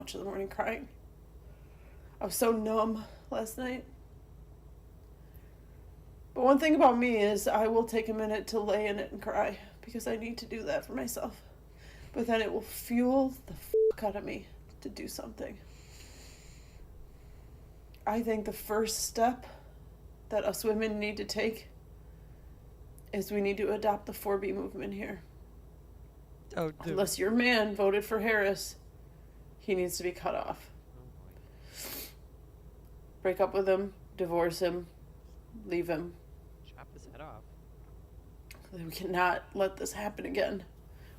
much in the morning crying. I was so numb last night. But one thing about me is I will take a minute to lay in it and cry because I need to do that for myself. But then it will fuel the fuck out of me to do something. I think the first step that us women need to take is we need to adopt the 4B movement here. Oh, Unless your man voted for Harris, he needs to be cut off. Break up with him, divorce him, leave him. chop his head off. We cannot let this happen again.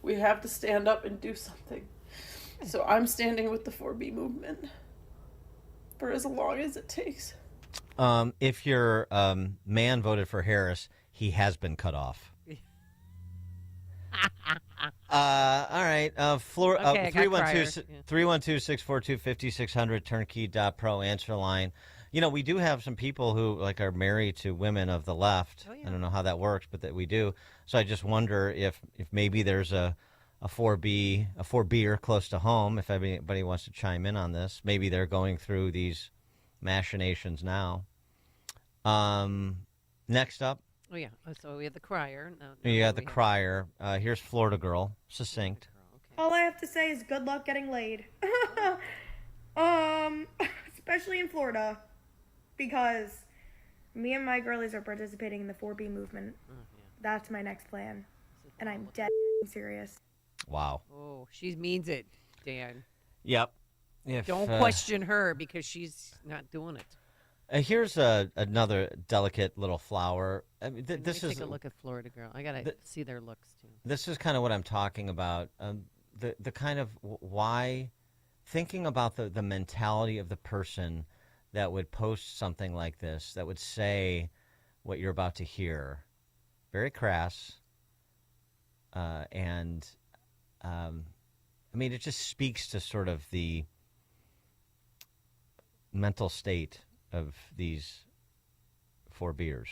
We have to stand up and do something. So I'm standing with the 4B movement for as long as it takes. If your man voted for Harris, he has been cut off. All right. Okay, I got 312-642-5600, turnkey.pro answer line. You know, we do have some people who are married to women of the left. Oh, yeah. I don't know how that works, but that we do. So I just wonder if maybe there's a 4B close to home. If anybody wants to chime in on this, maybe they're going through these machinations now. Next up. Oh, yeah. So we have the crier. You got the crier. Here's Florida Girl. Succinct. Okay. All I have to say is good luck getting laid. Especially in Florida, because me and my girlies are participating in the 4B movement. Oh, yeah. That's my next plan, and I'm dead serious. Wow. Oh, she means it, Dan. Yep. If, Don't question her because she's not doing it. Here's another delicate little flower. I mean, Let this me is take a look at Florida Girl. I gotta see their looks too. this is kind of what I'm talking about. The kind of why thinking about the mentality of the person that would post something like this, that would say what you're about to hear, very crass, and I mean, it just speaks to sort of the mental state of these 4Bers.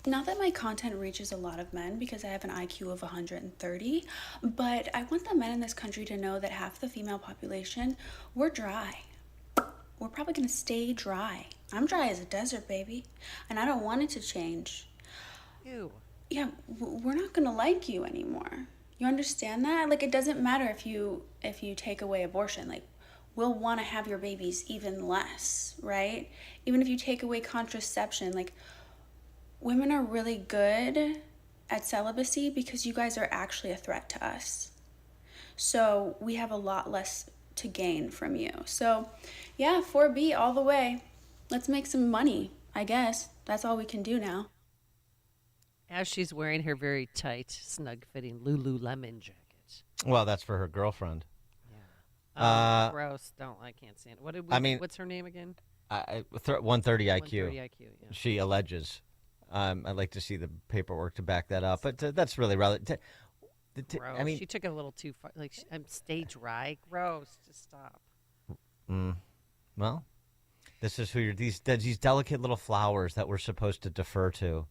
Not that my content reaches a lot of men because I have an IQ of 130, but I want the men in this country to know that half the female population, we're dry. We're probably gonna stay dry. I'm dry as a desert, baby, and I don't want it to change. Ew. Yeah, we're not gonna like you anymore. You understand that? Like, it doesn't matter if you take away abortion. Like, we'll want to have your babies even less, right? Even if you take away contraception, like, women are really good at celibacy because you guys are actually a threat to us. So we have a lot less to gain from you. So yeah, 4B all the way. Let's make some money, I guess. That's all we can do now. As she's wearing her very tight, snug-fitting Lululemon jacket. Well, that's for her girlfriend. Gross. I can't stand it. What's her name again? 130 IQ. 130 IQ, yeah. She alleges. I'd like to see the paperwork to back that up, but that's really relative. Gross. I mean, she took it a little too far. I'm stay dry. Gross. Just stop. well, this is who these delicate little flowers that we're supposed to defer to.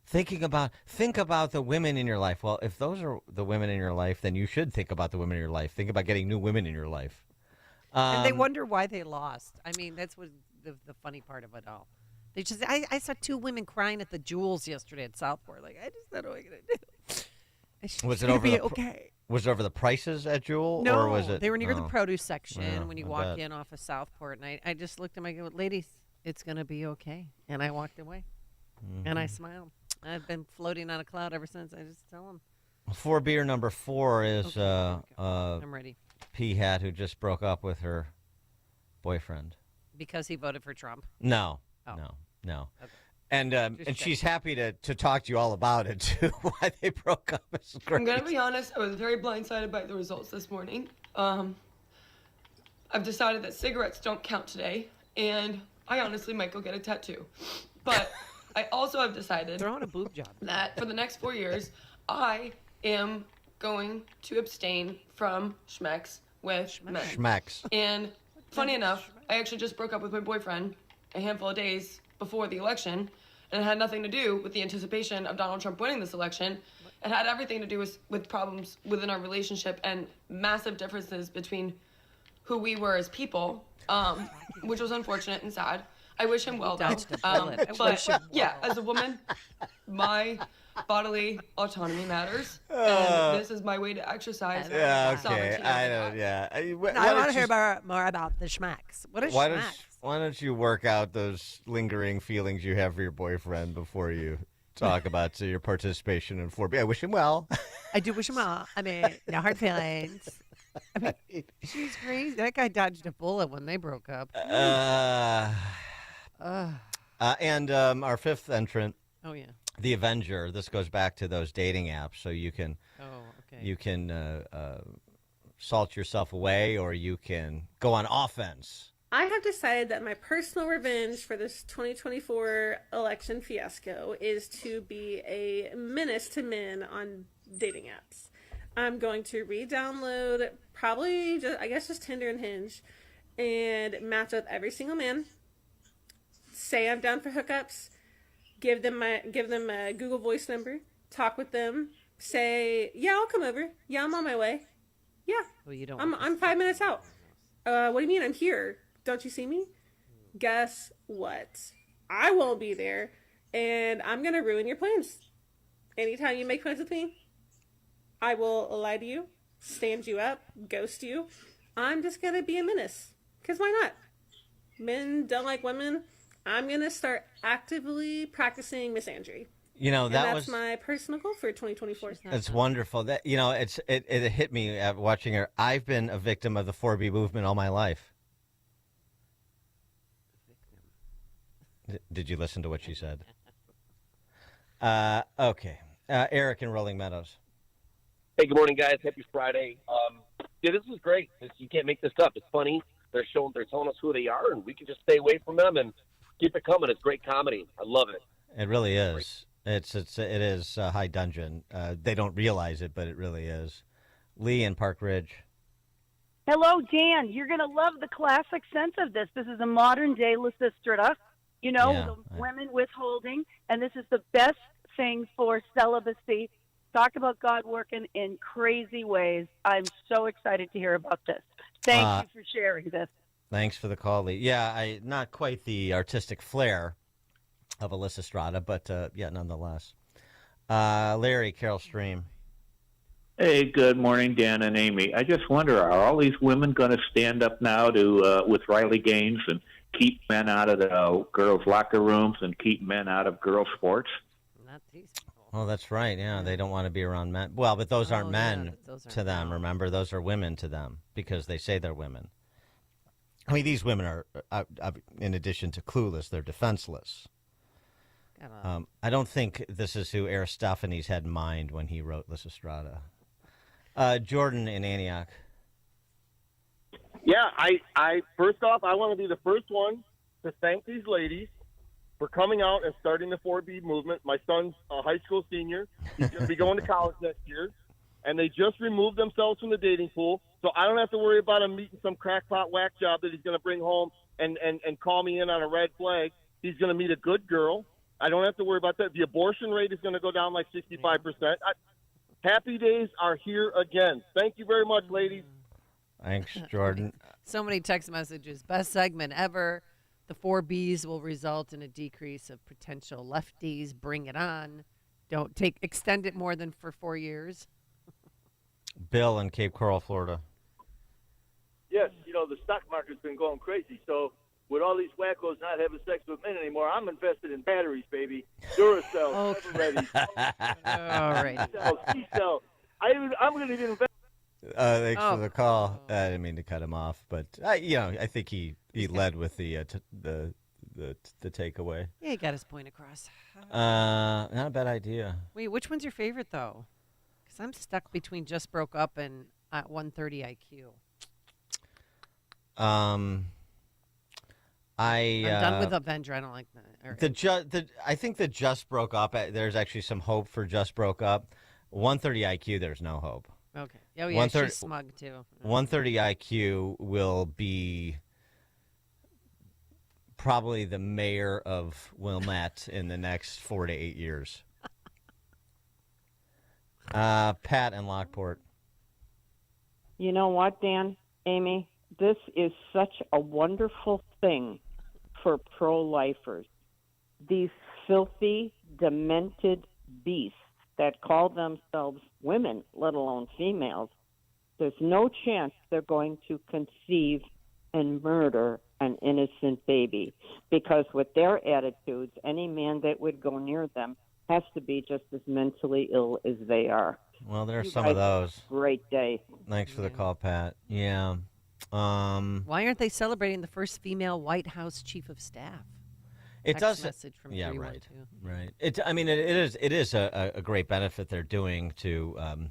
Think about the women in your life. Well, if those are the women in your life, then you should think about the women in your life. Think about getting new women in your life. And they wonder why they lost. I mean, that's what the funny part of it all. They just I saw two women crying at the Jewels yesterday at Southport. Like, I just don't know what I'm gonna do. Was it over okay? Was it over the prices at Jewel? No, or was it? they were near the produce section Yeah, when you I walk bet. in off of Southport, and I just looked at my ladies. It's gonna be okay, and I walked away, and I smiled. I've been floating on a cloud ever since. I just tell them. 4B number 4 is Okay, I'm ready P Hat who just broke up with her boyfriend. because he voted for Trump. No, Oh. no. Okay. And Just she's happy to talk to you all about it too. Why they broke up is great. I'm gonna be honest. I was very blindsided by the results this morning. I've decided that cigarettes don't count today, and I honestly might go get a tattoo. But I also have decided Throw on a boob job. that for the next 4 years, I am going to abstain from schmecks with men. Schmecks. And funny enough, I actually just broke up with my boyfriend a handful of days before the election, and it had nothing to do with the anticipation of Donald Trump winning this election. It had everything to do with problems within our relationship and massive differences between who we were as people, which was unfortunate and sad. I wish him well, though. Dodged a bullet. I But wish him yeah, well. as a woman, my bodily autonomy matters, and this is my way to exercise Yeah, okay. sovereignty over I that. don't. Yeah. No, I want to hear more about the schmacks. What is schmacks? Why don't you work out those lingering feelings you have for your boyfriend before you talk about your participation in 4B? I wish him well. I do wish him well. I mean, no hard feelings. I mean, she's crazy. That guy dodged a bullet when they broke up. And our fifth entrant, Oh yeah. the Avenger. This goes back to those dating apps, so you can salt yourself away, or you can go on offense. I have decided that my personal revenge for this 2024 election fiasco is to be a menace to men on dating apps. I'm going to re-download probably just Tinder and Hinge and match with every single man. Say I'm down for hookups. Give them a Google Voice number. Talk with them. Say, yeah, I'll come over. Yeah, I'm on my way. Yeah, Well, you don't. I'm 5 minutes out. What do you mean? I'm here. Don't you see me? Guess what? I won't be there, and I'm gonna ruin your plans. Anytime you make plans with me, I will lie to you, stand you up, ghost you. I'm just gonna be a menace. Cause why not? Men don't like women. I'm gonna start actively practicing misandry. You know, And that that's was my personal goal for 2024. it's wonderful. That it hit me at watching her. I've been a victim of the 4B movement all my life. Did you listen to what she said? Okay. Eric in Rolling Meadows. Hey, good morning, guys. Happy Friday. Yeah, this was great. You can't make this up. It's funny. They're telling us who they are, and we can just stay away from them and keep it coming. It's great comedy. I love it. It really is. It is high dungeon. They don't realize it, but it really is. Lee in Park Ridge. Hello, Dan. You're going to love the classic sense of this. This is a modern-day Lysistrata, Yeah, the women withholding, and this is the best thing for celibacy. Talk about God working in crazy ways. I'm so excited to hear about this. Thank you for sharing this. Thanks for the call, Lee. Yeah, not quite the artistic flair of a Lysistrata, but yeah, nonetheless. Larry, Carol Stream. Hey, good morning, Dan and Amy. I just wonder, are all these women going to stand up now to with Riley Gaines and keep men out of the girls' locker rooms and keep men out of girls' sports? Not these people. Oh, that's right. Yeah, they don't want to be around men. Well, but those aren't men but those to aren't them, men. remember? Those are women to them because they say they're women. I mean, these women are, in addition to clueless, they're defenseless. I don't think this is who Aristophanes had in mind when he wrote Lysistrata. Jordan in Antioch. Yeah, I first off, I want to be the first one to thank these ladies for coming out and starting the 4B movement. My son's a high school senior. He's going to be going to college next year. And they just removed themselves from the dating pool. So I don't have to worry about him meeting some crackpot whack job that he's going to bring home and call me in on a red flag. He's going to meet a good girl. I don't have to worry about that. The abortion rate is going to go down like 65%. Happy days are here again. Thank you very much, ladies. Thanks, Jordan. So many text messages. Best segment ever. The 4Bs will result in a decrease of potential lefties. Bring it on. Don't extend it more than for 4 years. Bill in Cape Coral, Florida. Yes, the stock market's been going crazy. So with all these wackos not having sex with men anymore, I'm invested in batteries, baby. Duracell, Ever Ready. All right. C-Cell. I'm going to invest. Thanks for the call. I didn't mean to cut him off, but I think he led with the takeaway. Yeah, he got his point across. Not a bad idea. Wait, which one's your favorite though? Because I'm stuck between Just Broke Up and 130 IQ. I'm done with Avenger. I don't like that. I think that Just Broke Up. There's actually some hope for Just Broke Up. 130 IQ. There's no hope. Okay. Oh yeah, she's smug too. 130 IQ will be probably the mayor of Wilmette in the next 4 to 8 years. Pat in Lockport. You know what, Dan, Amy? this is such a wonderful thing for pro-lifers. These filthy, demented beasts that call themselves women, let alone females, there's no chance they're going to conceive and murder an innocent baby, because with their attitudes, any man that would go near them has to be just as mentally ill as they are. Well, there's You some guys of those. have a great day. Thanks for the call, Pat. Yeah. Why aren't they celebrating the first female White House chief of staff? It Text does. Message from Yeah, 312. right. I mean, it is a great benefit they're doing to,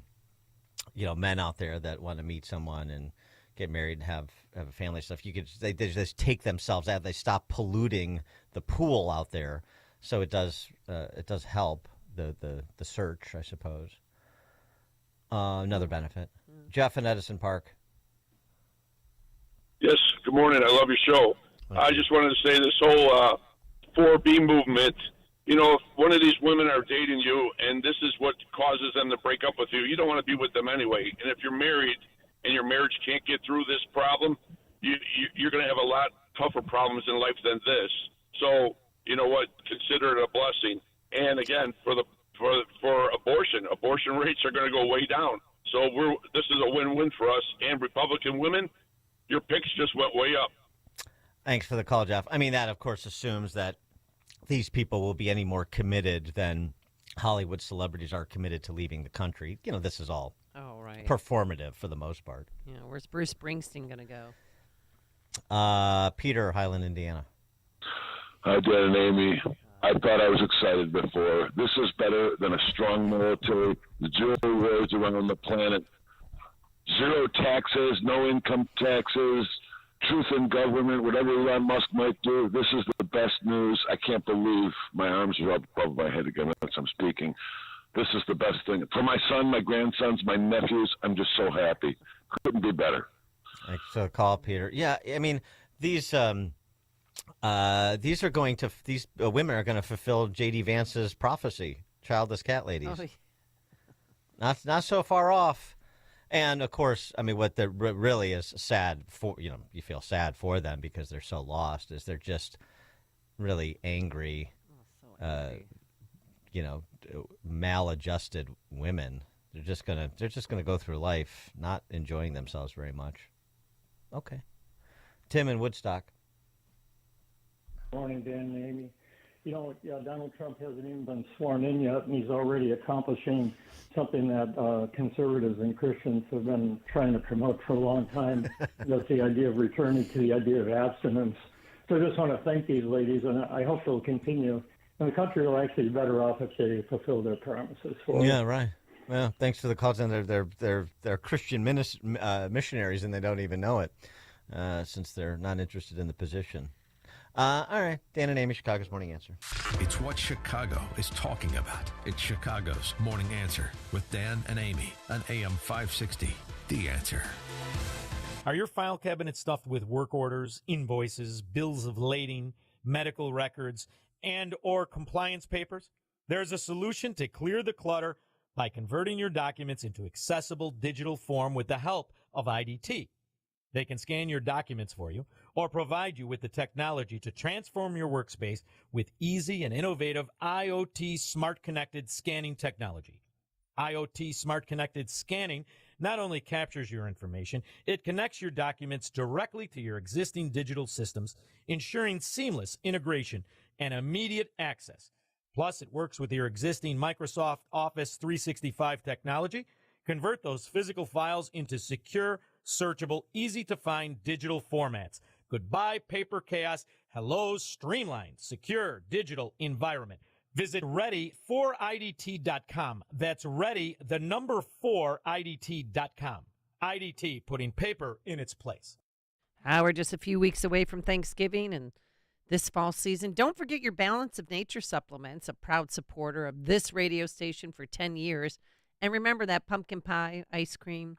men out there that want to meet someone and get married and have a family stuff. They just take themselves out. They stop polluting the pool out there. So it does help the search, I suppose. Another benefit. Jeff in Edison Park. Yes, good morning. I love your show. I just wanted to say this whole 4B movement, if one of these women are dating you and this is what causes them to break up with you, you don't want to be with them anyway. And if you're married and your marriage can't get through this problem, you're going to have a lot tougher problems in life than this. So, you know what? Consider it a blessing. And again, for abortion rates are going to go way down. So this is a win-win for us. And Republican women, your picks just went way up. Thanks for the call, Jeff. I mean, that, of course, assumes that these people will be any more committed than Hollywood celebrities are committed to leaving the country. This is all performative for the most part. Yeah, where's Bruce Springsteen going to go? Peter, Highland, Indiana. Hi, Dan and Amy. I thought I was excited before. This is better than a strong military, zero roads around the planet, zero taxes, no income taxes, truth in government, whatever Elon Musk might do. This is the best news. I can't believe my arms are up above my head again as I'm speaking. This is the best thing. For my son, my grandsons, my nephews, I'm just so happy. Couldn't be better. Thanks for the call, Peter. Yeah, I mean, these women are going to fulfill J.D. Vance's prophecy, childless cat ladies. Oh, Not so far off. And of course, I mean, what really is sad for, you feel sad for them because they're so lost, is they're just really angry, maladjusted women. They're just gonna go through life not enjoying themselves very much. Okay. Tim in Woodstock. Morning, Dan and Amy. Donald Trump hasn't even been sworn in yet, and he's already accomplishing something that conservatives and Christians have been trying to promote for a long time. That's the idea of returning to the idea of abstinence. So I just want to thank these ladies, and I hope they'll continue. And the country will actually be better off if they fulfill their promises. Yeah, right. Well, thanks for the calls. And they're Christian missionaries, and they don't even know it, since they're not interested in the position. All right, Dan and Amy, Chicago's Morning Answer. It's what Chicago is talking about. It's Chicago's Morning Answer with Dan and Amy on AM 560. The Answer. Are your file cabinets stuffed with work orders, invoices, bills of lading, medical records, and or compliance papers? There's a solution to clear the clutter by converting your documents into accessible digital form with the help of IDT. They can scan your documents for you or provide you with the technology to transform your workspace with easy and innovative IoT Smart Connected Scanning technology. IoT Smart Connected Scanning not only captures your information, it connects your documents directly to your existing digital systems, ensuring seamless integration and immediate access. Plus, it works with your existing Microsoft Office 365 technology. Convert those physical files into secure, searchable, easy-to-find digital formats. Goodbye, paper chaos. Hello, streamlined, secure digital environment. Visit ready4idt.com. That's ready, the number 4idt.com. IDT, putting paper in its place. We're just a few weeks away from Thanksgiving and this fall season. Don't forget your Balance of Nature supplements, a proud supporter of this radio station for 10 years. And remember that pumpkin pie, ice cream,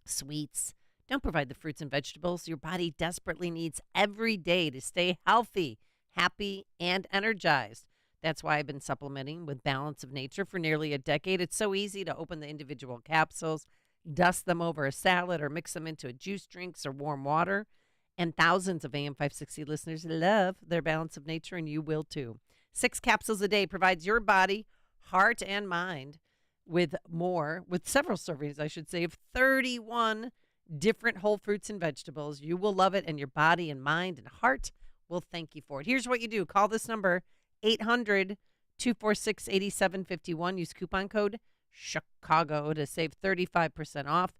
sweets. Don't provide the fruits and vegetables your body desperately needs every day to stay healthy, happy, and energized. That's why I've been supplementing with Balance of Nature for nearly a decade. It's so easy to open the individual capsules, Dust them over a salad or mix them into a juice, drinks, or warm water. And thousands of AM 560 listeners love their Balance of Nature, and you will too. 6 capsules a day provides your body, heart, and mind with several servings, I should say, of 31 different whole fruits and vegetables. You will love it, and your body and mind and heart will thank you for it. Here's what you do. Call this number, 800-246-8751. Use coupon code Chicago to save 35% off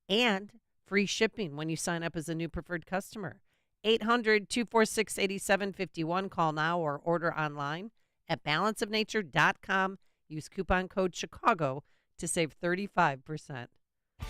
and free shipping when you sign up as a new preferred customer. 800-246-8751. Call now or order online at balanceofnature.com. Use coupon code Chicago to save 35%.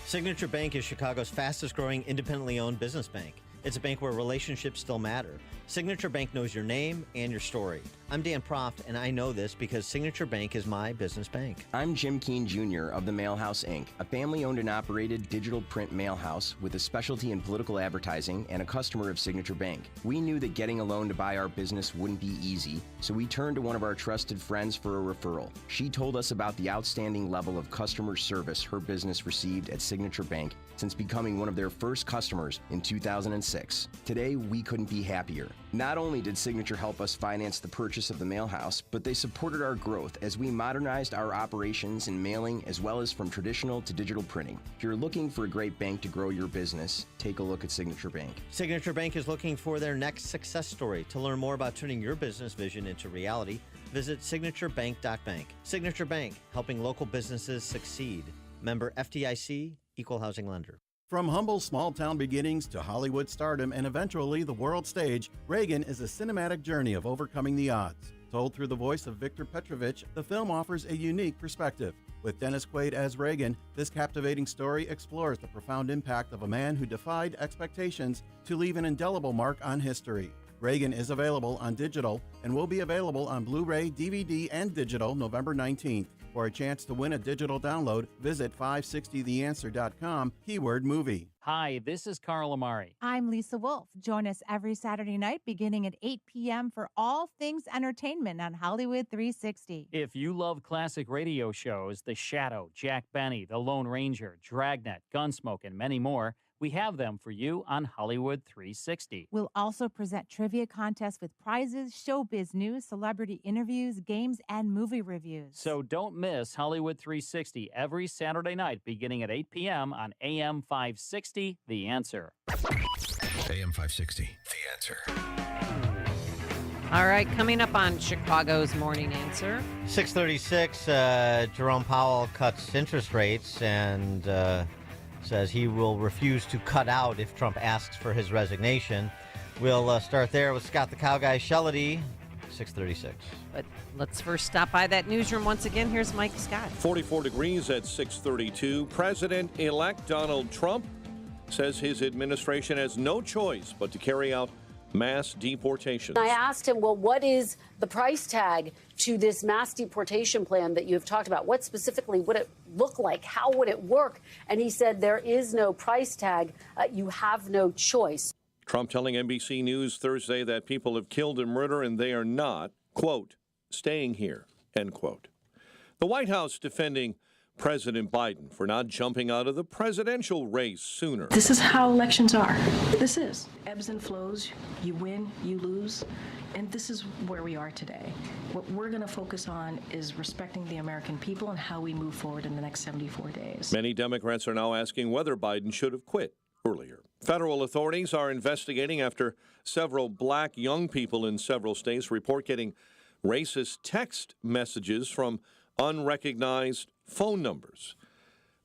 Signature Bank is Chicago's fastest growing independently owned business bank. It's a bank where relationships still matter. Signature Bank knows your name and your story. I'm Dan Proft, and I know this because Signature Bank is my business bank. I'm Jim Keene Jr. of the Mail House, Inc., a family-owned and operated digital print mail house with a specialty in political advertising and a customer of Signature Bank. We knew that getting a loan to buy our business wouldn't be easy, so we turned to one of our trusted friends for a referral. She told us about the outstanding level of customer service her business received at Signature Bank since becoming one of their first customers in 2006. Today, we couldn't be happier. Not only did Signature help us finance the purchase of the mail house, but they supported our growth as we modernized our operations in mailing as well as from traditional to digital printing. If you're looking for a great bank to grow your business, take a look at Signature Bank. Signature Bank is looking for their next success story. To learn more about turning your business vision into reality, visit signaturebank.bank. Signature Bank, helping local businesses succeed. Member FDIC, Equal Housing Lender. From humble small-town beginnings to Hollywood stardom and eventually the world stage, Reagan is a cinematic journey of overcoming the odds. Told through the voice of Victor Petrovich, the film offers a unique perspective. With Dennis Quaid as Reagan, this captivating story explores the profound impact of a man who defied expectations to leave an indelible mark on history. Reagan is available on digital and will be available on Blu-ray, DVD, and digital November 19th. For a chance to win a digital download, visit 560theanswer.com, keyword movie. Hi, this is Carl Amari. I'm Lisa Wolf. Join us every Saturday night beginning at 8 p.m. for all things entertainment on Hollywood 360. If you love classic radio shows, The Shadow, Jack Benny, The Lone Ranger, Dragnet, Gunsmoke, and many more, we have them for you on Hollywood 360. We'll also present trivia contests with prizes, showbiz news, celebrity interviews, games, and movie reviews. So don't miss Hollywood 360 every Saturday night beginning at 8 p.m. on AM 560, The Answer. AM 560, The Answer. All right, coming up on Chicago's Morning Answer. 636, Jerome Powell cuts interest rates and says he will refuse to cut out if Trump asks for his resignation. We'll start there with Scott the Cow Guy Shellady, 636. But let's first stop by that newsroom once again. Here's Mike Scott. 44 degrees at 632. President-elect Donald Trump says his administration has no choice but to carry out mass deportations. I asked him, well, what is the price tag to this mass deportation plan that you've talked about? What specifically would it look like? How would it work? And he said, there is no price tag. You have no choice. Trump telling NBC News Thursday that people have killed in murder and they are not, quote, staying here, end quote. The White House defending President Biden for not jumping out of the presidential race sooner. This is how elections are. This is ebbs and flows. You win, you lose. And this is where we are today. What we're going to focus on is respecting the American people and how we move forward in the next 74 days. Many Democrats are now asking whether Biden should have quit earlier. Federal authorities are investigating after several black young people in several states report getting racist text messages from unrecognized phone numbers.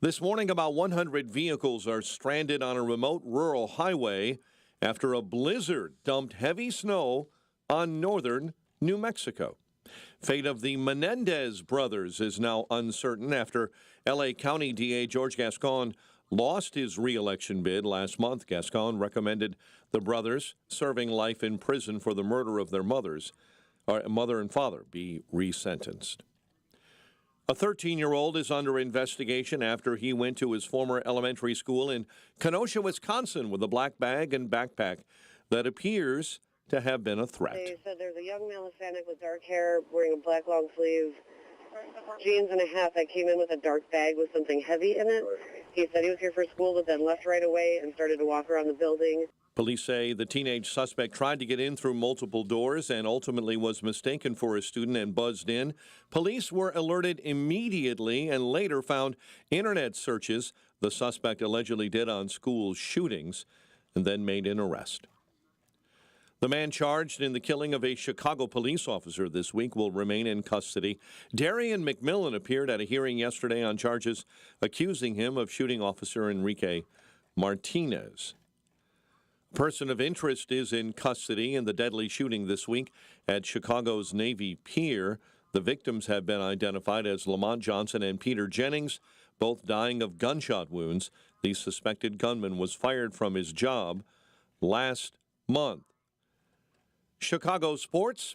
This morning, about 100 vehicles are stranded on a remote rural highway after a blizzard dumped heavy snow on northern New Mexico. Fate of the Menendez brothers is now uncertain after L.A. County DA George Gascon lost his re-election bid last month. Gascon recommended the brothers serving life in prison for the murder of their mother and father be resentenced. A 13-year-old is under investigation after he went to his former elementary school in Kenosha, Wisconsin, with a black bag and backpack that appears to have been a threat. They said there's a young male Hispanic with dark hair wearing a black long sleeve, jeans and a hat that came in with a dark bag with something heavy in it. He said he was here for school, but then left right away and started to walk around the building. Police say the teenage suspect tried to get in through multiple doors and ultimately was mistaken for a student and buzzed in. Police were alerted immediately and later found internet searches the suspect allegedly did on school shootings and then made an arrest. The man charged in the killing of a Chicago police officer this week will remain in custody. Darian McMillan appeared at a hearing yesterday on charges accusing him of shooting Officer Enrique Martinez. A person of interest is in custody in the deadly shooting this week at Chicago's Navy Pier. The victims have been identified as Lamont Johnson and Peter Jennings, both dying of gunshot wounds. The suspected gunman was fired from his job last month. Chicago sports.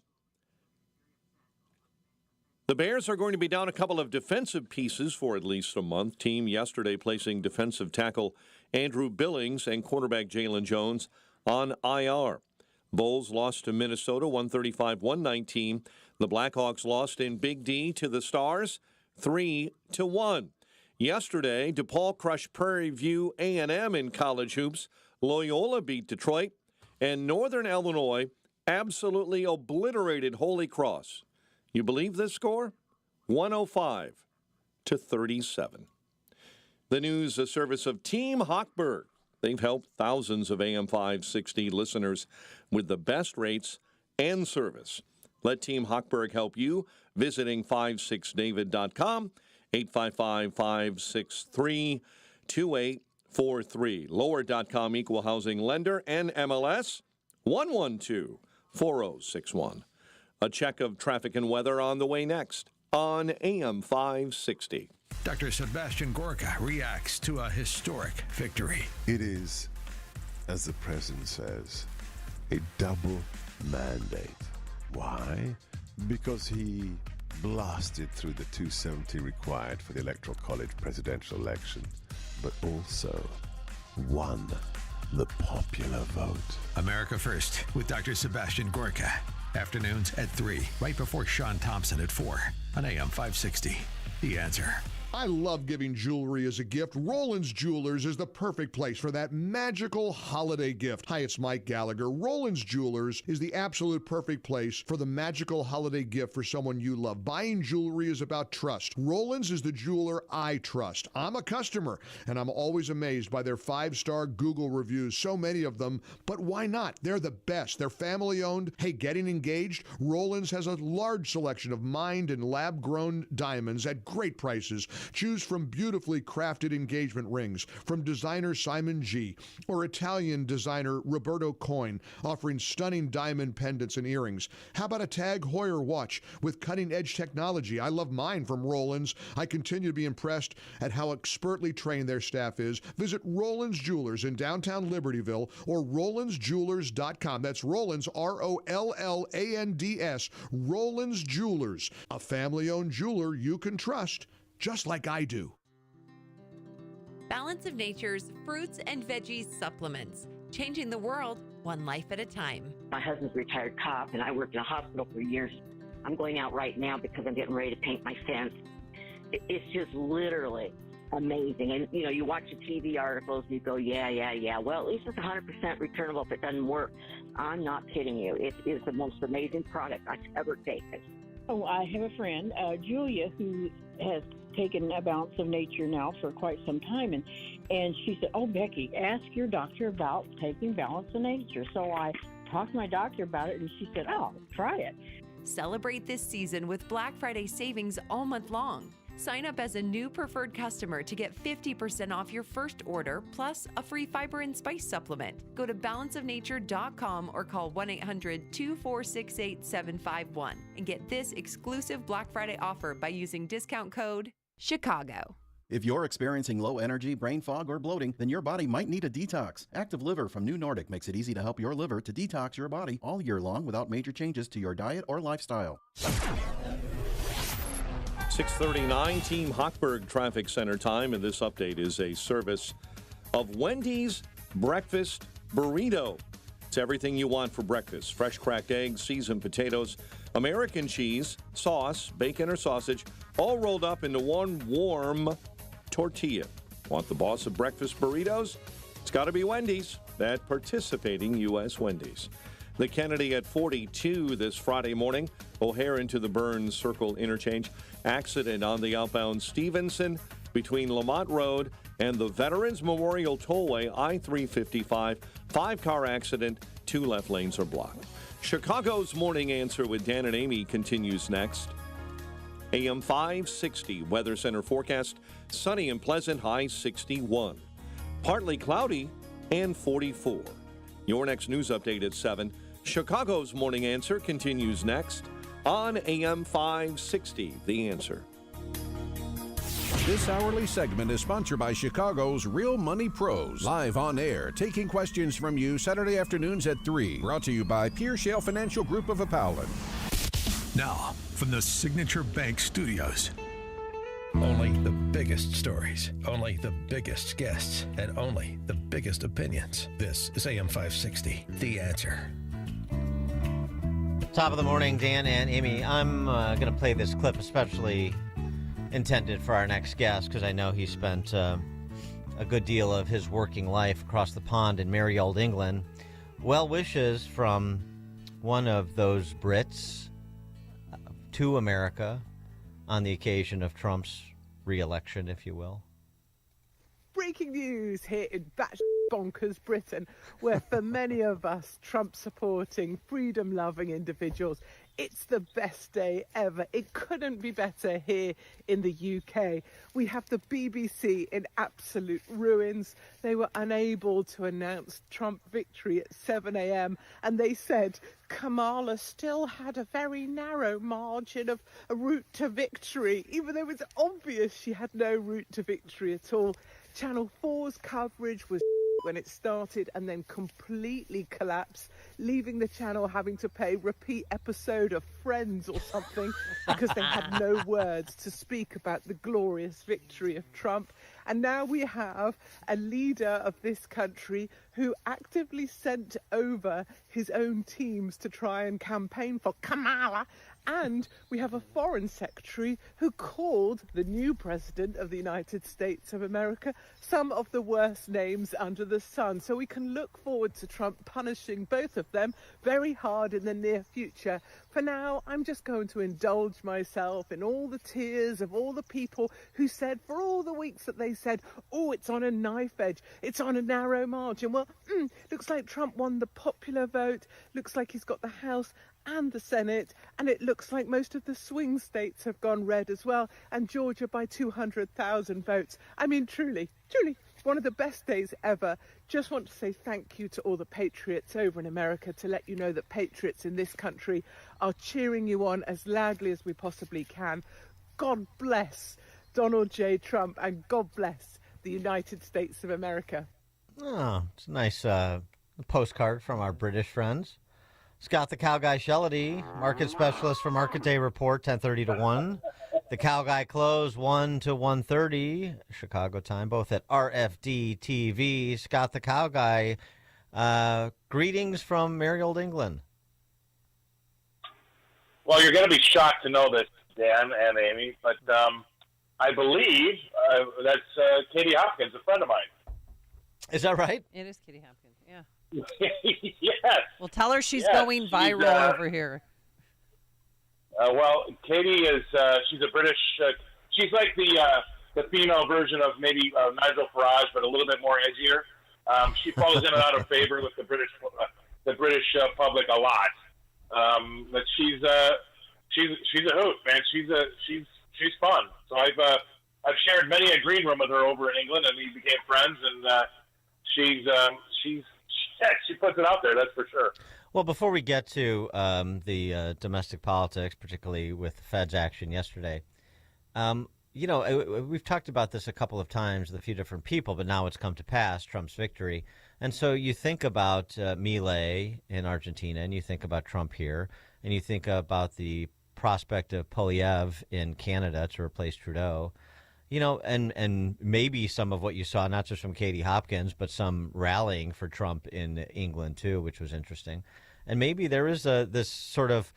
The Bears are going to be down a couple of defensive pieces for at least a month. Team yesterday placing defensive tackle Andrew Billings and quarterback Jalen Jones on IR. Bulls lost to Minnesota 135-119. The Blackhawks lost in Big D to the Stars 3-1. Yesterday, DePaul crushed Prairie View A&M in college hoops. Loyola beat Detroit, and Northern Illinois absolutely obliterated Holy Cross. You believe this score? 105-37. The news, a service of Team Hochberg. They've helped thousands of AM 560 listeners with the best rates and service. Let Team Hochberg help you. Visiting 56david.com, 855-563-2843. Lower.com equal housing lender, NMLS 1124061. A check of traffic and weather on the way next on AM 560. Dr. Sebastian Gorka reacts to a historic victory. It is, as the president says, a double mandate. Why? Because he blasted through the 270 required for the Electoral College presidential election, but also won the popular vote. America First with Dr. Sebastian Gorka. Afternoons at 3, right before Sean Thompson at 4 on AM 560. The Answer. I love giving jewelry as a gift. Roland's Jewelers is the perfect place for that magical holiday gift. Hi, it's Mike Gallagher. Roland's Jewelers is the absolute perfect place for the magical holiday gift for someone you love. Buying jewelry is about trust. Roland's is the jeweler I trust. I'm a customer, and I'm always amazed by their 5-star Google reviews, so many of them, but why not? They're the best. They're family-owned. Hey, getting engaged? Roland's has a large selection of mined and lab-grown diamonds at great prices. Choose from beautifully crafted engagement rings from designer Simon G. or Italian designer Roberto Coin, offering stunning diamond pendants and earrings. How about a Tag Heuer watch with cutting-edge technology? I love mine from Roland's. I continue to be impressed at how expertly trained their staff is. Visit Roland's Jewelers in downtown Libertyville or RolandsJewelers.com. That's Roland's, ROLLANDS, Roland's Jewelers, a family-owned jeweler you can trust, just like I do. Balance of Nature's fruits and veggies supplements, changing the world one life at a time. My husband's a retired cop, and I worked in a hospital for years. I'm going out right now because I'm getting ready to paint my fence. It's just literally amazing. And, you know, you watch the TV articles, and you go, yeah. Well, at least it's 100% returnable if it doesn't work. I'm not kidding you. It is the most amazing product I've ever taken. Oh, I have a friend, Julia, who has taken a Balance of Nature now for quite some time, and she said, "Oh, Becky, ask your doctor about taking Balance of Nature." So I talked to my doctor about it, and she said, "Oh, try it." Celebrate this season with Black Friday savings all month long. Sign up as a new preferred customer to get 50% off your first order, plus a free fiber and spice supplement. Go to balanceofnature.com or call 1-800-246-8751 and get this exclusive Black Friday offer by using discount code CHICAGO. If you're experiencing low energy, brain fog, or bloating, then your body might need a detox. Active Liver from New Nordic makes it easy to help your liver to detox your body all year long without major changes to your diet or lifestyle. 6:39 Team Hochberg Traffic Center time, and this update is a service of Wendy's Breakfast Burrito. It's everything you want for breakfast. Fresh cracked eggs, seasoned potatoes, American cheese, sauce, bacon or sausage, all rolled up into one warm tortilla. Want the boss of breakfast burritos? It's got to be Wendy's, at participating U.S. Wendy's. The Kennedy at 42 this Friday morning. O'Hare into the Burns Circle interchange. Accident on the outbound Stevenson between Lamont Road and the Veterans Memorial Tollway, I-355. 5-car accident, 2 left lanes are blocked. Chicago's Morning Answer with Dan and Amy continues next. AM 560 Weather Center forecast. Sunny and pleasant, high 61. Partly cloudy and 44. Your next news update at 7. Chicago's Morning Answer continues next on AM 560. The Answer. This hourly segment is sponsored by Chicago's Real Money Pros. Live on air, taking questions from you Saturday afternoons at 3. Brought to you by Pierre Shale Financial Group of Appalachia. Now, from the Signature Bank Studios. Only the biggest stories, only the biggest guests, and only the biggest opinions. This is AM 560, The Answer. Top of the morning, Dan and Amy. I'm going to play this clip especially intended for our next guest because I know he spent a good deal of his working life across the pond in merry old England. Well wishes from one of those Brits to America on the occasion of Trump's re-election, if you will. Breaking news here in batshit bonkers Britain, where for many of us Trump-supporting, freedom-loving individuals, it's the best day ever. It couldn't be better here in the UK. We have the BBC in absolute ruins. They were unable to announce Trump victory at 7 a.m. and they said Kamala still had a very narrow margin of a route to victory, even though it's obvious she had no route to victory at all. Channel 4's coverage was when it started and then completely collapsed, leaving the channel having to pay repeat episode of Friends or something because they had no words to speak about the glorious victory of Trump. And now we have a leader of this country who actively sent over his own teams to try and campaign for Kamala. And we have a foreign secretary who called the new president of the United States of America some of the worst names under the sun. So we can look forward to Trump punishing both of them very hard in the near future. For now, I'm just going to indulge myself in all the tears of all the people who said for all the weeks that they said, oh, it's on a knife edge, it's on a narrow margin. Well, looks like Trump won the popular vote, looks like he's got the House and the Senate, and it looks like most of the swing states have gone red as well, and Georgia by 200,000 votes. I mean, truly, one of the best days ever. Just want to say thank you to all the patriots over in America to let you know that patriots in this country are cheering you on as loudly as we possibly can. God bless Donald J. Trump, and God bless the United States of America. Oh, it's a nice postcard from our British friends. Scott the Cow Guy Shellady, market specialist for Market Day Report, 10:30 to 1. The Cow Guy close 1 to 1:30 Chicago time, both at RFD TV. Scott the Cow Guy, greetings from merry old England. Well, you're going to be shocked to know this, Dan and Amy, but I believe that's Katie Hopkins, a friend of mine. Is that right? It is Katie Hopkins, yeah. Yes. Well, tell her she's going viral over here. Well, Katie is, she's a British, she's like the female version of maybe Nigel Farage, but a little bit more edgier. She falls in and out of favor with the British public a lot. But she's a hoot, man. She's fun. So I've shared many a green room with her over in England, and we became friends. And she puts it out there, that's for sure. Well, before we get to the domestic politics, particularly with the Fed's action yesterday, we've talked about this a couple of times with a few different people, but now it's come to pass, Trump's victory. And so you think about Milei in Argentina, and you think about Trump here, and you think about the prospect of Poilievre in Canada to replace Trudeau. And maybe some of what you saw, not just from Katie Hopkins, but some rallying for Trump in England, too, which was interesting. And maybe there is this sort of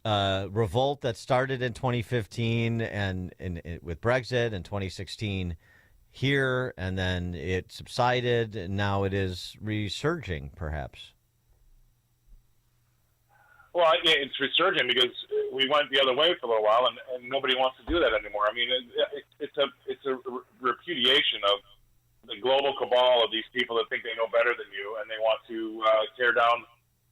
revolt that started in 2015 and with Brexit and 2016 here, and then it subsided, and now it is resurging, perhaps. Well, yeah, it's resurging because we went the other way for a little while, and nobody wants to do that anymore. I mean, it's a repudiation of the global cabal of these people that think they know better than you, and they want to tear down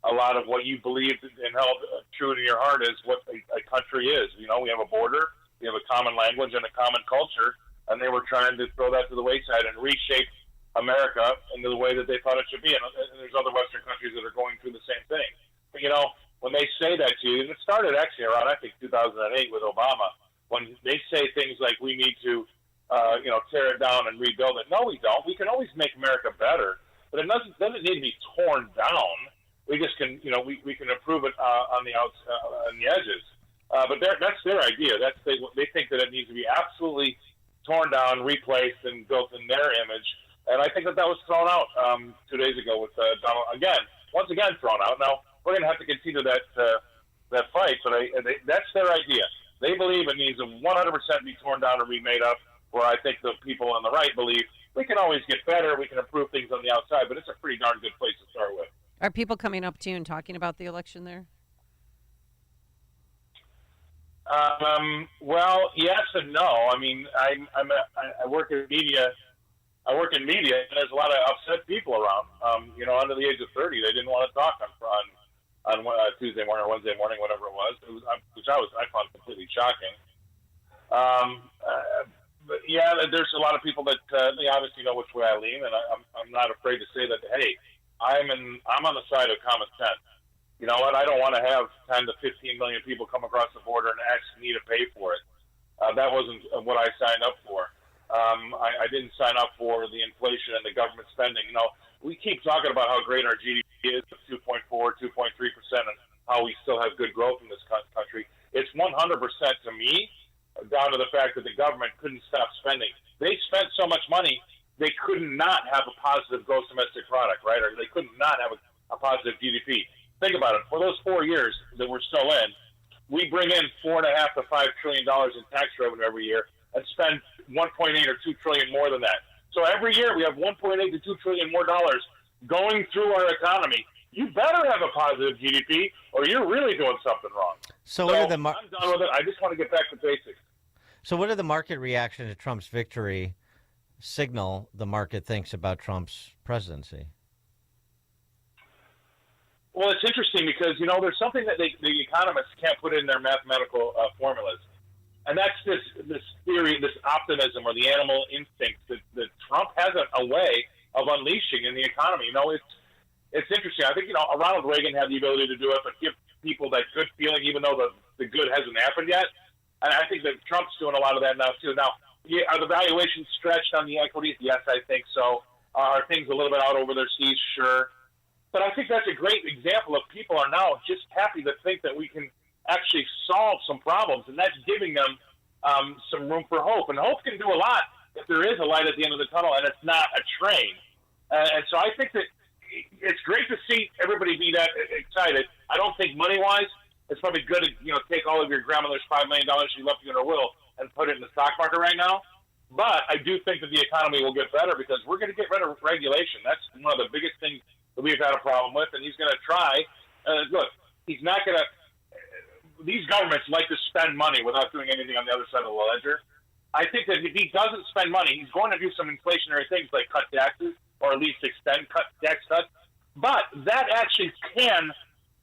a lot of what you believed and held true in your heart is what a country is. You know, we have a border, we have a common language and a common culture, and they were trying to throw that to the wayside and reshape America into the way that they thought it should be. And there's other Western countries that are going through the same thing. But, you know, when they say that to you, and it started actually around, I think, 2008 with Obama, when they say things like we need to, tear it down and rebuild it. No, we don't. We can always make America better, but it doesn't need to be torn down. We just can, we can improve it on the on the edges. But that's their idea. They think that it needs to be absolutely torn down, replaced, and built in their image. And I think that was thrown out 2 days ago with Donald once again thrown out. Now we're going to have to continue that fight, but that's their idea. They believe it needs to 100% be torn down and remade up. Where I think the people on the right believe we can always get better, we can improve things on the outside, but it's a pretty darn good place to start with. Are people coming up to you and talking about the election there? Well, yes and no. I mean, I work in media. I work in media, and there's a lot of upset people around. Under the age of 30, they didn't want to talk on Tuesday morning or Wednesday morning, whatever it was, which I found completely shocking. But yeah, there's a lot of people that they obviously know which way I lean, and I'm not afraid to say that. Hey, I'm on the side of common sense. You know what? I don't want to have 10 to 15 million people come across the border and actually need to pay for it. That wasn't what I signed up for. I didn't sign up for the inflation and the government spending. We keep talking about how great our GDP is, 2.4, 2.3%, and how we still have good growth in this country. It's 100% to me down to the fact that the government couldn't stop spending. They spent so much money, they could not have a positive gross domestic product, right? Or they could not have a positive GDP. Think about it. For those 4 years that we're still in, we bring in $4.5 to $5 trillion in tax revenue every year and spend 1.8 or 2 trillion more than that. So every year we have 1.8 to 2 trillion more dollars going through our economy. You better have a positive GDP, or you're really doing something wrong. So what are I'm done with it. I just want to get back to basics. So what did the market reaction to Trump's victory signal the market thinks about Trump's presidency? Well, it's interesting because, there's something that the economists can't put in their mathematical formulas. And that's this theory, this optimism or the animal instinct that Trump has a way of unleashing in the economy. It's interesting. I think, Ronald Reagan had the ability to do it, but give people that good feeling, even though the good hasn't happened yet. And I think that Trump's doing a lot of that now, too. Now, are the valuations stretched on the equities? Yes, I think so. Are things a little bit out over their skis? Sure. But I think that's a great example of people are now just happy to think that we can actually solve some problems, and that's giving them some room for hope. And hope can do a lot if there is a light at the end of the tunnel and it's not a train. And so I think that it's great to see everybody be that excited. I don't think money-wise, it's probably good to take all of your grandmother's $5 million she left you in her will and put it in the stock market right now. But I do think that the economy will get better because we're going to get rid of regulation. That's one of the biggest things that we've had a problem with, and he's going to try. Look, he's not going to. These governments like to spend money without doing anything on the other side of the ledger. I think that if he doesn't spend money, he's going to do some inflationary things like cut taxes or at least extend tax cuts. But that actually can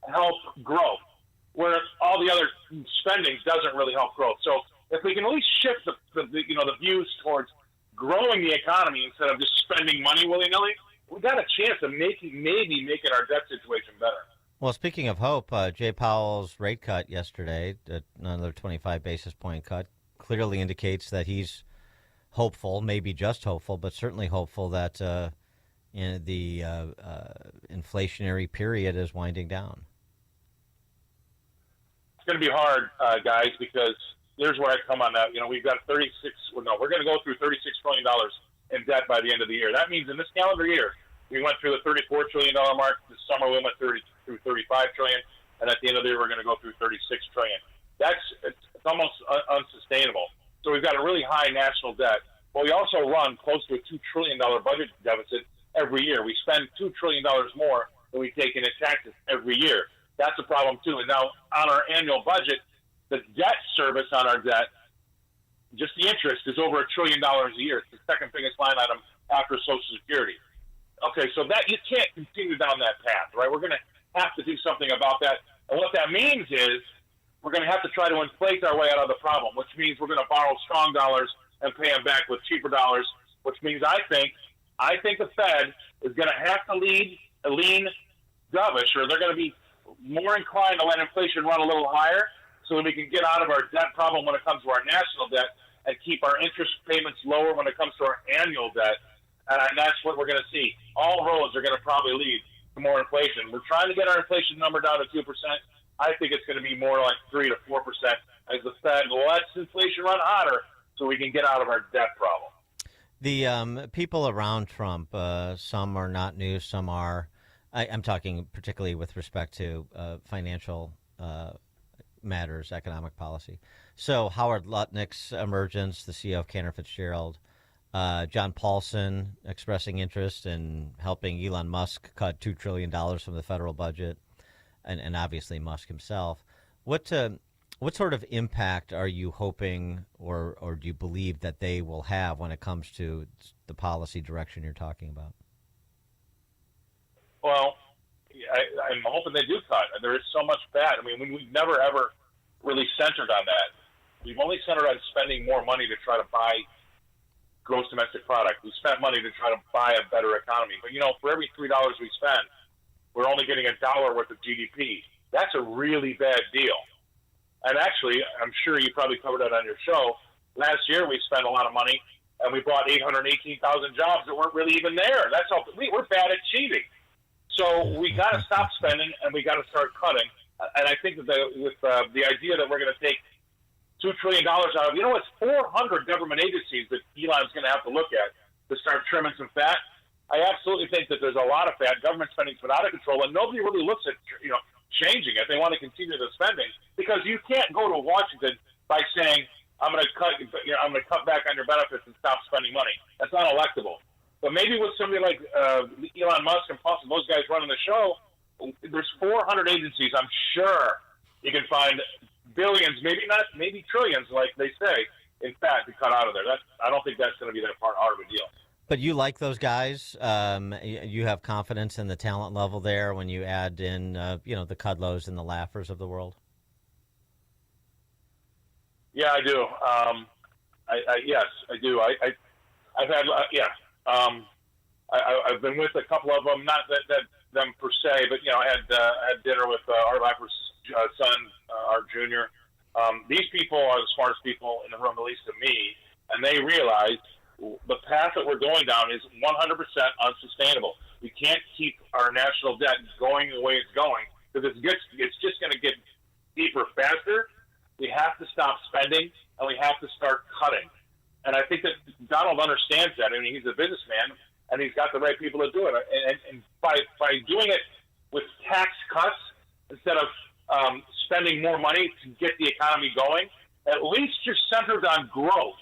help growth, where all the other spending doesn't really help growth. So if we can at least shift the views towards growing the economy instead of just spending money willy-nilly, we've got a chance of maybe making our debt situation better. Well, speaking of hope, Jay Powell's rate cut yesterday, another 25 basis point cut, clearly indicates that he's hopeful, maybe just hopeful, but certainly hopeful that the inflationary period is winding down. It's going to be hard, guys, because here's where I come on that. We've got we're going to go through $36 trillion in debt by the end of the year. That means in this calendar year, we went through the $34 trillion mark. This summer, we went through $35 trillion, and at the end of the year, we're going to go through $36 trillion. It's almost unsustainable. So we've got a really high national debt. but we also run close to a $2 trillion budget deficit every year. We spend $2 trillion more than we take in taxes every year. That's a problem, too. And now on our annual budget, the debt service on our debt, just the interest, is over $1 trillion a year. It's the second biggest line item after Social Security. Okay, so that you can't continue down that path, right? We're going to have to do something about that. And what that means is we're going to have to try to inflate our way out of the problem, which means we're going to borrow strong dollars and pay them back with cheaper dollars, which means I think the Fed is going to have to lean dovish, or they're going to be more inclined to let inflation run a little higher so that we can get out of our debt problem when it comes to our national debt and keep our interest payments lower when it comes to our annual debt. And that's what we're going to see. All roads are going to probably lead to more inflation. We're trying to get our inflation number down to 2%. I think it's going to be more like 3 to 4% as the Fed lets inflation run hotter so we can get out of our debt problem. The people around Trump, some are not new, some are. I'm talking particularly with respect to financial matters, economic policy. So Howard Lutnick's emergence, the CEO of Cantor Fitzgerald, John Paulson expressing interest in helping Elon Musk cut $2 trillion from the federal budget, and obviously Musk himself. What sort of impact are you hoping or do you believe that they will have when it comes to the policy direction you're talking about? Well, I'm hoping they do cut. There is so much bad. I mean, we've never, ever really centered on that. We've only centered on spending more money to try to buy gross domestic product. We spent money to try to buy a better economy. But, for every $3 we spend, we're only getting $1 worth of GDP. That's a really bad deal. And actually, I'm sure you probably covered that on your show. Last year, we spent a lot of money, and we bought 818,000 jobs that weren't really even there. That's all. We're bad at cheating. So we got to stop spending, and we got to start cutting. And I think that with the idea that we're going to take $2 trillion out of, it's 400 government agencies that Elon's going to have to look at to start trimming some fat. I absolutely think that there's a lot of fat. Government spending's been out of control, and nobody really looks at, changing it. They want to continue the spending because you can't go to Washington by saying, I'm going to cut back on your benefits and stop spending money. That's not electable. But maybe with somebody like Elon Musk and Paulson, those guys running the show, there's 400 agencies. I'm sure you can find billions, maybe trillions, like they say, in fat to cut out of there. I don't think that's going to be that hard of a deal. But you like those guys? You have confidence in the talent level there when you add in, the Kudlows and the Laffers of the world? Yeah, I do. Yes, I do. I've had, I've been with a couple of them, not that them per se, but I had dinner with Art Laffer's son, Art Jr. These people are the smartest people in the room, at least to me, and they realize the path that we're going down is 100% unsustainable. We can't keep our national debt going the way it's going because it's just going to get deeper faster. We have to stop spending, and we have to start cutting. And I think that Donald understands that. I mean, he's a businessman, and he's got the right people to do it. And by doing it with tax cuts instead of spending more money to get the economy going, at least you're centered on growth,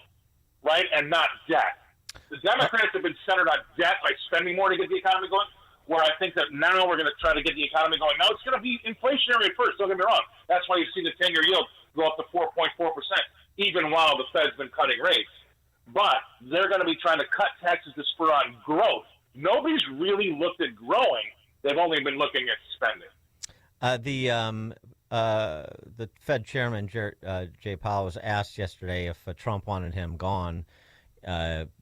right, and not debt. The Democrats have been centered on debt by spending more to get the economy going, where I think that now we're going to try to get the economy going. Now, it's going to be inflationary at first, don't get me wrong. That's why you see the 10-year yield go up to 4.4%, even while the Fed's been cutting rates. But they're going to be trying to cut taxes to spur on growth. Nobody's really looked at growing. They've only been looking at spending. The Fed chairman, Jay Powell, was asked yesterday if Trump wanted him gone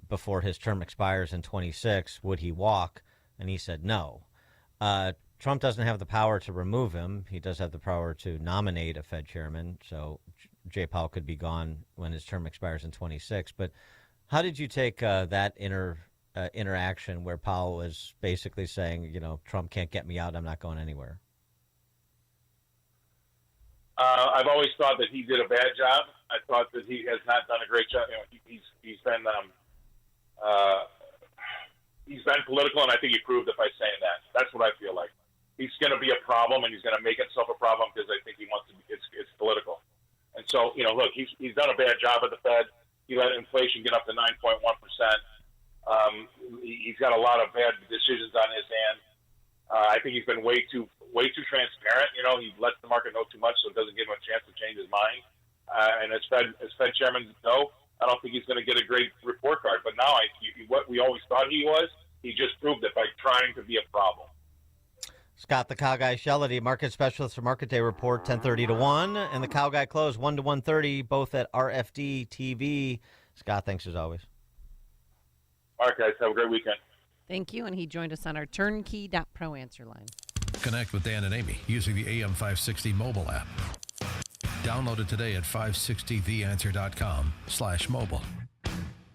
before his term expires in 2026, would he walk? And he said no. Trump doesn't have the power to remove him. He does have the power to nominate a Fed chairman. So Jay Powell could be gone when his term expires in 26. But how did you take that interaction where Powell was basically saying, Trump can't get me out, I'm not going anywhere? I've always thought that he did a bad job. I thought that he has not done a great job. He's been political, and I think he proved it by saying that. That's what I feel like. He's going to be a problem, and he's going to make himself a problem because I think he wants to. It's political, and so look, he's done a bad job at the Fed. He let inflation get up to 9.1%. He's got a lot of bad decisions on his hand. I think he's been way too transparent. You know, he lets the market know too much, so it doesn't give him a chance to change his mind. And as Fed chairman know, I don't think he's going to get a great report card. But now, what we always thought he was, he just proved it by trying to be a problem. Scott, the Cow Guy Shellady, market specialist for Market Day Report, 10:30 to 1, and the Cow Guy closed 1 to 1:30, both at RFD TV. Scott, thanks as always. All right, guys, have a great weekend. Thank you, and he joined us on our turnkey.pro answer line. Connect with Dan and Amy using the AM560 mobile app. Download it today at 560theanswer.com/mobile.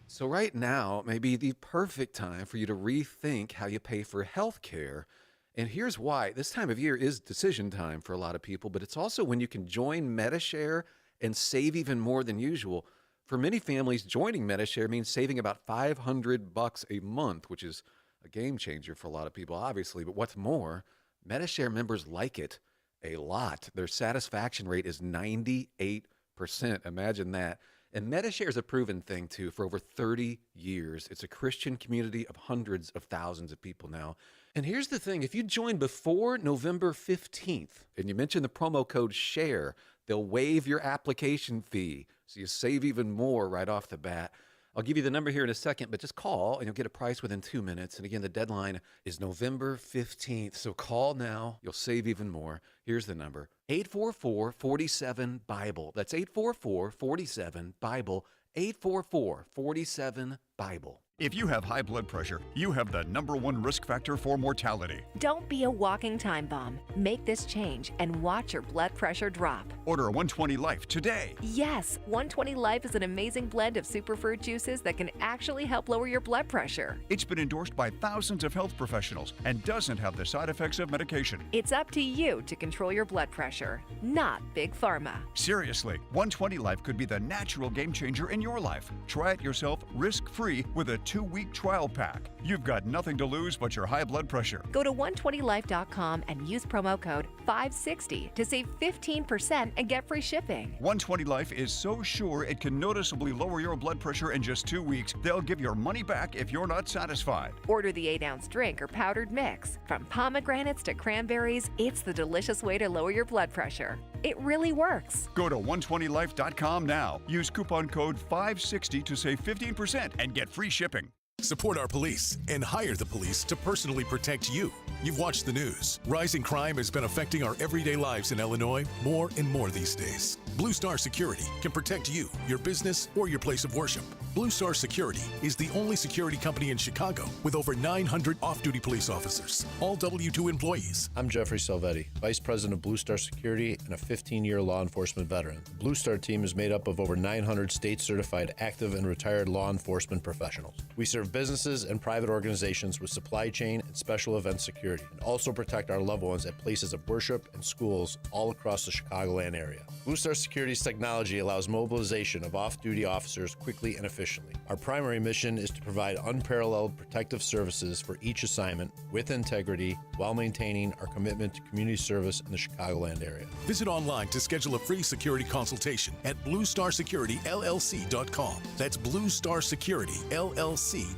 So right now may be the perfect time for you to rethink how you pay for health care. And here's why. This time of year is decision time for a lot of people, but it's also when you can join Medi-Share and save even more than usual. For many families, joining Medi-Share means saving about $500 a month, which is a game changer for a lot of people, obviously. But what's more, Medi-Share members like it a lot. Their satisfaction rate is 98%. Imagine that. And Medi-Share is a proven thing, too, for over 30 years. It's a Christian community of hundreds of thousands of people now. And here's the thing. If you join before November 15th and you mention the promo code SHARE, they'll waive your application fee, so you save even more right off the bat. I'll give you the number here in a second, but just call and you'll get a price within 2 minutes. And again, the deadline is November 15th. So call now. You'll save even more. Here's the number, 844-47-BIBLE. That's 844-47-BIBLE, 844-47-BIBLE. If you have high blood pressure, you have the #1 risk factor for mortality. Don't be a walking time bomb. Make this change and watch your blood pressure drop. Order a 120 Life today. Yes, 120 Life is an amazing blend of superfruit juices that can actually help lower your blood pressure. It's been endorsed by thousands of health professionals and doesn't have the side effects of medication. It's up to you to control your blood pressure, not Big Pharma. Seriously, 120 Life could be the natural game changer in your life. Try it yourself risk-free with a 2-week trial pack. You've got nothing to lose but your high blood pressure. Go to 120life.com and use promo code 560 to save 15% and get free shipping. 120 Life is so sure it can noticeably lower your blood pressure in just 2 weeks, they'll give your money back if you're not satisfied. Order the 8-ounce drink or powdered mix. From pomegranates to cranberries, it's the delicious way to lower your blood pressure. It really works. Go to 120life.com now. Use coupon code 560 to save 15% and get free shipping. Support our police and hire the police to personally protect you. You've watched the news. Rising crime has been affecting our everyday lives in Illinois more and more these days. Blue Star Security can protect you, your business, or your place of worship. Blue Star Security is the only security company in Chicago with over 900 off-duty police officers, all W-2 employees. I'm Jeffrey Salvetti, Vice President of Blue Star Security and a 15-year law enforcement veteran. The Blue Star team is made up of over 900 state-certified active and retired law enforcement professionals. We serve businesses and private organizations with supply chain and special event security, and also protect our loved ones at places of worship and schools all across the Chicagoland area. Blue Star Security's technology allows mobilization of off-duty officers quickly and efficiently. Our primary mission is to provide unparalleled protective services for each assignment with integrity while maintaining our commitment to community service in the Chicagoland area. Visit online to schedule a free security consultation at BlueStarSecurityLLC.com. That's BlueStarSecurityLLC.com.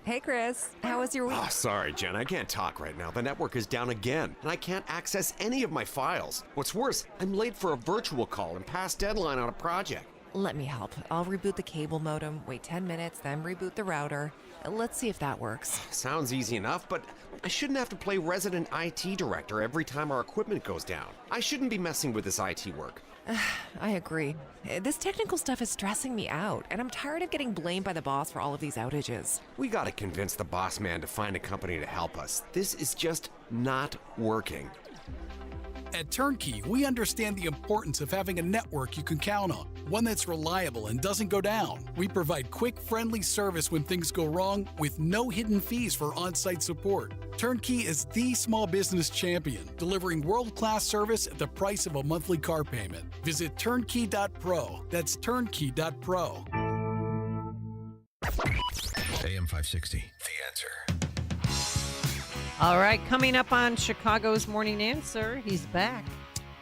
Hey, Chris. How was your week? Oh, sorry, Jen. I can't talk right now. The network is down again, and I can't access any of my files. What's worse, I'm late for a virtual call and past deadline on a project. Let me help. I'll reboot the cable modem, wait 10 minutes, then reboot the router. Let's see if that works. Sounds easy enough, but I shouldn't have to play resident IT director every time our equipment goes down. I shouldn't be messing with this IT work. I agree. This technical stuff is stressing me out, and I'm tired of getting blamed by the boss for all of these outages. We gotta convince the boss man to find a company to help us. This is just not working. At Turnkey, we understand the importance of having a network you can count on, one that's reliable and doesn't go down. We provide quick, friendly service when things go wrong with no hidden fees for on-site support. Turnkey is the small business champion, delivering world-class service at the price of a monthly car payment. Visit turnkey.pro. That's turnkey.pro. AM 560, The Answer. All right, coming up on Chicago's Morning Answer, he's back.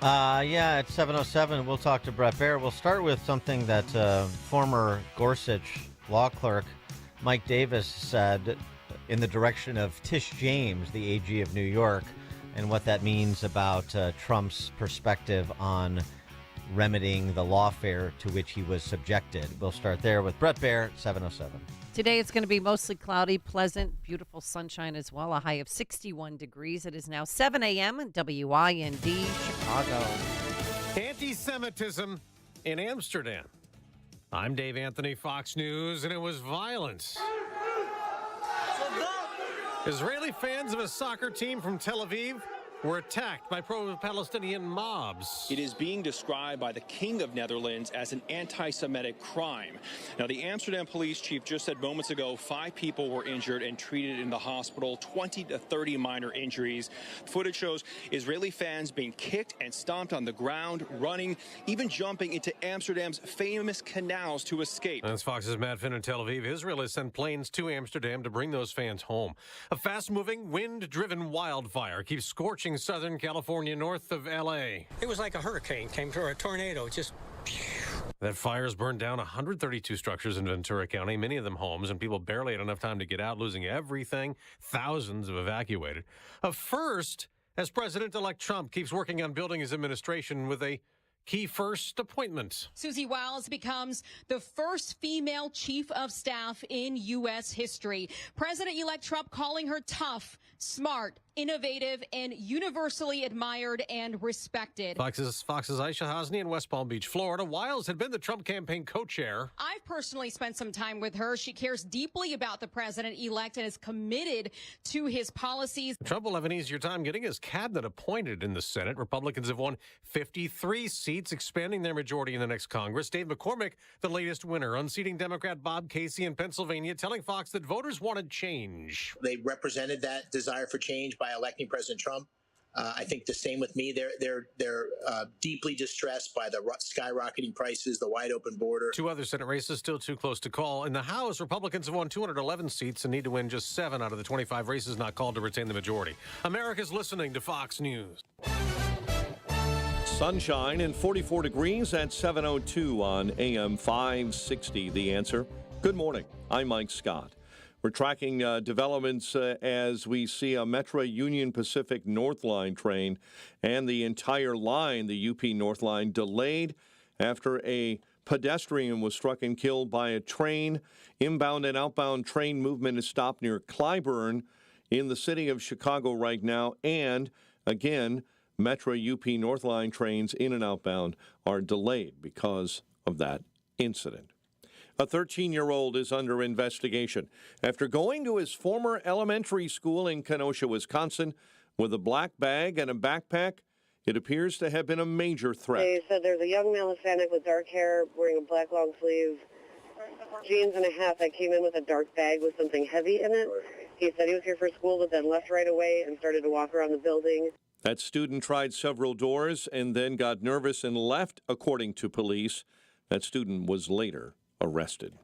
Yeah, at 7:07, we'll talk to Brett Baer. We'll start with something that former Gorsuch law clerk Mike Davis said in the direction of Tish James, the AG of New York, and what that means about Trump's perspective on remedying the lawfare to which he was subjected. We'll start there with Brett Baer at 7:07. Today it's going to be mostly cloudy, pleasant, beautiful sunshine as well. A high of 61 degrees. It is now 7 a.m. in WIND, Chicago. Anti-Semitism in Amsterdam. I'm Dave Anthony, Fox News, and it was violence. Israeli fans of a soccer team from Tel Aviv were attacked by pro-Palestinian mobs. It is being described by the King of Netherlands as an anti-Semitic crime. Now, the Amsterdam police chief just said moments ago 5 people were injured and treated in the hospital, 20 to 30 minor injuries. Footage shows Israeli fans being kicked and stomped on the ground, running, even jumping into Amsterdam's famous canals to escape. That's Fox's Matt Finn in Tel Aviv. Israel has sent planes to Amsterdam to bring those fans home. A fast-moving, wind-driven wildfire keeps scorching Southern California north of L.A. It was like a hurricane came through, a tornado, just... That fire has burned down 132 structures in Ventura County, many of them homes, and people barely had enough time to get out, losing everything. Thousands have evacuated. A first, as President-elect Trump keeps working on building his administration with a key first appointment. Susie Wiles becomes the first female chief of staff in U.S. history. President-elect Trump calling her tough, smart, innovative, and universally admired and respected. Fox's Aisha Hasni in West Palm Beach, Florida. Wiles had been the Trump campaign co-chair. I've personally spent some time with her. She cares deeply about the president-elect and is committed to his policies. Trump will have an easier time getting his cabinet appointed in the Senate. Republicans have won 53 seats, expanding their majority in the next Congress. Dave McCormick, the latest winner, unseating Democrat Bob Casey in Pennsylvania, telling Fox that voters wanted change. They represented that desire for change by electing President Trump. I think the same with me. They're deeply distressed by the skyrocketing prices, the wide open border. 2 other Senate races still too close to call. In the House, Republicans have won 211 seats and need to win just 7 out of the 25 races not called to retain the majority. America's listening to Fox News. Sunshine and 44 degrees at 7:02 on AM 560. The Answer. Good morning. I'm Mike Scott. We're tracking developments as we see a Metra Union Pacific North Line train and the entire line, the UP North Line, delayed after a pedestrian was struck and killed by a train. Inbound and outbound train movement is stopped near Clybourne in the city of Chicago right now. And again, Metra UP North Line trains in and outbound are delayed because of that incident. A 13-year-old is under investigation after going to his former elementary school in Kenosha, Wisconsin, with a black bag and a backpack. It appears to have been a major threat. They said there's a young male Hispanic with dark hair, wearing a black long sleeve, jeans and a hat that came in with a dark bag with something heavy in it. He said he was here for school, but then left right away and started to walk around the building. That student tried several doors and then got nervous and left, according to police. That student was later arrested.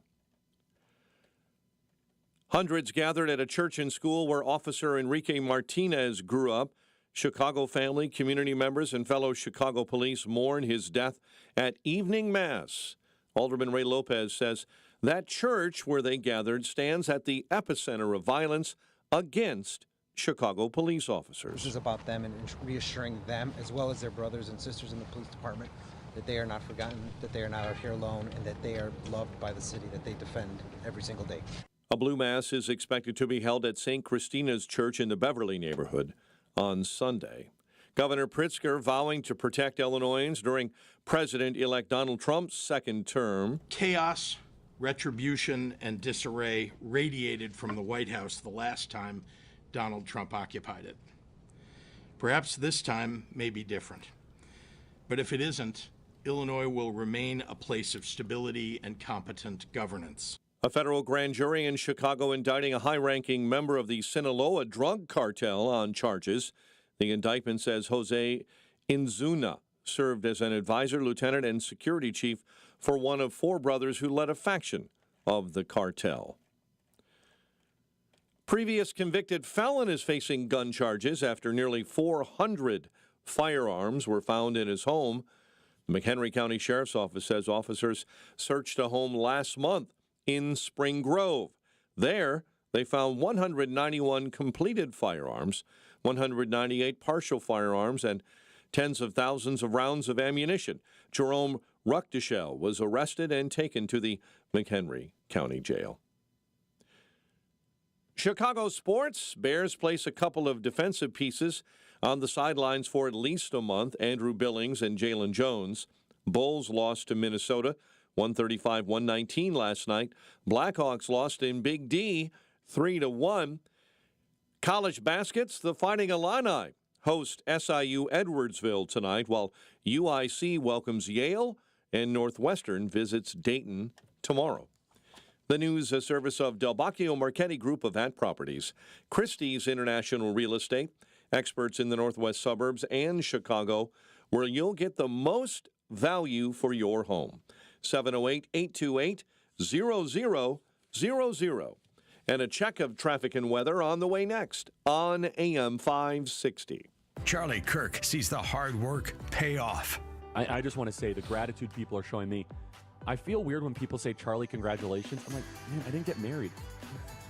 Hundreds gathered at a church and school where Officer Enrique Martinez grew up. Chicago family, community members, and fellow Chicago police mourn his death at evening mass. Alderman Ray Lopez says that church where they gathered stands at the epicenter of violence against Chicago police officers. This is about them and reassuring them, as well as their brothers and sisters in the police department, that they are not forgotten, that they are not out here alone, and that they are loved by the city that they defend every single day. A blue mass is expected to be held at St. Christina's Church in the Beverly neighborhood on Sunday. Governor Pritzker vowing to protect Illinoisans during President-elect Donald Trump's second term. Chaos, retribution, and disarray radiated from the White House the last time Donald Trump occupied it. Perhaps this time may be different. But if it isn't, Illinois will remain a place of stability and competent governance. A federal grand jury in Chicago indicting a high-ranking member of the Sinaloa drug cartel on charges. The indictment says Jose Inzuna served as an advisor, lieutenant, and security chief for one of 4 brothers who led a faction of the cartel. Previous convicted felon is facing gun charges after nearly 400 firearms were found in his home. The McHenry County Sheriff's Office says officers searched a home last month in Spring Grove. There, they found 191 completed firearms, 198 partial firearms, and tens of thousands of rounds of ammunition. Jerome Ruckdeschel was arrested and taken to the McHenry County Jail. Chicago sports. Bears place a couple of defensive pieces on the sidelines for at least a month, Andrew Billings and Jalen Jones. Bulls lost to Minnesota 135-119 last night. Blackhawks lost in Big D 3-1. College baskets, the Fighting Illini host SIU Edwardsville tonight, while UIC welcomes Yale and Northwestern visits Dayton tomorrow. The news, a service of Del Bacchio Marchetti Group of Ant Properties, Christie's International Real Estate, experts in the northwest suburbs and Chicago, where you'll get the most value for your home. 708-828-0000. And a check of traffic and weather on the way next on AM 560. Charlie Kirk sees the hard work pay off. I just want to say the gratitude people are showing me. I feel weird when people say, Charlie, congratulations. I'm like, man, I didn't get married.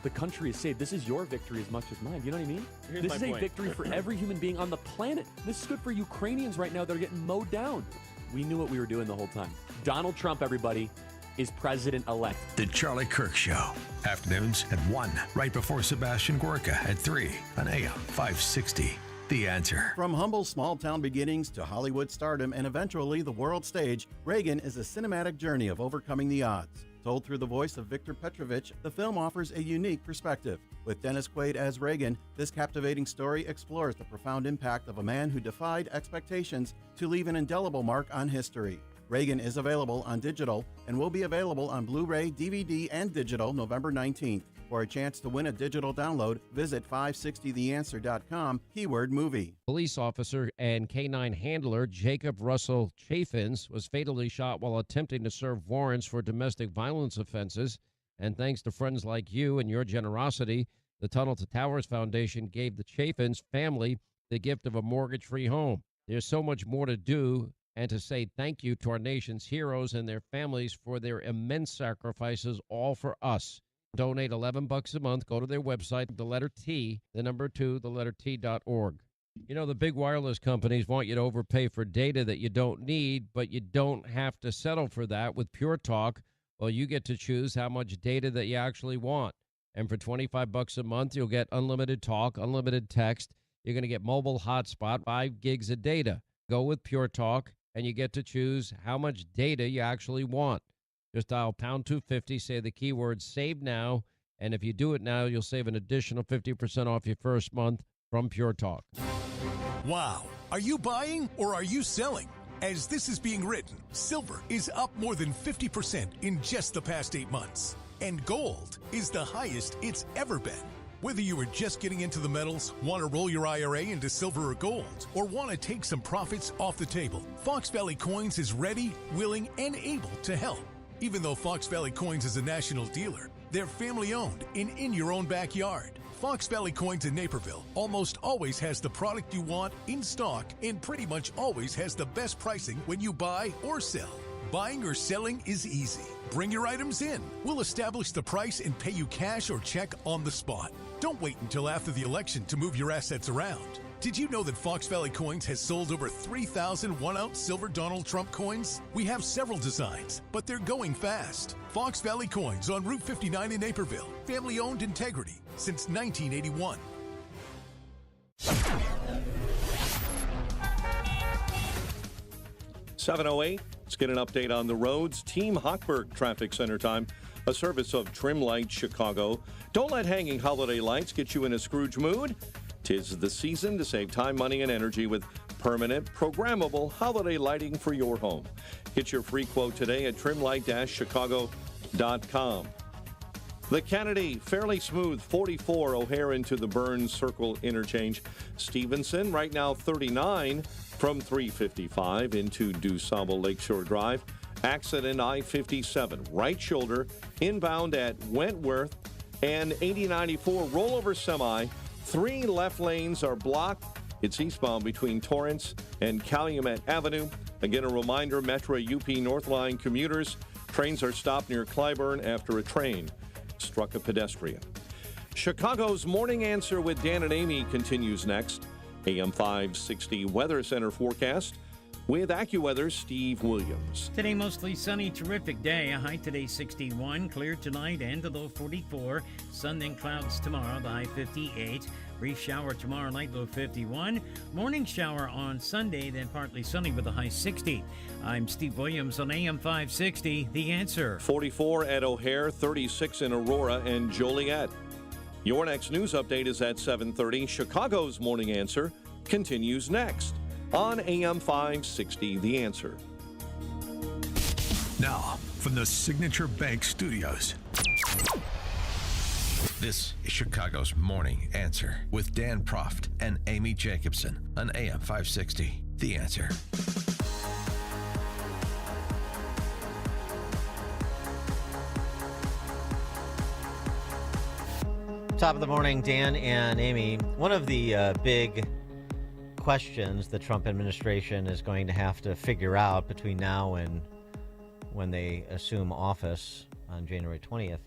The country is saved. This is your victory as much as mine. You know what I mean? This is a victory for every human being on the planet. This is good for Ukrainians right now that are getting mowed down. We knew what we were doing the whole time. Donald Trump, everybody, is president-elect. The Charlie Kirk Show. Afternoons at 1, right before Sebastian Gorka at 3 on AM 560. The Answer. From humble small-town beginnings to Hollywood stardom and eventually the world stage, Reagan is a cinematic journey of overcoming the odds. Told through the voice of Victor Petrovich, the film offers a unique perspective. With Dennis Quaid as Reagan, this captivating story explores the profound impact of a man who defied expectations to leave an indelible mark on history. Reagan is available on digital and will be available on Blu-ray, DVD, and digital November 19th. For a chance to win a digital download, visit 560theanswer.com, keyword movie. Police officer and canine handler Jacob Russell Chaffins was fatally shot while attempting to serve warrants for domestic violence offenses. And thanks to friends like you and your generosity, the Tunnel to Towers Foundation gave the Chaffins family the gift of a mortgage-free home. There's so much more to do, and to say thank you to our nation's heroes and their families for their immense sacrifices, all for us. Donate $11 a month. Go to their website, the letter T, the number 2, the letter T.org. You know, the big wireless companies want you to overpay for data that you don't need, but you don't have to settle for that with Pure Talk. Well, you get to choose how much data that you actually want. And for $25 a month, you'll get unlimited talk, unlimited text. You're going to get mobile hotspot, 5 gigs of data. Go with Pure Talk, and you get to choose how much data you actually want. Just dial pound 250, say the keyword save now, and if you do it now, you'll save an additional 50% off your first month from Pure Talk. Wow. Are you buying or are you selling? As this is being written, silver is up more than 50% in just the past 8 months. And gold is the highest it's ever been. Whether you are just getting into the metals, want to roll your IRA into silver or gold, or want to take some profits off the table, Fox Valley Coins is ready, willing, and able to help. Even though Fox Valley Coins is a national dealer, they're family-owned and in your own backyard. Fox Valley Coins in Naperville almost always has the product you want in stock and pretty much always has the best pricing when you buy or sell. Buying or selling is easy. Bring your items in. We'll establish the price and pay you cash or check on the spot. Don't wait until after the election to move your assets around. Did you know that Fox Valley Coins has sold over 3,000 1-ounce silver Donald Trump coins? We have several designs, but they're going fast. Fox Valley Coins on Route 59 in Naperville. Family-owned integrity since 1981. .708. Let's get an update on the roads. Team Hochberg Traffic Center time, a service of Trim Light Chicago. Don't let hanging holiday lights get you in a Scrooge mood. 'Tis the season to save time, money, and energy with permanent, programmable holiday lighting for your home. Get your free quote today at trimlight-chicago.com. The Kennedy, fairly smooth, 44 O'Hare into the Burns Circle interchange. Stevenson, right now 39 from 355 into DuSable Lakeshore Drive. Accident I-57, right shoulder, inbound at Wentworth, and 8094 rollover semi. 3 left lanes are blocked It's eastbound between Torrance and Calumet Avenue. Again, a reminder, Metro UP North Line commuters, trains are stopped near Clybourne after a train struck a pedestrian. Chicago's Morning Answer with Dan and Amy continues next. AM 560 Weather Center forecast with AccuWeather's Steve Williams. Today, mostly sunny, terrific day. A high today 61, clear tonight and a low 44. Sun then clouds tomorrow, the high 58. Brief shower tomorrow night, low 51. Morning shower on Sunday, then partly sunny with a high 60. I'm Steve Williams on AM 560, The Answer. 44 at O'Hare, 36 in Aurora and Joliet. Your next news update is at 7:30. Chicago's Morning Answer continues next on AM 560, The Answer. Now, from the Signature Bank Studios, this is Chicago's Morning Answer with Dan Proft and Amy Jacobson on AM 560, The Answer. Top of the morning, Dan and Amy. One of the big questions the Trump administration is going to have to figure out between now and when they assume office on January 20th,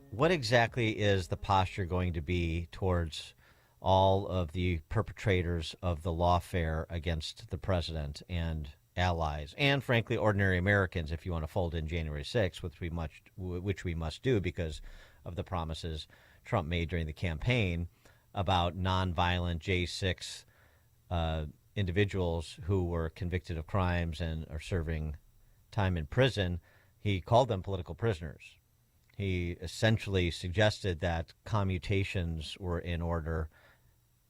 what exactly is the posture going to be towards all of the perpetrators of the lawfare against the president and allies, and frankly, ordinary Americans, if you want to fold in January 6th, which we must do because of the promises Trump made during the campaign about nonviolent J6 individuals who were convicted of crimes and are serving time in prison. He called them political prisoners. He essentially suggested that commutations were in order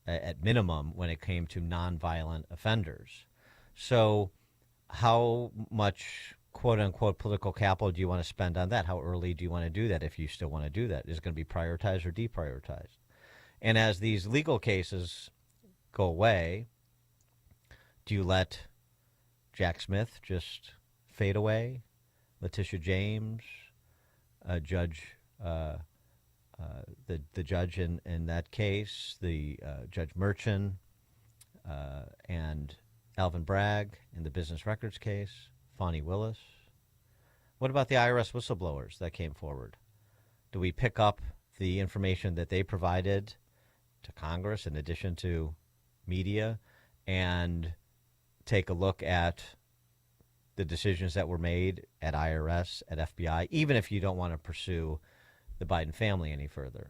at minimum when it came to nonviolent offenders. So how much quote-unquote political capital do you want to spend on that? How early do you want to do that if you still want to do that? Is it going to be prioritized or deprioritized? And as these legal cases go away, do you let Jack Smith just fade away? Letitia James, the judge in that case, the Judge Merchan, and Alvin Bragg in the business records case, Fani Willis. What about the IRS whistleblowers that came forward? Do we pick up the information that they provided to Congress in addition to media and take a look at the decisions that were made at IRS, at FBI, even if you don't want to pursue the Biden family any further?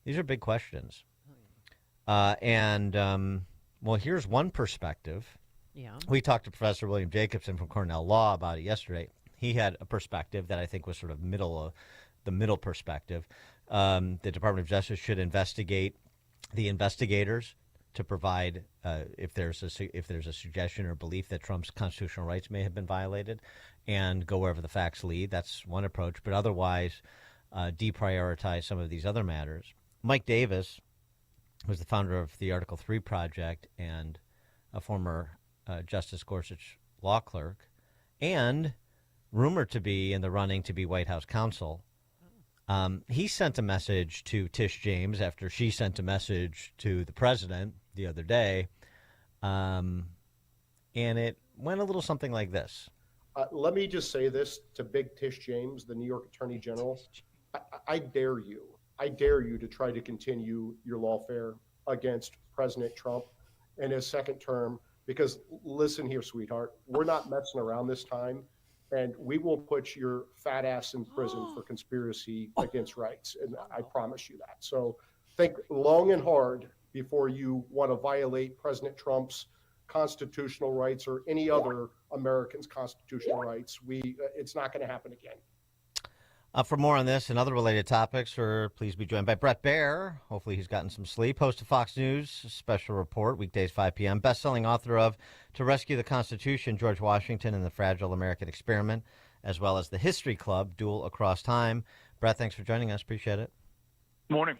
These are big questions. Well, here's one perspective. Yeah. We talked to Professor William Jacobson from Cornell Law about it yesterday. He had a perspective that I think was sort of the middle perspective. The Department of Justice should investigate the investigators to provide if there's a suggestion or belief that Trump's constitutional rights may have been violated, and go wherever the facts lead. That's one approach. But otherwise, deprioritize some of these other matters. Mike Davis was the founder of the Article 3 Project and a former Justice Gorsuch law clerk, and rumored to be in the running to be White House counsel. He sent a message to Tish James after she sent a message to the president the other day, and it went a little something like this. Let me just say this to Big Tish James, the New York Attorney General. I dare you to try to continue your lawfare against President Trump in his second term, because listen here, sweetheart, we're not messing around this time, and we will put your fat ass in prison for conspiracy against rights, and I promise you that. So think long and hard before you want to violate President Trump's constitutional rights or any other American's constitutional rights. It's not going to happen again. For more on this and other related topics, please be joined by Brett Baer. Hopefully he's gotten some sleep. Host of Fox News Special Report, weekdays 5 p.m. Best-selling author of To Rescue the Constitution, George Washington and the Fragile American Experiment, as well as The History Club, Duel Across Time. Brett, thanks for joining us. Appreciate it. Morning.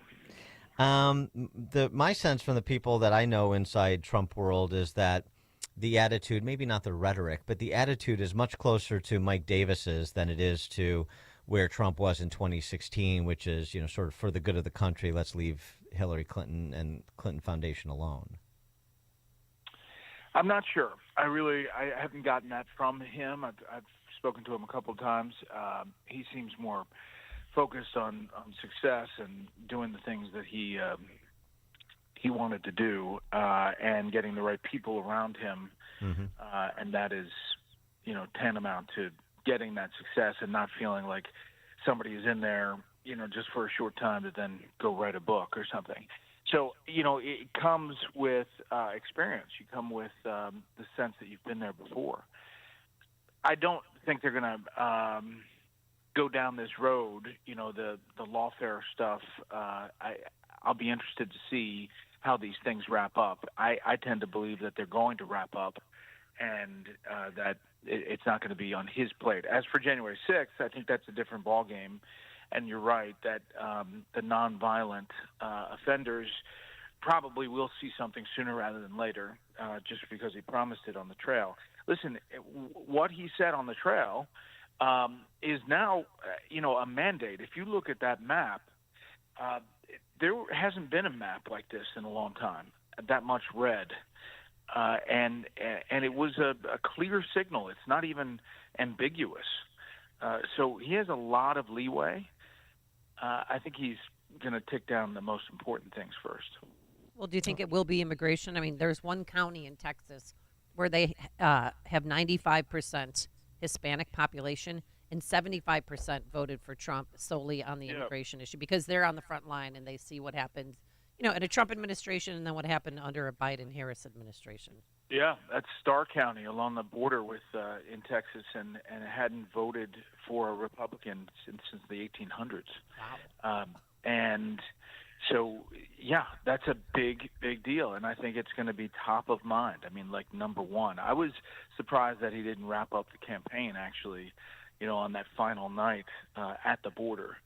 My sense from the people that I know inside Trump world is that the attitude, maybe not the rhetoric, but the attitude is much closer to Mike Davis's than it is to where Trump was in 2016, which is, sort of for the good of the country, let's leave Hillary Clinton and Clinton Foundation alone. I'm not sure. I haven't gotten that from him. I've spoken to him a couple of times. He seems more focused on success and doing the things that he wanted to do, and getting the right people around him. Mm-hmm. And that is, tantamount to getting that success and not feeling like somebody is in there, just for a short time to then go write a book or something. So, it comes with experience. You come with the sense that you've been there before. I don't think they're going to go down this road, the lawfare stuff. I'll be interested to see how these things wrap up. I tend to believe that they're going to wrap up, and that it's not going to be on his plate. As for January 6th, I think that's a different ballgame. And you're right that the nonviolent offenders probably will see something sooner rather than later, just because he promised it on the trail. Listen, what he said on the trail is now, a mandate. If you look at that map, there hasn't been a map like this in a long time, that much red. And it was a clear signal. It's not even ambiguous. So he has a lot of leeway. I think he's going to tick down the most important things first. Well, do you think it will be immigration? I mean, there's one county in Texas where they have 95% Hispanic population, and 75% voted for Trump solely on the immigration issue, because they're on the front line and they see what happened, in a Trump administration and then what happened under a Biden-Harris administration. Yeah, that's Starr County along the border with in Texas, and it hadn't voted for a Republican since the 1800s. Wow. And so, yeah, that's a big deal, and I think it's going to be top of mind. I mean, like number one. I was surprised that he didn't wrap up the campaign, actually, on that final night at the border,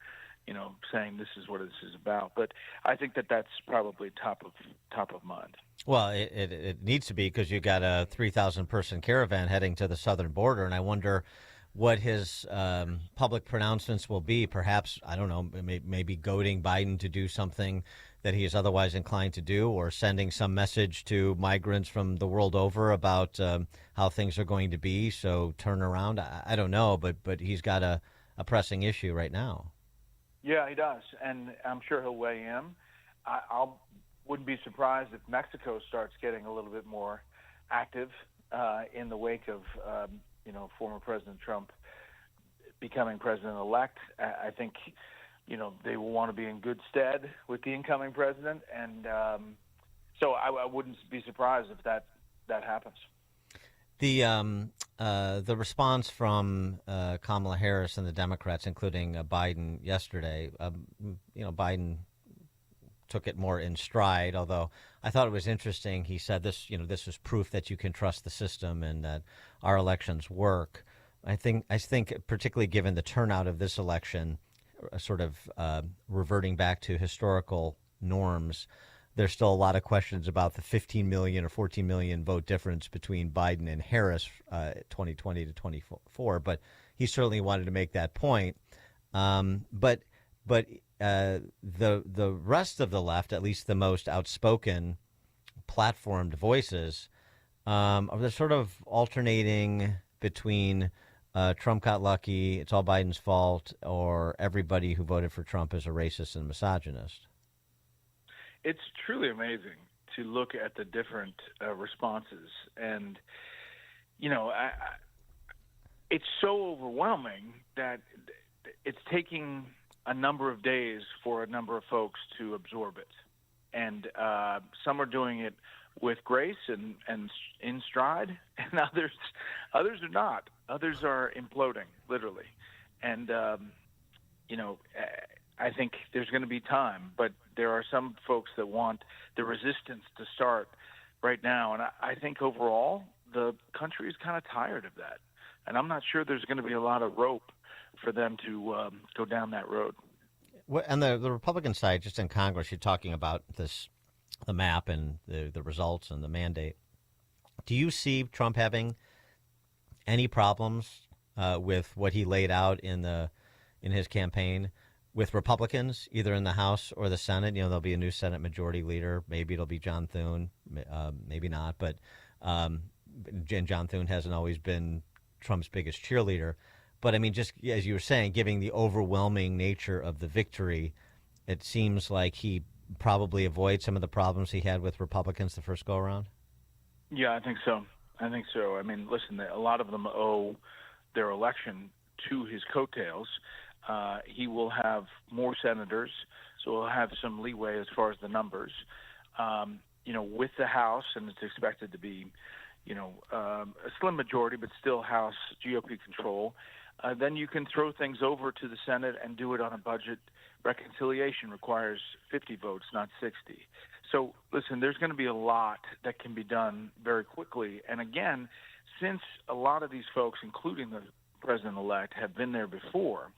saying this is what this is about. But I think that's probably top of mind. Well, it needs to be, because you got a 3,000-person caravan heading to the southern border, and I wonder what his public pronouncements will be. Perhaps, I don't know, maybe goading Biden to do something that he is otherwise inclined to do, or sending some message to migrants from the world over about how things are going to be. So turn around. I don't know, but he's got a pressing issue right now. Yeah, he does, and I'm sure he'll weigh in. Wouldn't be surprised if Mexico starts getting a little bit more active in the wake of former President Trump becoming president-elect. I think they will want to be in good stead with the incoming president, and so I wouldn't be surprised if that happens. The response from Kamala Harris and the Democrats, including Biden yesterday, Biden took it more in stride, although I thought it was interesting. He said this is proof that you can trust the system and that our elections work. I think particularly given the turnout of this election, sort of reverting back to historical norms, there's still a lot of questions about the 15 million or 14 million vote difference between Biden and Harris, 2020 to 24. But he certainly wanted to make that point. But the rest of the left, at least the most outspoken, platformed voices, they're sort of alternating between Trump got lucky, it's all Biden's fault, or everybody who voted for Trump is a racist and misogynist. It's truly amazing to look at the different responses, and it's so overwhelming that it's taking a number of days for a number of folks to absorb it, and some are doing it with grace and in stride, and others are not. Others are imploding, literally, and I think there's going to be time, but there are some folks that want the resistance to start right now, and I think overall the country is kind of tired of that, and I'm not sure there's going to be a lot of rope for them to go down that road. And the Republican side, just in Congress, you're talking about the map and the results and the mandate. Do you see Trump having any problems with what he laid out in his campaign, with Republicans, either in the House or the Senate. There'll be a new Senate Majority Leader. Maybe it'll be John Thune, maybe not. But John Thune hasn't always been Trump's biggest cheerleader. But, I mean, just as you were saying, giving the overwhelming nature of the victory, it seems like he probably avoids some of the problems he had with Republicans the first go-around. Yeah, I think so. I mean, listen, a lot of them owe their election to his coattails. He will have more senators, so he'll have some leeway as far as the numbers. With the House, and it's expected to be, a slim majority, but still House GOP control, then you can throw things over to the Senate and do it on a budget. Reconciliation requires 50 votes, not 60. So, listen, there's going to be a lot that can be done very quickly. And again, since a lot of these folks, including the president-elect, have been there before,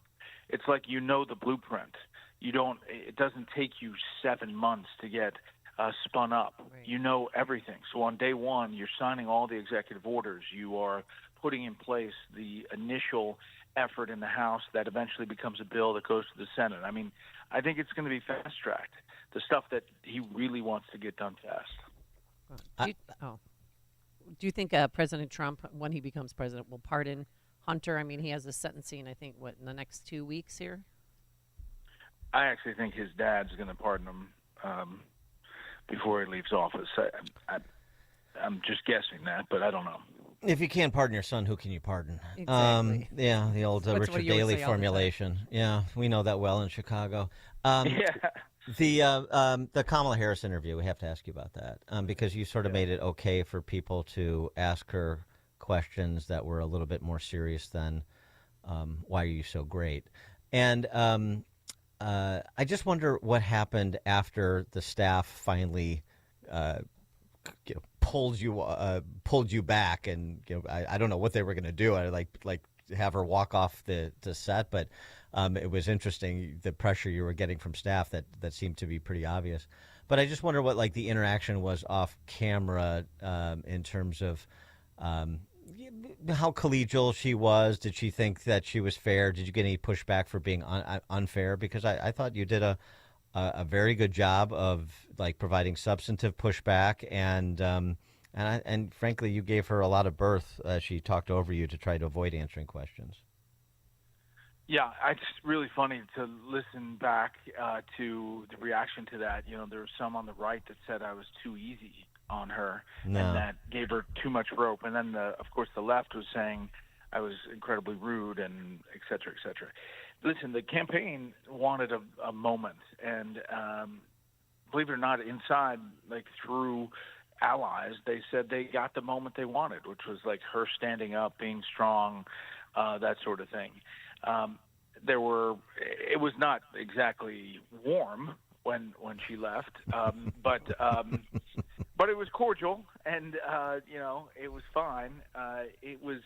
it's like the blueprint. It doesn't take you 7 months to get spun up. Right. You know everything. So on day one, you're signing all the executive orders. You are putting in place the initial effort in the House that eventually becomes a bill that goes to the Senate. I mean, I think it's going to be fast-tracked, the stuff that he really wants to get done fast. Do you think President Trump, when he becomes president, will pardon Hunter? I mean, he has a sentencing, I think, in the next 2 weeks here? I actually think his dad's going to pardon him before he leaves office. I'm just guessing that, but I don't know. If you can't pardon your son, who can you pardon? Exactly. The old Richard Daley formulation. Yeah, we know that well in Chicago. The Kamala Harris interview, we have to ask you about that because you sort of made it okay for people to ask her questions that were a little bit more serious than why are you so great? And I just wonder what happened after the staff finally pulled you back, and I don't know what they were going to do. I like have her walk off the set, but it was interesting the pressure you were getting from staff that seemed to be pretty obvious. But I just wonder what the interaction was off camera in terms of how collegial she was. Did she think that she was fair? Did you get any pushback for being unfair? Because I thought you did a very good job of providing substantive pushback, and frankly, you gave her a lot of berth. She talked over you to try to avoid answering questions. Yeah, it's really funny to listen back to the reaction to that. There were some on the right that said I was too easy on her, and that gave her too much rope. And then, of course, the left was saying I was incredibly rude, and et cetera, et cetera. Listen, the campaign wanted a moment, and believe it or not, inside, through allies, they said they got the moment they wanted, which was her standing up, being strong, that sort of thing. It was not exactly warm when she left, but it was cordial, and it was fine. It was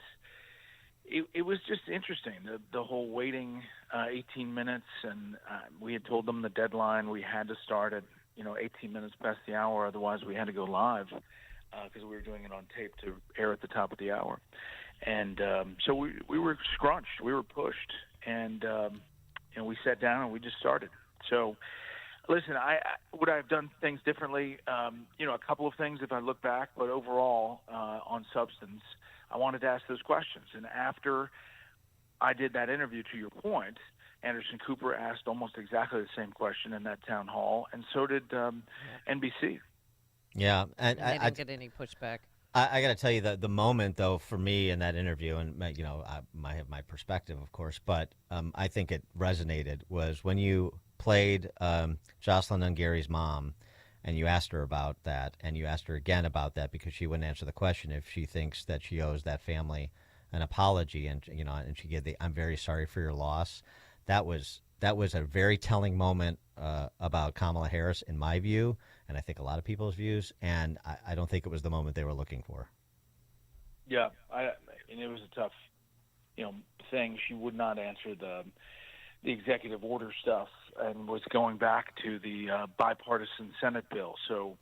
just interesting, the whole waiting 18 minutes, and we had told them the deadline. We had to start at 18 minutes past the hour, otherwise we had to go live because we were doing it on tape to air at the top of the hour. And so we were scrunched, we were pushed, and we sat down and we just started. So, listen, would I have done things differently? A couple of things if I look back, but overall, on substance, I wanted to ask those questions. And after I did that interview, to your point, Anderson Cooper asked almost exactly the same question in that town hall, and so did NBC. Yeah, and I didn't get any pushback. I got to tell you that the moment, though, for me in that interview, and I have my perspective, of course, but I think it resonated, was when you played Jocelyn Ungary's mom, and you asked her about that, and you asked her again about that because she wouldn't answer the question if she thinks that she owes that family an apology, and and she gave the "I'm very sorry for your loss." That was a very telling moment about Kamala Harris, in my view, and I think a lot of people's views, and I don't think it was the moment they were looking for. Yeah, and it was a tough, thing. She would not answer the executive order stuff and was going back to the bipartisan Senate bill. So,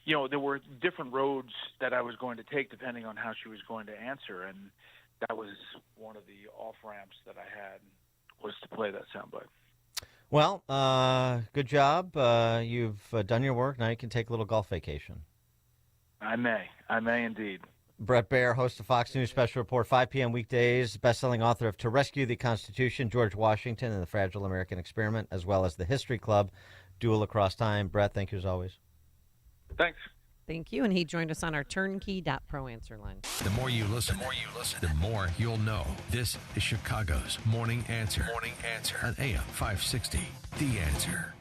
there were different roads that I was going to take depending on how she was going to answer, and that was one of the off-ramps that I had, was to play that soundbite. Well, good job. You've done your work. Now you can take a little golf vacation. I may indeed. Brett Baer, host of Fox News Special Report, 5 p.m. weekdays, best-selling author of To Rescue the Constitution, George Washington and the Fragile American Experiment, as well as The History Club, Duel Across Time. Brett, thank you as always. Thanks. Thank you. And he joined us on our turnkey.pro answer line. The more you listen, the more you'll know. This is Chicago's Morning Answer. Morning Answer on AM 560. The Answer.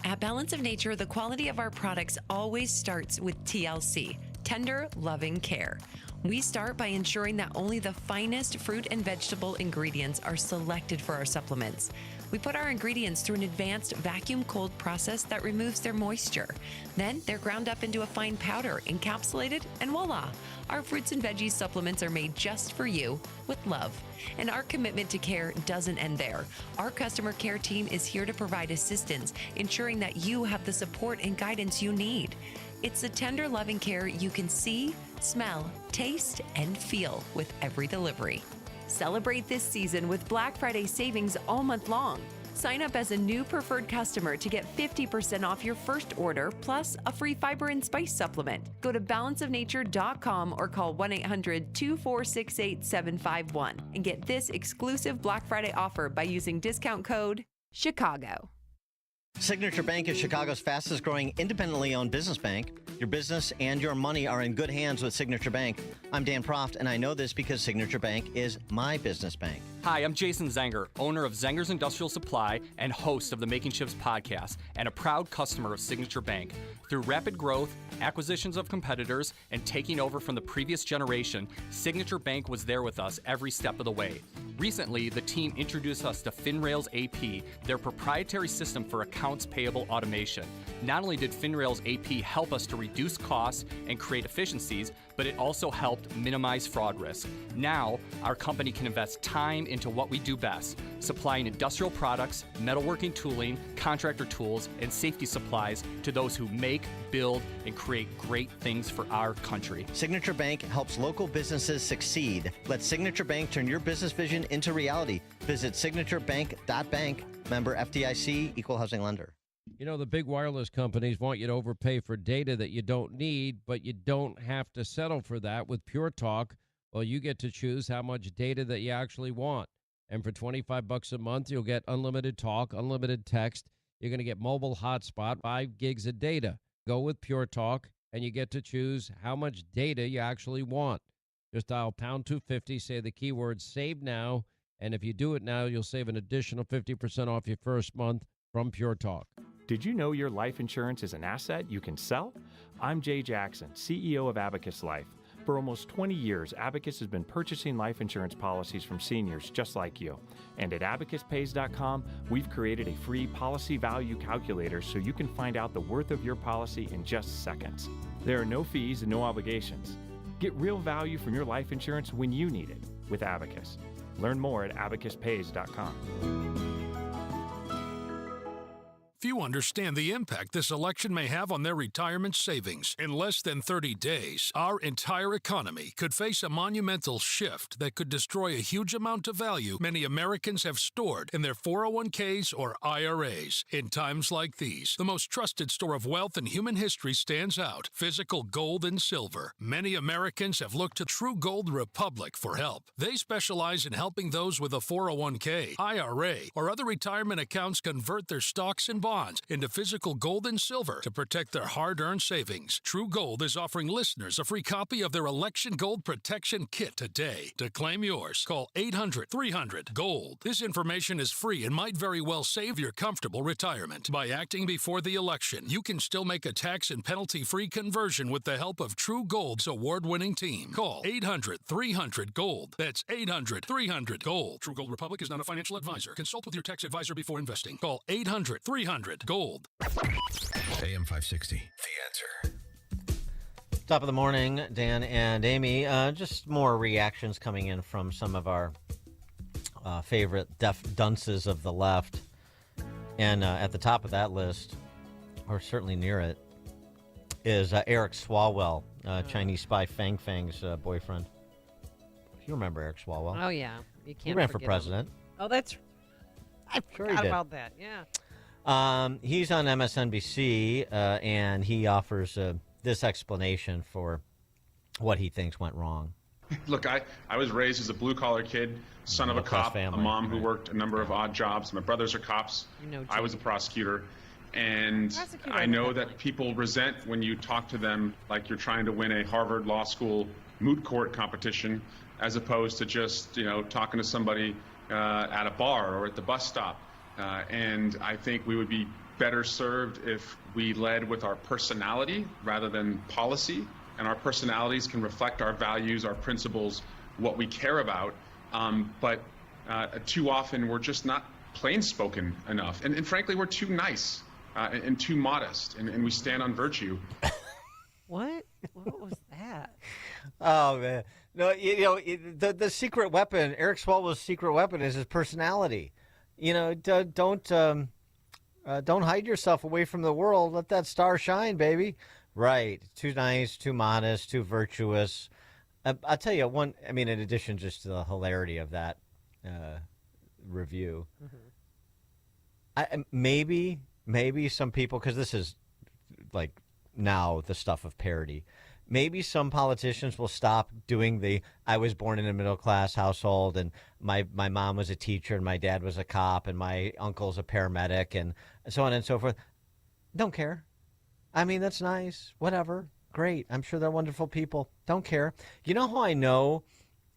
At Balance of Nature, the quality of our products always starts with TLC, tender, loving care. We start by ensuring that only the finest fruit and vegetable ingredients are selected for our supplements. We put our ingredients through an advanced vacuum cold process that removes their moisture. Then they're ground up into a fine powder, encapsulated, and voila! Our fruits and veggies supplements are made just for you with love. And our commitment to care doesn't end there. Our customer care team is here to provide assistance, ensuring that you have the support and guidance you need. It's the tender, loving care you can see, smell, taste, and feel with every delivery. Celebrate this season with Black Friday savings all month long. Sign up as a new preferred customer to get 50% off your first order, plus a free fiber and spice supplement. Go to balanceofnature.com or call 1-800-246-8751 and get this exclusive Black Friday offer by using discount code CHICAGO. Signature Bank is Chicago's fastest growing independently owned business bank. Your business and your money are in good hands with Signature Bank. I'm Dan Proft, and I know this because Signature Bank is my business bank. Hi, I'm Jason Zenger, owner of Zenger's Industrial Supply and host of the Making Shifts podcast, and a proud customer of Signature Bank. Through rapid growth, acquisitions of competitors, and taking over from the previous generation, Signature Bank was there with us every step of the way. Recently, the team introduced us to FinRails AP, their proprietary system for accounts payable automation. Not only did FinRails AP help us to reduce costs and create efficiencies, but it also helped minimize fraud risk. Now, our company can invest time into what we do best, supplying industrial products, metalworking tooling, contractor tools, and safety supplies to those who make, build, and create great things for our country. Signature Bank helps local businesses succeed. Let Signature Bank turn your business vision into reality. Visit signaturebank.bank. Member FDIC, equal housing lender. You know, the big wireless companies want you to overpay for data that you don't need, but you don't have to settle for that with Pure Talk. Well, you get to choose how much data that you actually want. And for $25 a month, you'll get unlimited talk, unlimited text. You're going to get mobile hotspot, 5 gigs of data. Go with Pure Talk, and you get to choose how much data you actually want. Just dial pound 250, say the keyword save now, and if you do it now, you'll save an additional 50% off your first month from Pure Talk. Did you know your life insurance is an asset you can sell? I'm Jay Jackson, CEO of Abacus Life. For almost 20 years, Abacus has been purchasing life insurance policies from seniors just like you. And at abacuspays.com, we've created a free policy value calculator so you can find out the worth of your policy in just seconds. There are no fees and no obligations. Get real value from your life insurance when you need it with Abacus. Learn more at abacuspays.com. Few understand the impact this election may have on their retirement savings. In less than 30 days, our entire economy could face a monumental shift that could destroy a huge amount of value many Americans have stored in their 401ks or IRAs. In times like these, the most trusted store of wealth in human history stands out: physical gold and silver. Many Americans have looked to True Gold Republic for help. They specialize in helping those with a 401k, IRA, or other retirement accounts convert their stocks and bonds into physical gold and silver to protect their hard-earned savings. True Gold is offering listeners a free copy of their Election Gold Protection Kit today. To claim yours, call 800-300-GOLD. This information is free and might very well save your comfortable retirement. By acting before the election, you can still make a tax and penalty-free conversion with the help of True Gold's award-winning team. Call 800-300-GOLD. That's 800-300-GOLD. True Gold Republic is not a financial advisor. Consult with your tax advisor before investing. Call 800-300-GOLD. AM 560, The Answer. Top of the morning, Dan and Amy. Just more reactions coming in from some of our favorite deaf dunces of the left. And at the top of that list, or certainly near it, is Eric Swalwell, Chinese spy Fang Fang's boyfriend. You remember Eric Swalwell? Oh, yeah. You can't He ran for forget president. him. Oh, that's... I Sure forgot he did. about that, yeah. He's on MSNBC, and he offers this explanation for what he thinks went wrong. Look, I was raised as a blue-collar kid, son of a cop, family, a mom who worked a number of odd jobs. My brothers are cops. I was a prosecutor. And I know that people resent when you talk to them like you're trying to win a Harvard Law School moot court competition, as opposed to just, talking to somebody at a bar or at the bus stop. And I think we would be better served if we led with our personality rather than policy. And our personalities can reflect our values, our principles, what we care about. But too often we're just not plain spoken enough. And frankly, we're too nice and too modest. And we stand on virtue. What? What was that? Oh, man. No, the secret weapon, Eric Swalwell's secret weapon is his personality. Don't hide yourself away from the world. Let that star shine, baby. Right. Too nice, too modest, too virtuous. I'll tell you in addition just to the hilarity of that review, maybe some people, because this is like now the stuff of parody, maybe some politicians will stop doing I was born in a middle-class household, and my mom was a teacher, and my dad was a cop, and my uncle's a paramedic, and so on and so forth. Don't care. That's nice. Whatever. Great. I'm sure they're wonderful people. Don't care. You know how I know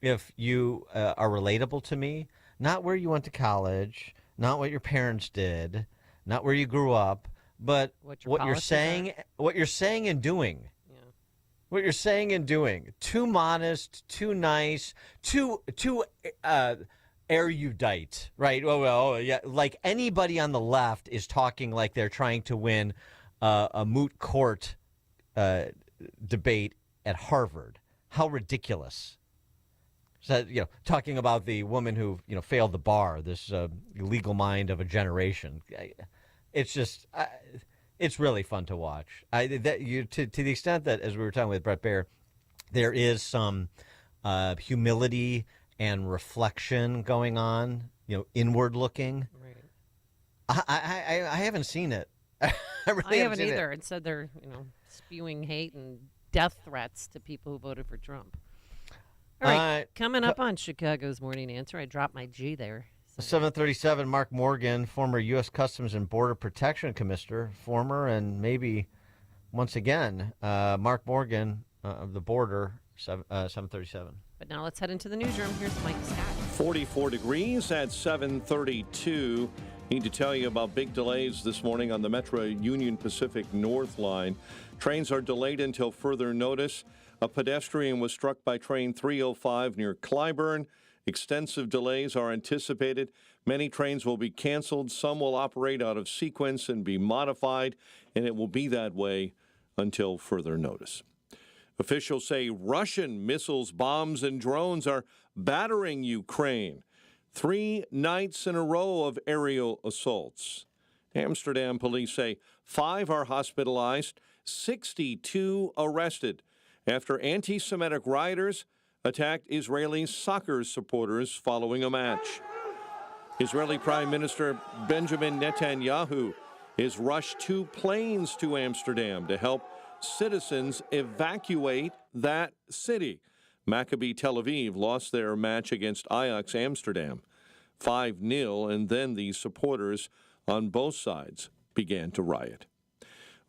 if you are relatable to me? Not where you went to college, not what your parents did, not where you grew up, but what you're saying and doing. What you're saying and doing. Too modest, too nice, too erudite, right? Well, yeah. Like anybody on the left is talking like they're trying to win a moot court debate at Harvard. How ridiculous! So, talking about the woman who failed the bar, this legal mind of a generation. It's just. It's really fun to watch. To the extent that, as we were talking with Bret Baier, there is some humility and reflection going on, inward looking. Right. I haven't seen it. I haven't either. It said they're spewing hate and death threats to people who voted for Trump. All right, coming up on Chicago's Morning Answer, I dropped my G there. 7:37, Mark Morgan, former U.S. Customs and Border Protection Commissioner, former and maybe once again, Mark Morgan of the border, 7:37. But now let's head into the newsroom. Here's Mike Scott. 44 degrees at 7:32. Need to tell you about big delays this morning on the Metro Union Pacific North Line. Trains are delayed until further notice. A pedestrian was struck by train 305 near Clybourne. Extensive delays are anticipated. Many trains will be canceled. Some will operate out of sequence and be modified, and it will be that way until further notice. Officials say Russian missiles, bombs, and drones are battering Ukraine. 3 nights in a row of aerial assaults. Amsterdam police say 5 are hospitalized, 62 arrested after anti-Semitic rioters attacked Israeli soccer supporters following a match. Israeli Prime Minister Benjamin Netanyahu has rushed 2 planes to Amsterdam to help citizens evacuate that city. Maccabi Tel Aviv lost their match against Ajax Amsterdam 5-0, and then the supporters on both sides began to riot.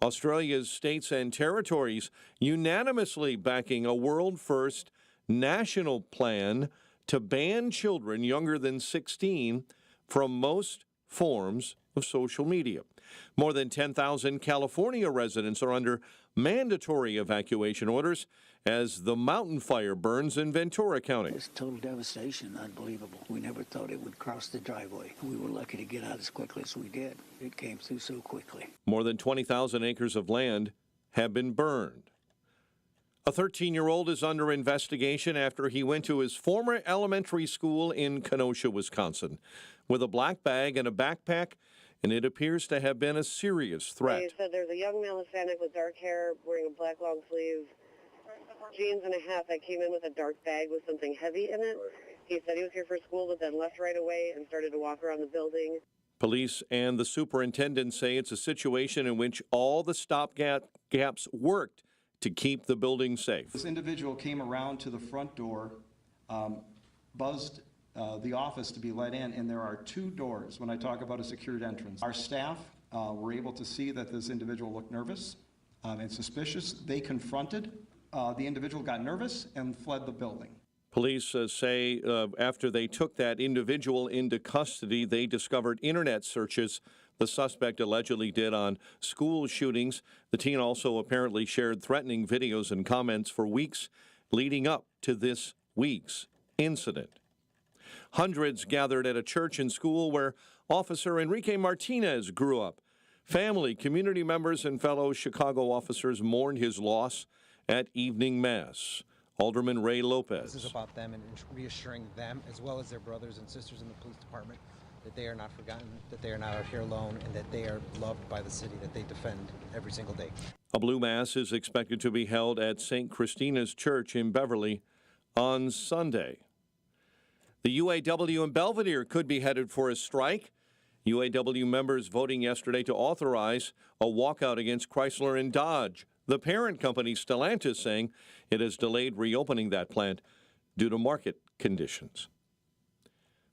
Australia's states and territories unanimously backing a world-first national plan to ban children younger than 16 from most forms of social media. More than 10,000 California residents are under mandatory evacuation orders as the mountain fire burns in Ventura County. It was total devastation, unbelievable. We never thought it would cross the driveway. We were lucky to get out as quickly as we did. It came through so quickly. More than 20,000 acres of land have been burned. A 13-year-old is under investigation after he went to his former elementary school in Kenosha, Wisconsin, with a black bag and a backpack, and it appears to have been a serious threat. He said there's a young male Hispanic with dark hair wearing a black long sleeve, jeans and a hat that came in with a dark bag with something heavy in it. He said he was here for school, but then left right away and started to walk around the building. Police and the superintendent say it's a situation in which all the stopgaps worked to keep the building safe. This individual came around to the front door, buzzed the office to be let in, and there are two doors when I talk about a secured entrance. Our staff were able to see that this individual looked nervous and suspicious. They confronted the individual, got nervous, and fled the building. Police say after they took that individual into custody, they discovered internet searches the suspect allegedly did on school shootings. The teen also apparently shared threatening videos and comments for weeks leading up to this week's incident. Hundreds gathered at a church and school where Officer Enrique Martinez grew up. Family, community members, and fellow Chicago officers mourned his loss at evening mass. Alderman Ray Lopez. This is about them and reassuring them, as well as their brothers and sisters in the police department, that they are not forgotten, that they are not out here alone, and that they are loved by the city that they defend every single day. A blue mass is expected to be held at St. Christina's Church in Beverly on Sunday. The UAW in Belvedere could be headed for a strike. UAW members voting yesterday to authorize a walkout against Chrysler and Dodge. The parent company, Stellantis, saying it has delayed reopening that plant due to market conditions.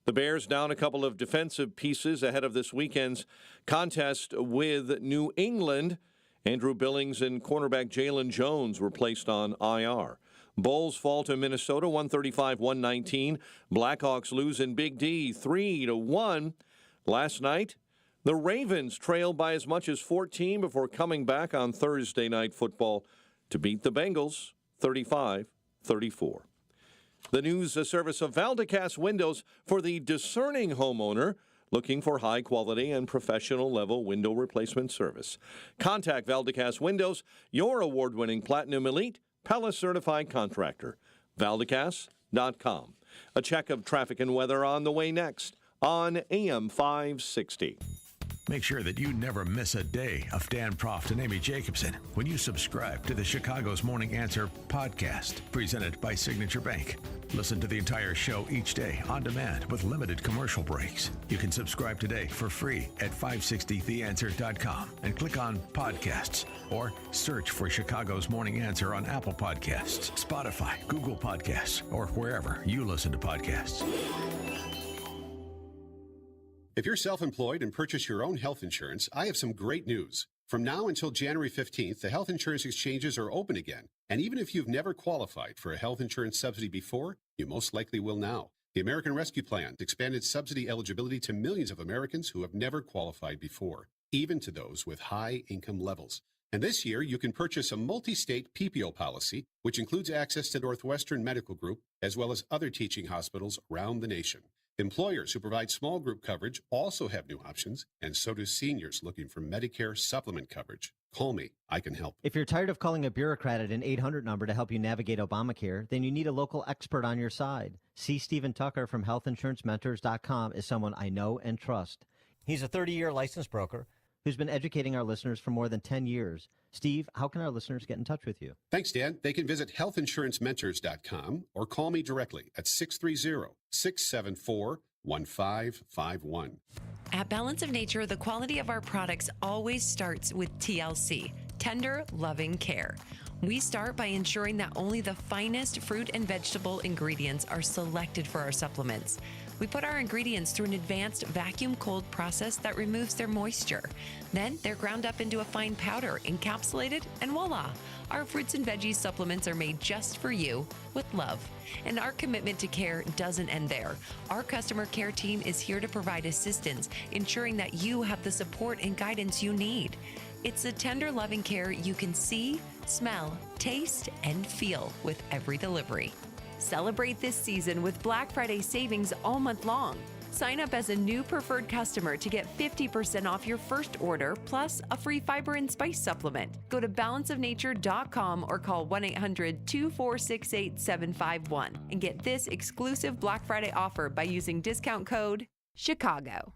The Bears down a couple of defensive pieces ahead of this weekend's contest with New England. Andrew Billings and cornerback Jalen Jones were placed on IR. Bulls fall to Minnesota 135-119. Blackhawks lose in Big D 3-1. Last night, the Ravens trailed by as much as 14 before coming back on Thursday Night Football to beat the Bengals 35-34. The news service of Valdecast Windows for the discerning homeowner looking for high-quality and professional-level window replacement service. Contact Valdecast Windows, your award-winning Platinum Elite Pella-certified contractor. Valdecast.com. A check of traffic and weather on the way next on AM 560. Make sure that you never miss a day of Dan Proft and Amy Jacobson when you subscribe to the Chicago's Morning Answer podcast, presented by Signature Bank. Listen to the entire show each day on demand with limited commercial breaks. You can subscribe today for free at 560theanswer.com and click on podcasts or search for Chicago's Morning Answer on Apple Podcasts, Spotify, Google Podcasts, or wherever you listen to podcasts. If you're self-employed and purchase your own health insurance, I have some great news. From now until January 15th, the health insurance exchanges are open again. And even if you've never qualified for a health insurance subsidy before, you most likely will now. The American Rescue Plan expanded subsidy eligibility to millions of Americans who have never qualified before, even to those with high income levels. And this year, you can purchase a multi-state PPO policy, which includes access to Northwestern Medical Group, as well as other teaching hospitals around the nation. Employers who provide small group coverage also have new options, and so do seniors looking for Medicare supplement coverage. Call me. I can help. If you're tired of calling a bureaucrat at an 800 number to help you navigate Obamacare, then you need a local expert on your side. C. Stephen Tucker from HealthInsuranceMentors.com is someone I know and trust. He's a 30-year licensed broker who's been educating our listeners for more than 10 years. Steve, how can our listeners get in touch with you? Thanks, Dan. They can visit HealthInsuranceMentors.com or call me directly at 630-674-1551. At Balance of Nature, the quality of our products always starts with TLC, tender, loving care. We start by ensuring that only the finest fruit and vegetable ingredients are selected for our supplements. We put our ingredients through an advanced vacuum cold process that removes their moisture. Then they're ground up into a fine powder, encapsulated, and voila! Our fruits and veggies supplements are made just for you with love. And our commitment to care doesn't end there. Our customer care team is here to provide assistance, ensuring that you have the support and guidance you need. It's the tender, loving care you can see, smell, taste, and feel with every delivery. Celebrate this season with Black Friday savings all month long. Sign up as a new preferred customer to get 50% off your first order, plus a free fiber and spice supplement. Go to balanceofnature.com or call 1-800-246-8751 and get this exclusive Black Friday offer by using discount code CHICAGO.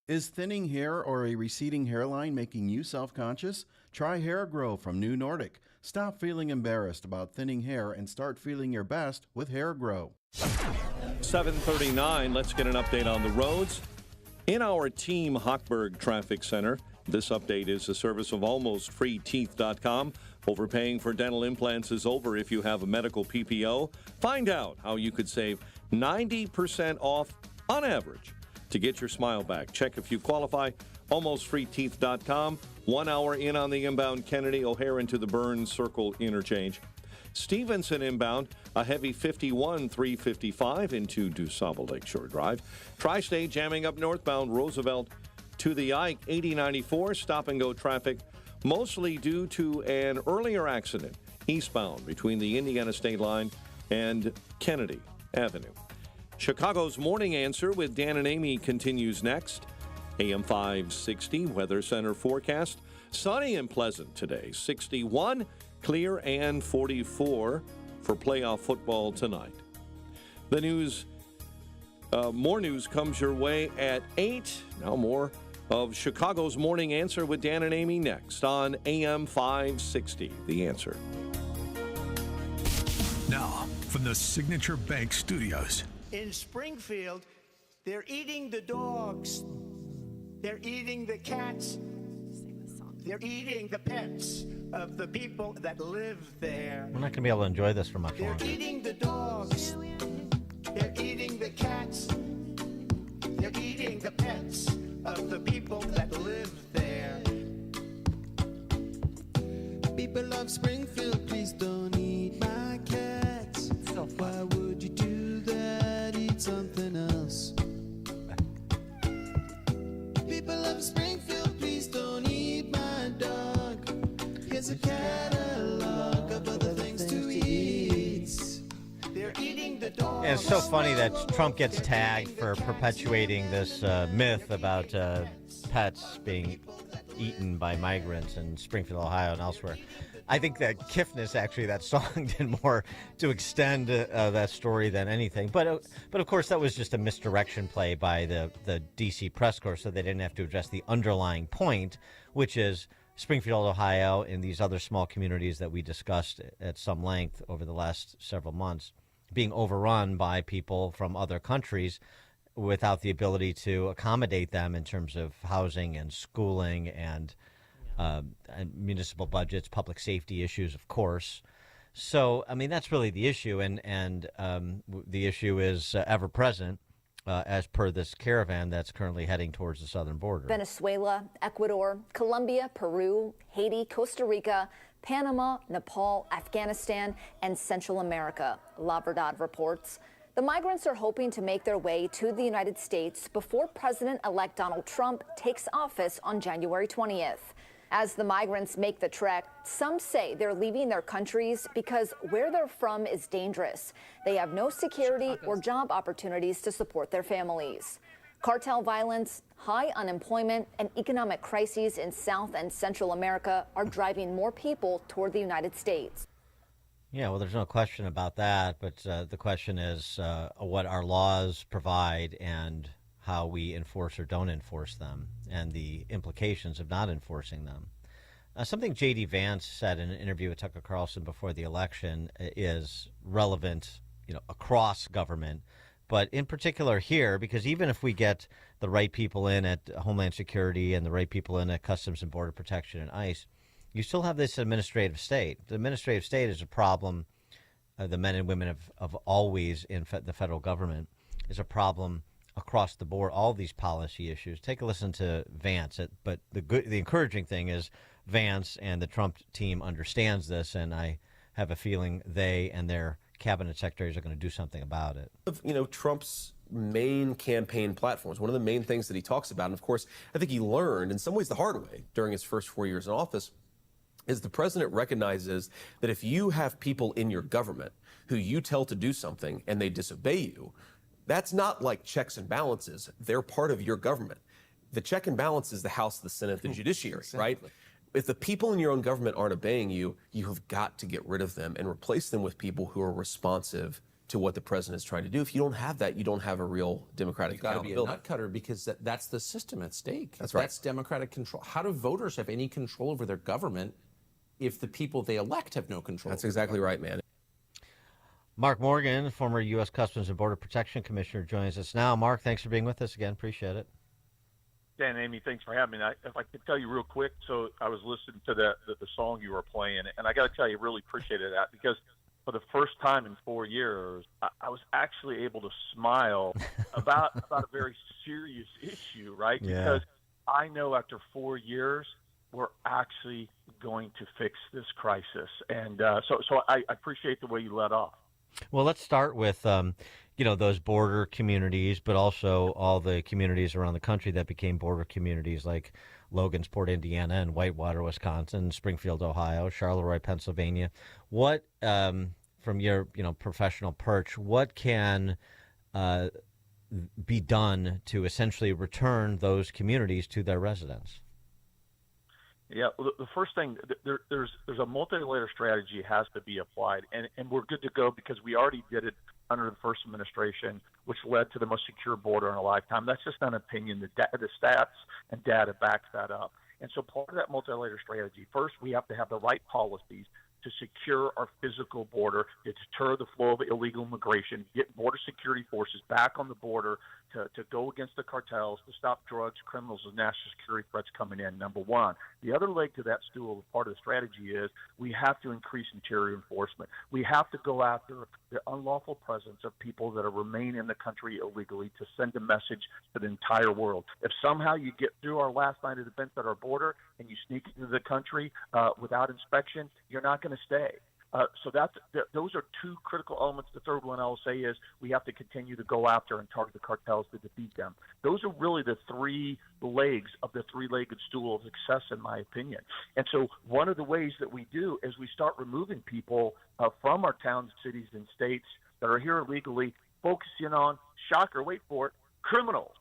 Is thinning hair or a receding hairline making you self-conscious? Try Hair Grow from New Nordic. Stop feeling embarrassed about thinning hair and start feeling your best with Hair Grow. 7:39. Let's get an update on the roads. In our Team Hochberg Traffic Center, this update is a service of AlmostFreeTeeth.com. Overpaying for dental implants is over if you have a medical PPO. Find out how you could save 90% off on average to get your smile back. Check if you qualify. AlmostFreeTeeth.com. 1 hour in on the inbound Kennedy O'Hare into the Burns Circle interchange. Stevenson inbound, a heavy 51 355 into DuSable Lakeshore Drive. Tri-State jamming up northbound Roosevelt to the Ike 8094. Stop and go traffic, mostly due to an earlier accident eastbound between the Indiana State Line and Kennedy Avenue. Chicago's Morning Answer with Dan and Amy continues next. AM 560 Weather Center forecast. Sunny and pleasant today. 61, clear, and 44 for playoff football tonight. The news, more news comes your way at 8. Now more of Chicago's Morning Answer with Dan and Amy next on AM 560. The Answer. Now, from the Signature Bank Studios. In Springfield, they're eating the dogs. They're eating the cats. They're eating the pets of the people that live there. We're not going to be able to enjoy this for much They're longer. eating the dogs. They're eating the cats. They're eating the pets of the people that live there. People of Springfield, please don't eat my cats. Why would you do that? Eat something else. People of Springfield, please don't eat my dog. Here's a catalog of other things to eat. They're eating the dogs. Yeah, it's so funny that Trump gets tagged for perpetuating this myth about pets being eaten by migrants in Springfield, Ohio, and elsewhere. I think that Kiffness, actually, that song did more to extend that story than anything. But of course, that was just a misdirection play by the D.C. press corps, so they didn't have to address the underlying point, which is Springfield, Ohio, and these other small communities that we discussed at some length over the last several months, being overrun by people from other countries without the ability to accommodate them in terms of housing and schooling and municipal budgets, public safety issues, of course. So, I mean, that's really the issue, and the issue is ever present as per this caravan that's currently heading towards the southern border. Venezuela, Ecuador, Colombia, Peru, Haiti, Costa Rica, Panama, Nepal, Afghanistan, and Central America, La Verdad reports. The migrants are hoping to make their way to the United States before President-elect Donald Trump takes office on January 20th. As the migrants make the trek, some say they're leaving their countries because where they're from is dangerous. They have no security or job opportunities to support their families. Cartel violence, high unemployment, and economic crises in South and Central America are driving more people toward the United States. Yeah, well, there's no question about that, but the question is what our laws provide and how we enforce or don't enforce them, and the implications of not enforcing them. Something J.D. Vance said in an interview with Tucker Carlson before the election is relevant, across government, but in particular here, because even if we get the right people in at Homeland Security and the right people in at Customs and Border Protection and ICE, you still have this administrative state. The administrative state is a problem. The men and women of always in the federal government is a problem across the board, all these policy issues. Take a listen to Vance. But the encouraging thing is Vance and the Trump team understands this, and I have a feeling they and their cabinet secretaries are going to do something about it. Trump's main campaign platforms, one of the main things that he talks about, and of course, I think he learned in some ways the hard way during his first 4 years in office, is the president recognizes that if you have people in your government who you tell to do something and they disobey you, that's not like checks and balances. They're part of your government. The check and balance is the House, the Senate, the judiciary, exactly. Right? If the people in your own government aren't obeying you, you have got to get rid of them and replace them with people who are responsive to what the president is trying to do. If you don't have that, you don't have a real democratic accountability. You've got to be a nut cutter because that's the system at stake. That's right. That's democratic control. How do voters have any control over their government if the people they elect have no control? That's exactly right, man. Mark Morgan, former U.S. Customs and Border Protection Commissioner, joins us now. Mark, thanks for being with us again. Appreciate it. Dan and Amy, thanks for having me. If I could tell you real quick, so I was listening to the song you were playing, and I got to tell you, really appreciated that, because for the first time in 4 years, I was actually able to smile about a very serious issue, right? Yeah. Because I know after 4 years, we're actually going to fix this crisis. And so I appreciate the way you led off. Well, let's start with, those border communities, but also all the communities around the country that became border communities, like Logansport, Indiana, and Whitewater, Wisconsin, Springfield, Ohio, Charleroi, Pennsylvania. What, from your, professional perch, what can be done to essentially return those communities to their residents? Yeah, the first thing, there's a multi-layer strategy has to be applied, and we're good to go because we already did it under the first administration, which led to the most secure border in a lifetime. That's just an opinion. The stats and data backs that up. And so part of that multi-layer strategy, first, we have to have the right policies to secure our physical border, to deter the flow of illegal immigration, get border security forces back on the border to go against the cartels, to stop drugs, criminals, and national security threats coming in, number one. The other leg to that stool, part of the strategy, is we have to increase interior enforcement. We have to go after the unlawful presence of people that are remain in the country illegally to send a message to the entire world. If somehow you get through our last line of defense at our border and you sneak into the country without inspection, you're not going to stay. So those are two critical elements. The third one I'll say is we have to continue to go after and target the cartels to defeat them. Those are really the three legs of the three-legged stool of success, in my opinion. And so one of the ways that we do is we start removing people from our towns, cities, and states that are here illegally, focusing on, shocker, wait for it, criminals.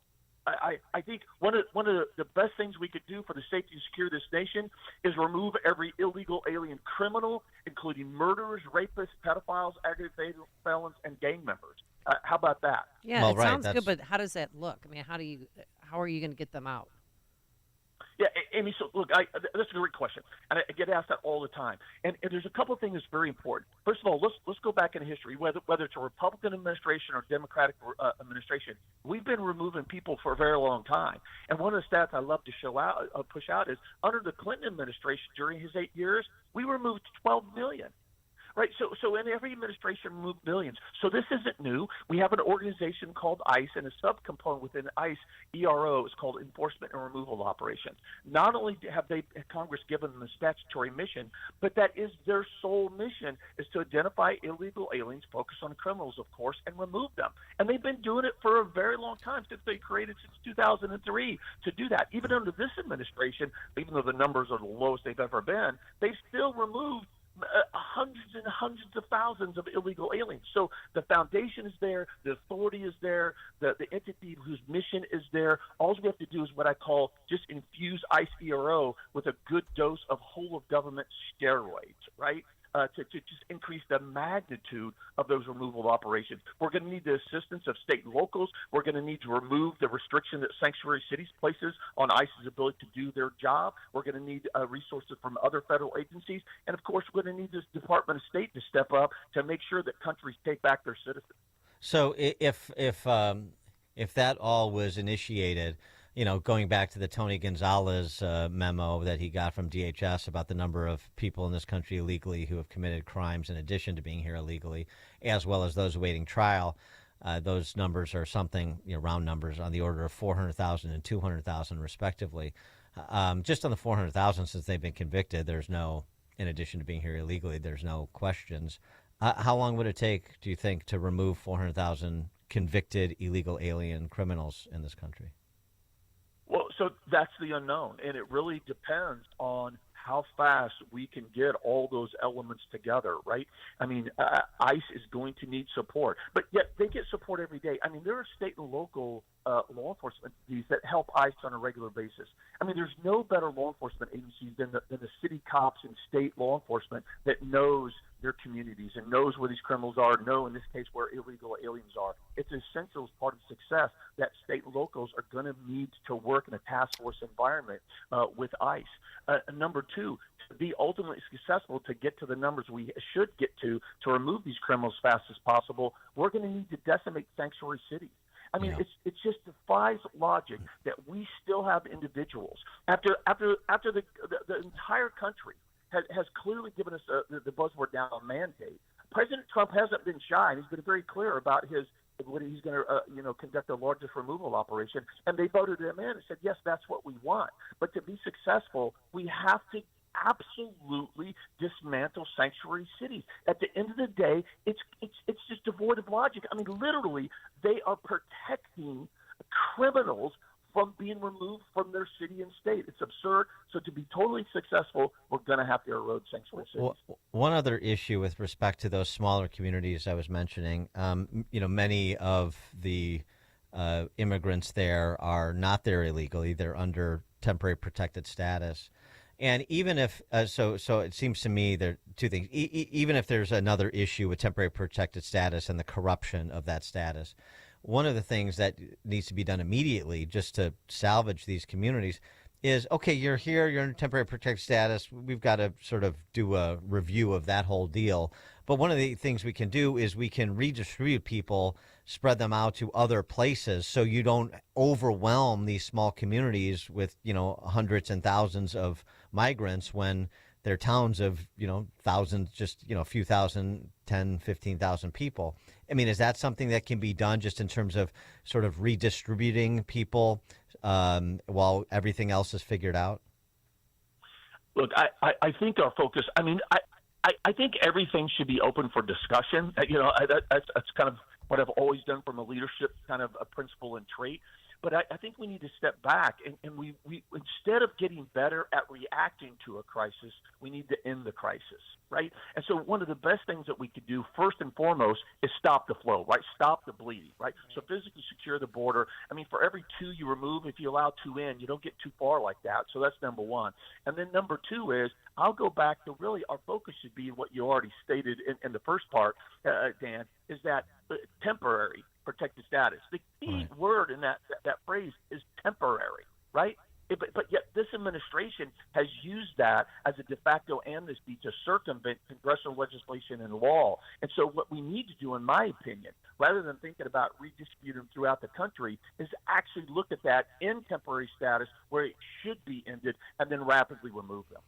I think one of the best things we could do for the safety and security of this nation is remove every illegal alien criminal, including murderers, rapists, pedophiles, aggravated felons, and gang members. How about that? Yeah, Well, it right, sounds that's- good, but how does that look? I mean, how are you going to get them out? Yeah, Amy, so look, that's a great question, and I get asked that all the time. And there's a couple of things that's very important. First of all, let's go back in history, whether it's a Republican administration or Democratic administration. We've been removing people for a very long time. And one of the stats I love to push out is under the Clinton administration during his 8 years, we removed 12 million. Right, so in every administration removed millions. So this isn't new. We have an organization called ICE, and a subcomponent within ICE, ERO, is called Enforcement and Removal Operations. Not only have Congress given them a statutory mission, but that is their sole mission, is to identify illegal aliens, focus on criminals, of course, and remove them. And they've been doing it for a very long time, since they created since 2003 to do that. Even under this administration, even though the numbers are the lowest they've ever been, they've still removed hundreds and hundreds of thousands of illegal aliens. So the foundation is there, the authority is there, the entity whose mission is there. All we have to do is what I call just infuse ICE ERO with a good dose of whole of government steroids, right? To just increase the magnitude of those removal operations. We're going to need the assistance of state and locals. We're going to need to remove the restriction that sanctuary cities places on ICE's ability to do their job. We're going to need resources from other federal agencies. And, of course, we're going to need this Department of State to step up to make sure that countries take back their citizens. So if that all was initiated, going back to the Tony Gonzalez memo that he got from DHS about the number of people in this country illegally who have committed crimes in addition to being here illegally, as well as those awaiting trial, those numbers are something, round numbers, on the order of 400,000 and 200,000 respectively. Just on the 400,000, since they've been convicted, there's no, in addition to being here illegally, there's no questions. How long would it take, do you think, to remove 400,000 convicted illegal alien criminals in this country? Well, so that's the unknown, and it really depends on how fast we can get all those elements together, right? I mean, ICE is going to need support, but yet they get support every day. I mean, there are state and local law enforcement agencies that help ICE on a regular basis. I mean, there's no better law enforcement agencies than the city cops and state law enforcement that knows their communities and knows where these criminals are, know in this case where illegal aliens are. It's essential as part of success that state and locals are going to need to work in a task force environment with ICE. Number two, to be ultimately successful, to get to the numbers we should get to remove these criminals as fast as possible, we're going to need to decimate sanctuary cities. I mean, Yeah. it just defies logic that we still have individuals after the entire country has clearly given us the buzzword now, a mandate. President Trump hasn't been shy, and he's been very clear about what he's going to conduct the largest removal operation, and they voted him in and said, yes, that's what we want. But to be successful, we have to absolutely dismantle sanctuary cities. At the end of the day, it's just devoid of logic. I mean, literally, they are protecting criminals from being removed from their city and state. It's absurd. So to be totally successful, we're going to have to erode sanctuary cities. Well, one other issue with respect to those smaller communities I was mentioning, many of the immigrants there are not there illegally. They're under temporary protected status. And even if, so it seems to me there are two things. Even if there's another issue with temporary protected status and the corruption of that status, one of the things that needs to be done immediately just to salvage these communities is, okay, you're here, you're in temporary protected status. We've got to sort of do a review of that whole deal. But one of the things we can do is we can redistribute people, spread them out to other places so you don't overwhelm these small communities with, hundreds and thousands of migrants when they're towns of, thousands, just, a few thousand, 10, 15,000 people. I mean, is that something that can be done just in terms of sort of redistributing people while everything else is figured out? Look, I think our focus, I think everything should be open for discussion. That's kind of what I've always done from a leadership kind of a principle and trait. But I think we need to step back and we instead of getting better at reacting to a crisis, we need to end the crisis, right? And so one of the best things that we could do first and foremost is stop the flow, right? Stop the bleeding, right? So physically secure the border. I mean, for every 2 you remove, if you allow 2 in, you don't get too far like that. So that's number one. And then number 2 is I'll go back to really our focus should be what you already stated in the first part, Dan, is that temporary protected status. The key word in that phrase is temporary, right? But yet this administration has used that as a de facto amnesty to circumvent congressional legislation and law. And so what we need to do, in my opinion, rather than thinking about redistributing throughout the country, is actually look at that in temporary status where it should be ended and then rapidly remove them.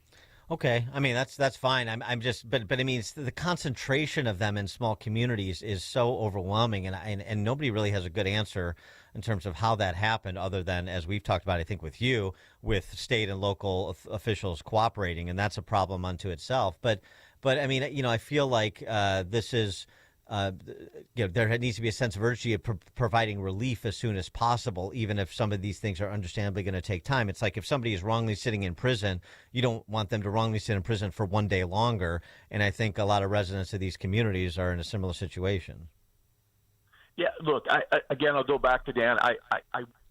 Okay, I mean that's fine. I'm just, but I mean the concentration of them in small communities is so overwhelming, and nobody really has a good answer in terms of how that happened, other than, as we've talked about, I think with you, with state and local officials cooperating, and that's a problem unto itself. But I mean, I feel like this is. There needs to be a sense of urgency of providing relief as soon as possible, even if some of these things are understandably going to take time. It's like if somebody is wrongly sitting in prison, you don't want them to wrongly sit in prison for 1 day longer. And I think a lot of residents of these communities are in a similar situation. Yeah, look, I'll go back to Dan.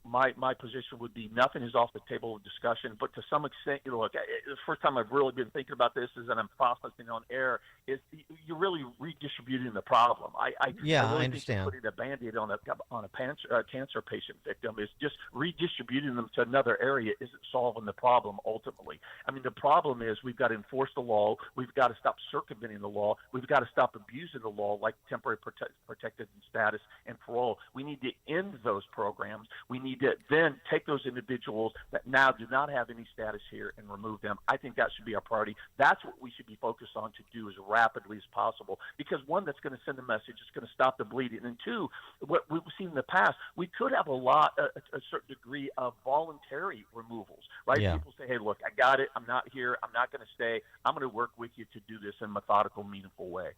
My position would be nothing is off the table of discussion, but to some extent, look, the first time I've really been thinking about this is that I'm processing on air, is you're really redistributing the problem. I really understand. Think putting a Band-Aid on a cancer patient victim is just redistributing them to another area isn't solving the problem ultimately. I mean, the problem is we've got to enforce the law. We've got to stop circumventing the law. We've got to stop abusing the law like temporary protected status and parole. We need to end those programs. We need to then take those individuals that now do not have any status here and remove them. I think that should be our priority. That's what we should be focused on to do as rapidly as possible, because one, that's going to send a message, it's going to stop the bleeding, and two, what we've seen in the past, we could have a certain degree of voluntary removals, right? Yeah. People say, hey, look, I got it, I'm not here, I'm not going to stay, I'm going to work with you to do this in a methodical, meaningful way.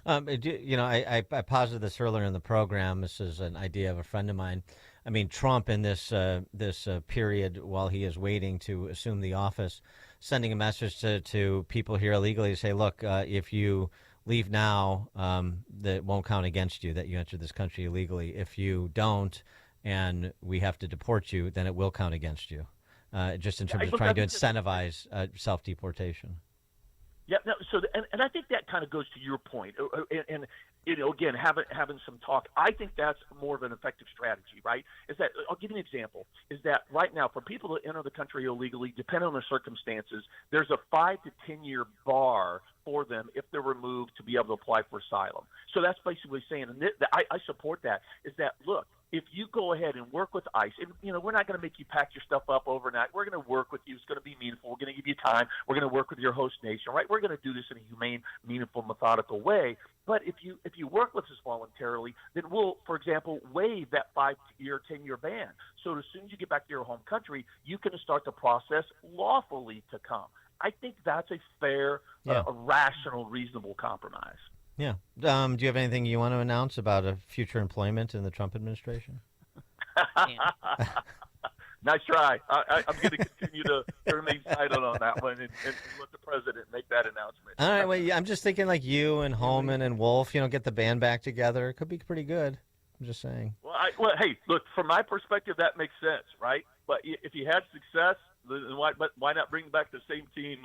I posited this earlier in the program. This is an idea of a friend of mine. I mean, Trump in this period while he is waiting to assume the office, sending a message to people here illegally to say, look, if you leave now, that won't count against you, that you entered this country illegally. If you don't and we have to deport you, then it will count against you, just in terms of trying to incentivize self-deportation. Yeah, no. So, and I think that kind of goes to your point, and again, having some talk. I think that's more of an effective strategy, right? Is that, I'll give you an example, is that right now for people to enter the country illegally, depending on their circumstances, there's a 5 to 10 year bar for them if they're removed to be able to apply for asylum. So that's basically saying, and I support that, is that, look, if you go ahead and work with ICE, and, we're not going to make you pack your stuff up overnight. We're going to work with you. It's going to be meaningful. We're going to give you time. We're going to work with your host nation, right? We're going to do this in a humane, meaningful, methodical way. But if you work with us voluntarily, then we'll, for example, waive that 5-year, 10-year ban. So as soon as you get back to your home country, you can start the process lawfully to come. I think that's a fair, a rational, reasonable compromise. Yeah. Do you have anything you want to announce about a future employment in the Trump administration? Nice try. I'm going to continue to remain silent on that one and let the president make that announcement. All right. Well, I'm just thinking like you and Holman and Wolf, get the band back together. It could be pretty good. I'm just saying. Well, hey, look, from my perspective, that makes sense, right? But if you had success, then why not bring back the same team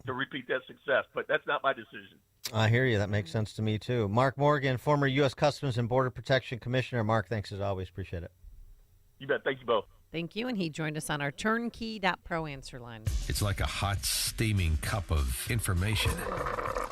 to repeat that success? But that's not my decision. I hear you. That makes sense to me, too. Mark Morgan, former U.S. Customs and Border Protection Commissioner. Mark, thanks as always. Appreciate it. You bet. Thank you both. Thank you. And he joined us on our turnkey.pro answer line. It's like a hot, steaming cup of information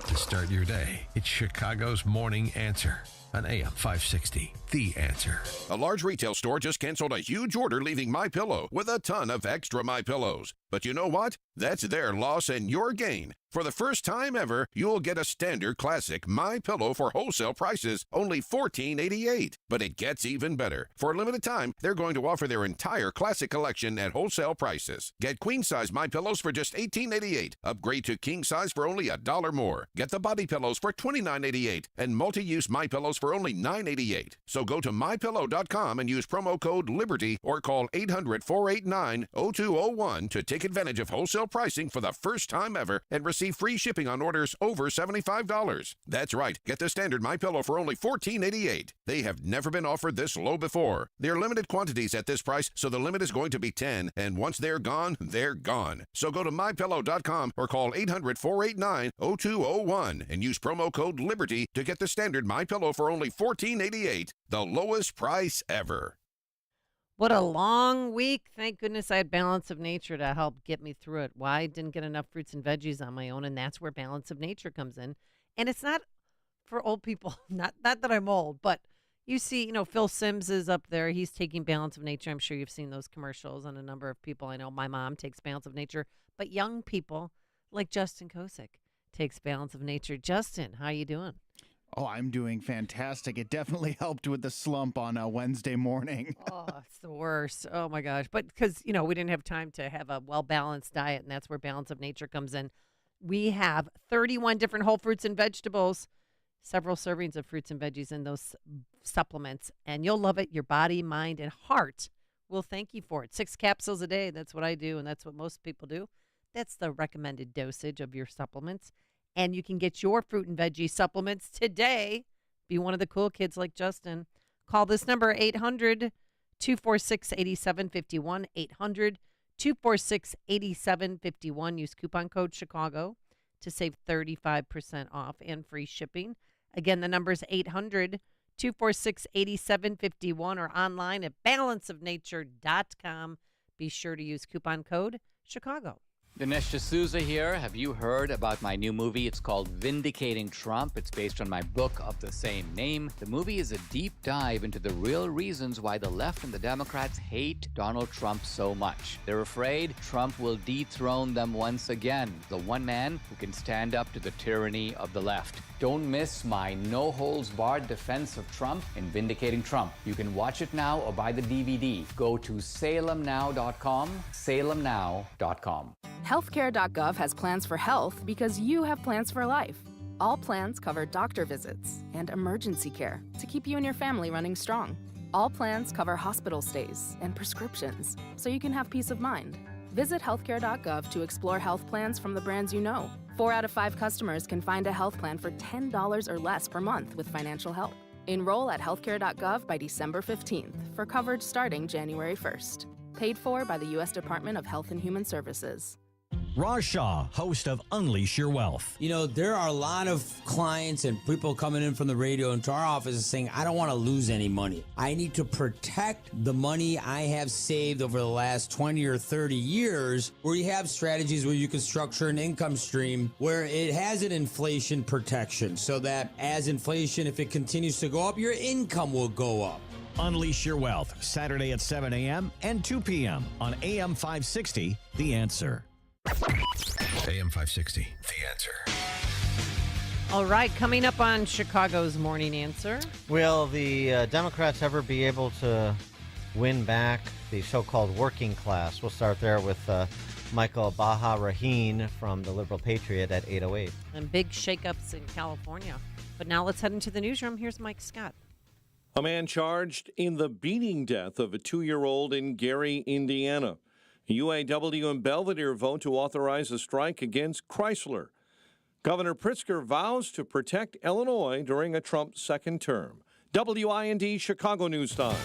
to start your day. It's Chicago's Morning Answer on AM 560. The Answer. A large retail store just canceled a huge order, leaving MyPillow with a ton of extra MyPillows. But you know what? That's their loss and your gain. For the first time ever, you'll get a standard classic MyPillow for wholesale prices, only $14.88. But it gets even better. For a limited time, they're going to offer their entire classic collection at wholesale prices. Get queen-size MyPillows for just $18.88. Upgrade to king-size for only $1 more. Get the body pillows for $29.88 and multi-use MyPillows for only $9.88. So go to MyPillow.com and use promo code LIBERTY or call 800-489-0201 to take advantage of wholesale pricing for the first time ever and receive free shipping on orders over $75. That's right. Get the standard MyPillow for only $14.88. They have never been offered this low before. They're limited quantities at this price, so the limit is going to be 10, and once they're gone, they're gone. So go to MyPillow.com or call 800-489-0201 and use promo code LIBERTY to get the standard MyPillow for only $14.88, the lowest price ever. What a long week. Thank goodness I had Balance of Nature to help get me through it. Why I didn't get enough fruits and veggies on my own, and that's where Balance of Nature comes in. And it's not for old people, not that I'm old, but you see, Phil Simms is up there. He's taking Balance of Nature. I'm sure you've seen those commercials, and a number of people I know. My mom takes Balance of Nature, but young people like Justin Kosick takes Balance of Nature. Justin, how you doing? Oh, I'm doing fantastic. It definitely helped with the slump on a Wednesday morning. Oh, it's the worst. Oh, my gosh. But because, we didn't have time to have a well-balanced diet, and that's where Balance of Nature comes in. We have 31 different whole fruits and vegetables, several servings of fruits and veggies in those supplements, and you'll love it. Your body, mind, and heart will thank you for it. 6 capsules a day. That's what I do, and that's what most people do. That's the recommended dosage of your supplements. And you can get your fruit and veggie supplements today. Be one of the cool kids like Justin. Call this number, 800-246-8751, 800-246-8751. Use coupon code Chicago to save 35% off and free shipping. Again, the number is 800-246-8751 or online at balanceofnature.com. Be sure to use coupon code Chicago. Dinesh D'Souza here. Have you heard about my new movie? It's called Vindicating Trump. It's based on my book of the same name. The movie is a deep dive into the real reasons why the left and the Democrats hate Donald Trump so much. They're afraid Trump will dethrone them once again, the one man who can stand up to the tyranny of the left. Don't miss my no-holds-barred defense of Trump in Vindicating Trump. You can watch it now or buy the DVD. Go to salemnow.com, salemnow.com. Healthcare.gov has plans for health because you have plans for life. All plans cover doctor visits and emergency care to keep you and your family running strong. All plans cover hospital stays and prescriptions so you can have peace of mind. Visit healthcare.gov to explore health plans from the brands you know. 4 out of 5 customers can find a health plan for $10 or less per month with financial help. Enroll at healthcare.gov by December 15th for coverage starting January 1st. Paid for by the U.S. Department of Health and Human Services. Raj Shah, host of Unleash Your Wealth. You know, there are a lot of clients and people coming in from the radio into our office saying, I don't want to lose any money. I need to protect the money I have saved over the last 20 or 30 years, where you have strategies where you can structure an income stream where it has an inflation protection so that as inflation, if it continues to go up, your income will go up. Unleash Your Wealth, Saturday at 7 a.m. and 2 p.m. on AM 560, The Answer. AM 560, The Answer. All right, coming up on Chicago's Morning Answer. Will the Democrats ever be able to win back the so-called working class? We'll start there with Michael Baha Raheen from the Liberal Patriot at 8:08. And big shakeups in California. But now let's head into the newsroom. Here's Mike Scott. A man charged in the beating death of a 2-year-old in Gary, Indiana. A UAW and Belvedere vote to authorize a strike against Chrysler. Governor Pritzker vows to protect Illinois during a Trump second term. WIND Chicago News Time,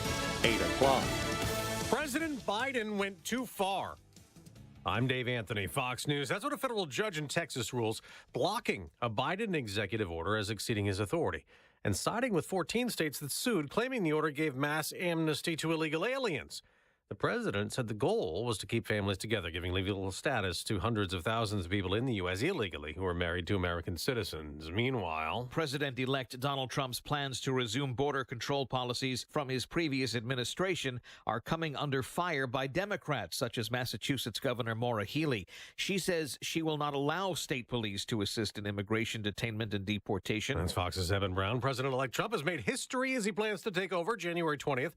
8 o'clock. President Biden went too far. I'm Dave Anthony, Fox News. That's what a federal judge in Texas rules, blocking a Biden executive order as exceeding his authority, and siding with 14 states that sued, claiming the order gave mass amnesty to illegal aliens. The president said the goal was to keep families together, giving legal status to hundreds of thousands of people in the U.S. illegally who are married to American citizens. Meanwhile, President-elect Donald Trump's plans to resume border control policies from his previous administration are coming under fire by Democrats, such as Massachusetts Governor Maura Healey. She says she will not allow state police to assist in immigration detainment and deportation. That's Fox's Evan Brown. President-elect Trump has made history as he plans to take over January 20th.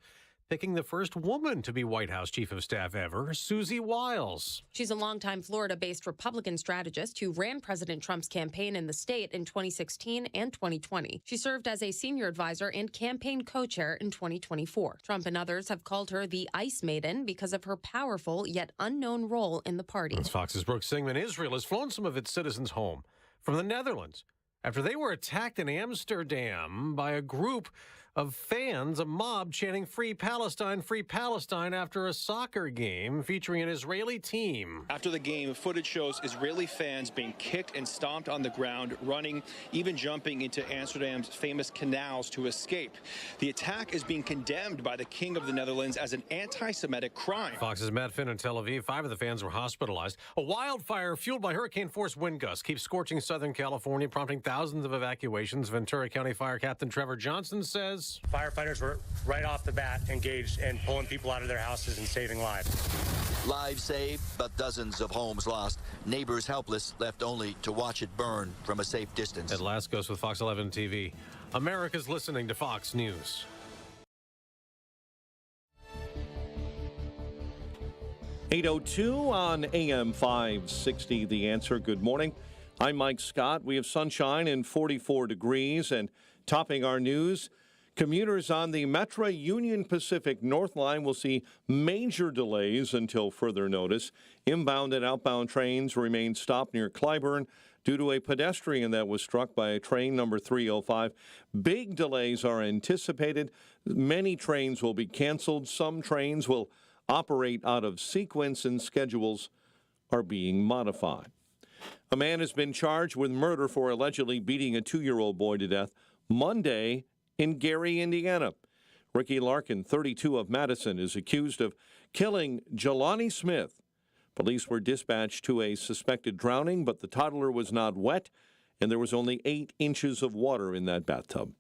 Picking the first woman to be White House Chief of Staff ever, Susie Wiles. She's a longtime Florida-based Republican strategist who ran President Trump's campaign in the state in 2016 and 2020. She served as a senior advisor and campaign co-chair in 2024. Trump and others have called her the Ice Maiden because of her powerful yet unknown role in the party. That's Fox's Brooke Singman. Israel has flown some of its citizens home from the Netherlands after they were attacked in Amsterdam by a group of fans, a mob chanting Free Palestine, after a soccer game featuring an Israeli team. After the game, footage shows Israeli fans being kicked and stomped on the ground, running, even jumping into Amsterdam's famous canals to escape. The attack is being condemned by the King of the Netherlands as an anti-Semitic crime. Fox's Matt Finn in Tel Aviv. 5 of the fans were hospitalized. A wildfire fueled by hurricane-force wind gusts keeps scorching Southern California, prompting thousands of evacuations. Ventura County Fire Captain Trevor Johnson says firefighters were right off the bat engaged in pulling people out of their houses and saving lives. Lives saved, but dozens of homes lost. Neighbors helpless, left only to watch it burn from a safe distance. Ed Laskos with Fox 11 TV. America's listening to Fox News. 8:02 on AM 560, The Answer. Good morning. I'm Mike Scott. We have sunshine and 44 degrees, and topping our news, commuters on the Metra Union Pacific North Line will see major delays until further notice. Inbound and outbound trains remain stopped near Clybourne due to a pedestrian that was struck by a train number 305. Big delays are anticipated. Many trains will be canceled. Some trains will operate out of sequence, and schedules are being modified. A man has been charged with murder for allegedly beating a 2-year-old boy to death Monday in Gary, Indiana. Ricky Larkin, 32 of Madison, is accused of killing Jelani Smith. Police were dispatched to a suspected drowning, but the toddler was not wet, and there was only 8 inches of water in that bathtub.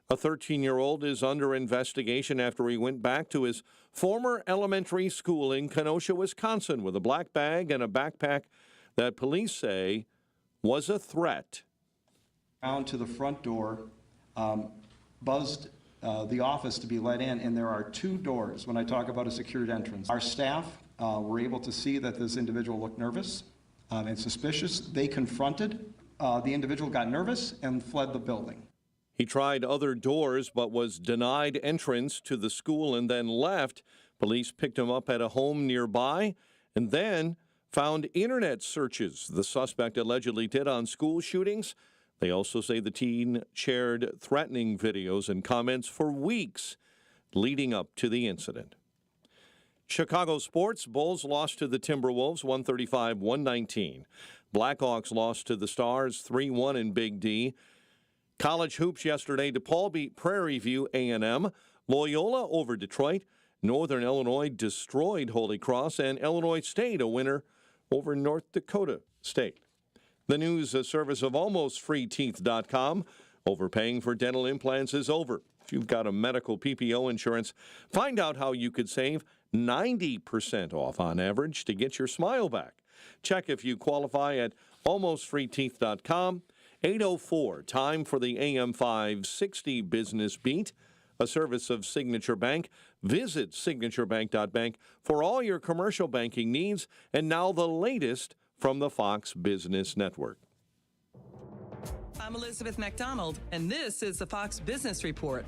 A 13-year-old is under investigation after he went back to his former elementary school in Kenosha, Wisconsin, with a black bag and a backpack that police say was a threat. Down to the front door, buzzed the office to be let in, and there are 2 doors when I talk about a secured entrance. Our staff were able to see that this individual looked nervous and suspicious. They confronted the individual, got nervous, and fled the building. He tried other doors but was denied entrance to the school and then left. Police picked him up at a home nearby and then found internet searches the suspect allegedly did on school shootings. They also say the teen shared threatening videos and comments for weeks leading up to the incident. Chicago sports, Bulls lost to the Timberwolves 135-119. Blackhawks lost to the Stars 3-1 in Big D. College hoops yesterday, DePaul beat Prairie View A&M. Loyola over Detroit. Northern Illinois destroyed Holy Cross, and Illinois State a winner over North Dakota State. The news service of almostfreeteeth.com. Overpaying for dental implants is over. If you've got a medical PPO insurance, find out how you could save 90% off on average to get your smile back. Check if you qualify at almostfreeteeth.com. 8:04, time for the AM 560 Business Beat, a service of Signature Bank. Visit signaturebank.bank for all your commercial banking needs, and now the latest from the Fox Business Network. I'm Elizabeth McDonald, and this is the Fox Business Report.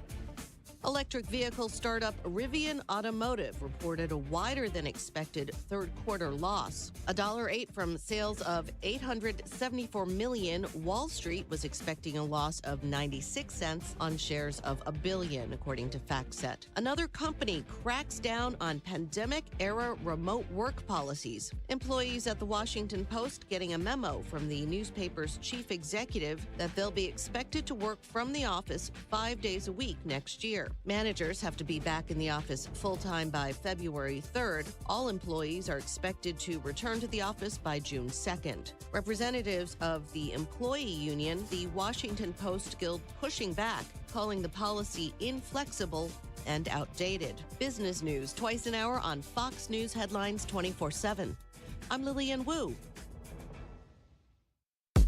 Electric vehicle startup Rivian Automotive reported a wider than expected third quarter loss. $1.08 from sales of $874 million. Wall Street was expecting a loss of 96 cents on shares of $1 billion, according to FactSet. Another company cracks down on pandemic-era remote work policies. Employees at the Washington Post getting a memo from the newspaper's chief executive that they'll be expected to work from the office 5 days a week next year. Managers have to be back in the office full-time by February 3rd. All employees are expected to return to the office by June 2nd. Representatives of the employee union, the Washington Post Guild, pushing back, calling the policy inflexible and outdated. Business news twice an hour on Fox News Headlines 24/7. I'm Lillian Wu.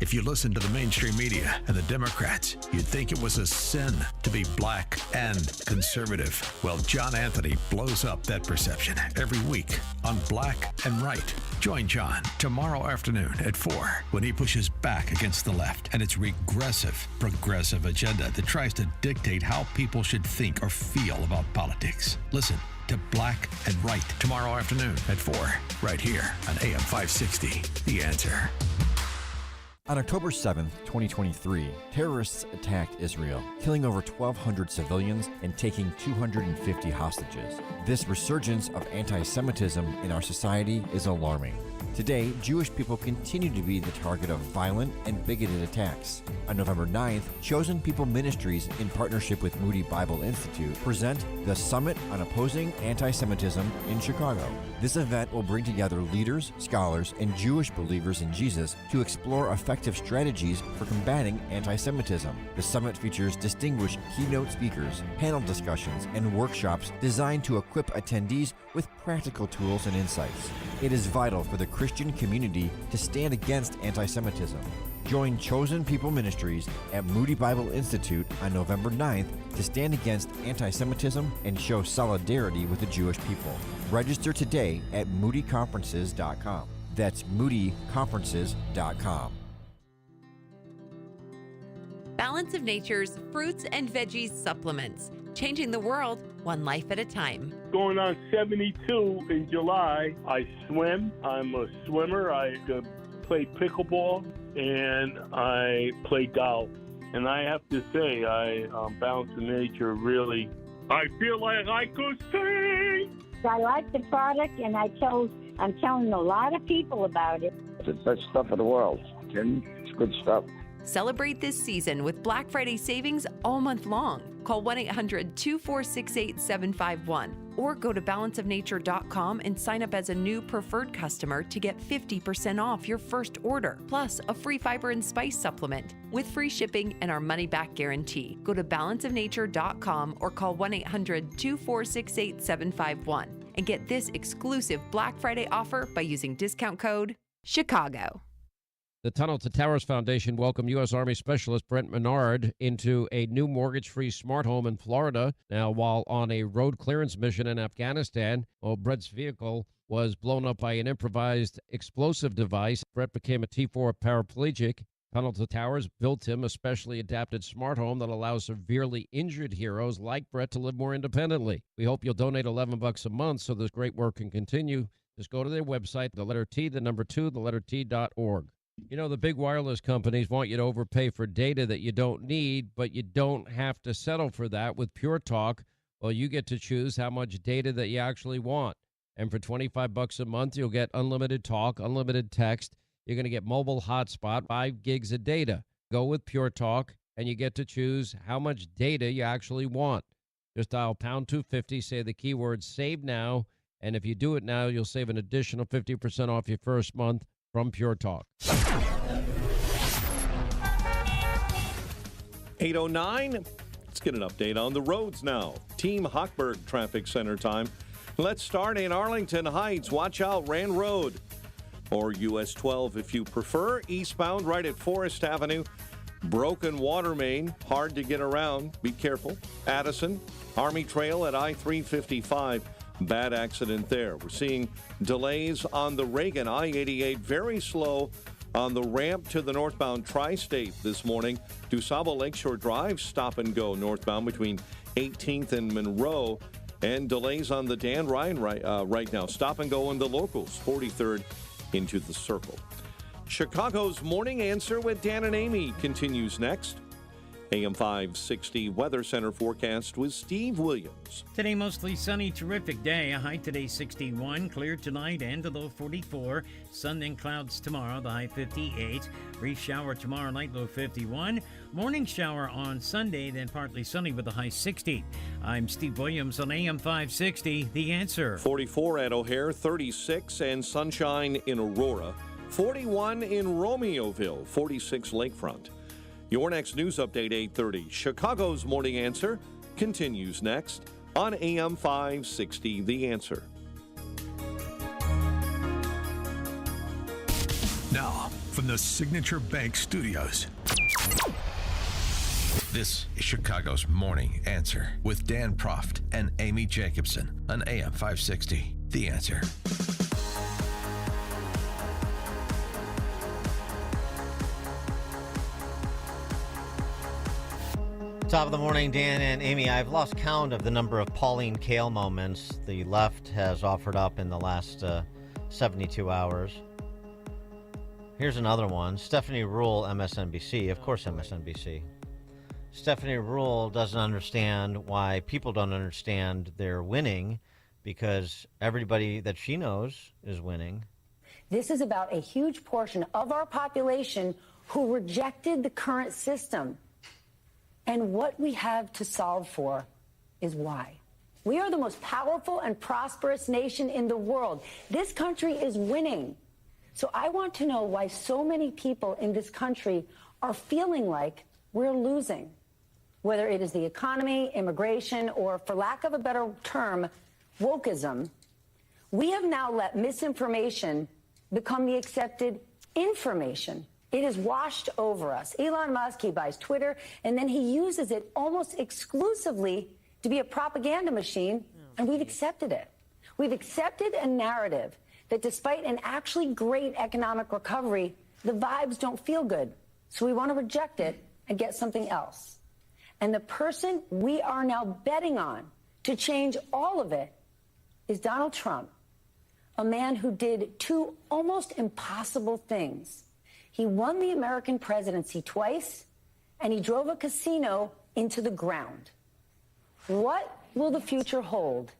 If you listen to the mainstream media and the Democrats, you'd think it was a sin to be black and conservative. Well, John Anthony blows up that perception every week on Black and Right. Join John tomorrow afternoon at 4 when he pushes back against the left and its regressive, progressive agenda that tries to dictate how people should think or feel about politics. Listen to Black and Right tomorrow afternoon at 4, right here on AM 560, The Answer. On October 7, 2023, terrorists attacked Israel, killing over 1,200 civilians and taking 250 hostages. This resurgence of anti-Semitism in our society is alarming. Today, Jewish people continue to be the target of violent and bigoted attacks. On November 9th, Chosen People Ministries, in partnership with Moody Bible Institute, present the Summit on Opposing Anti-Semitism in Chicago. This event will bring together leaders, scholars, and Jewish believers in Jesus to explore effective strategies for combating anti-Semitism. The summit features distinguished keynote speakers, panel discussions, and workshops designed to equip attendees with practical tools and insights. It is vital for the Christian community to stand against anti-Semitism. Join Chosen People Ministries at Moody Bible Institute on November 9th to stand against anti-Semitism and show solidarity with the Jewish people. Register today at moodyconferences.com. That's moodyconferences.com. Balance of Nature's fruits and veggies supplements, changing the world one life at a time. Going on 72 in July. I swim. I'm a swimmer. I play pickleball and I play golf. And I have to say, Balance of Nature really, I feel like I could sing. I like the product, and I'm telling a lot of people about it. It's the best stuff in the world. It's good stuff. Celebrate this season with Black Friday savings all month long. Call 1-800-246-8751 or go to balanceofnature.com and sign up as a new preferred customer to get 50% off your first order, plus a free fiber and spice supplement with free shipping and our money-back guarantee. Go to balanceofnature.com or call 1-800-246-8751 and get this exclusive Black Friday offer by using discount code CHICAGO. The Tunnel to Towers Foundation welcomed U.S. Army Specialist Brent Menard into a new mortgage-free smart home in Florida. Now, while on a road clearance mission in Afghanistan, Brent's vehicle was blown up by an improvised explosive device. Brent became a T4 paraplegic. Tunnel to Towers built him a specially adapted smart home that allows severely injured heroes like Brett to live more independently. We hope you'll donate $11 a month so this great work can continue. Just go to their website, the letter T, the number 2, the letter T.org. You know, the big wireless companies want you to overpay for data that you don't need, but you don't have to settle for that with Pure Talk. Well, you get to choose how much data that you actually want. And for $25 a month, you'll get unlimited talk, unlimited text. You're going to get mobile hotspot, 5 gigs of data. Go with Pure Talk, and you get to choose how much data you actually want. Just dial pound 250, say the keyword save now, and if you do it now, you'll save an additional 50% off your first month from Pure Talk. 8:09. Let's get an update on the roads now. Team Hochberg Traffic Center time. Let's start in Arlington Heights. Watch out, Rand Road. Or US 12 if you prefer. Eastbound right at Forest Avenue. Broken water main. Hard to get around. Be careful. Addison. Army Trail at I-355. Bad accident there. We're seeing delays on the Reagan I-88. Very slow on the ramp to the northbound Tri-State this morning. DuSable Lakeshore Drive stop and go northbound between 18th and Monroe. And delays on the Dan Ryan right now. Stop and go on the locals, 43rd into the Circle. Chicago's Morning Answer with Dan and Amy continues next. AM 560 Weather Center forecast with Steve Williams. Today, mostly sunny, terrific day. A high today 61, clear tonight and a low 44. Sun and clouds tomorrow, the high 58. Brief shower tomorrow night, low 51. Morning shower on Sunday, then partly sunny with a high 60. I'm Steve Williams on AM 560, The Answer. 44 at O'Hare, 36 and sunshine in Aurora. 41 in Romeoville, 46 Lakefront. Your next news update, 8:30. Chicago's Morning Answer continues next on AM 560, The Answer. Now, from the Signature Bank Studios, this is Chicago's Morning Answer with Dan Proft and Amy Jacobson on AM 560, The Answer. Top of the morning, Dan and Amy. I've lost count of the number of Pauline Kael moments the left has offered up in the last 72 hours. Here's another one. Stephanie Ruhle, MSNBC. Of course, MSNBC. Stephanie Ruhle doesn't understand why people don't understand they're winning because everybody that she knows is winning. This is about a huge portion of our population who rejected the current system. And what we have to solve for is why. We are the most powerful and prosperous nation in the world. This country is winning. So I want to know why so many people in this country are feeling like we're losing, whether it is the economy, immigration, or, for lack of a better term, wokeism. We have now let misinformation become the accepted information. It has washed over us. Elon Musk, he buys Twitter, and then he uses it almost exclusively to be a propaganda machine, and we've accepted it. We've accepted a narrative that despite an actually great economic recovery, the vibes don't feel good. So we want to reject it and get something else. And the person we are now betting on to change all of it is Donald Trump, a man who did two almost impossible things. He won the American presidency twice, and he drove a casino into the ground. What will the future hold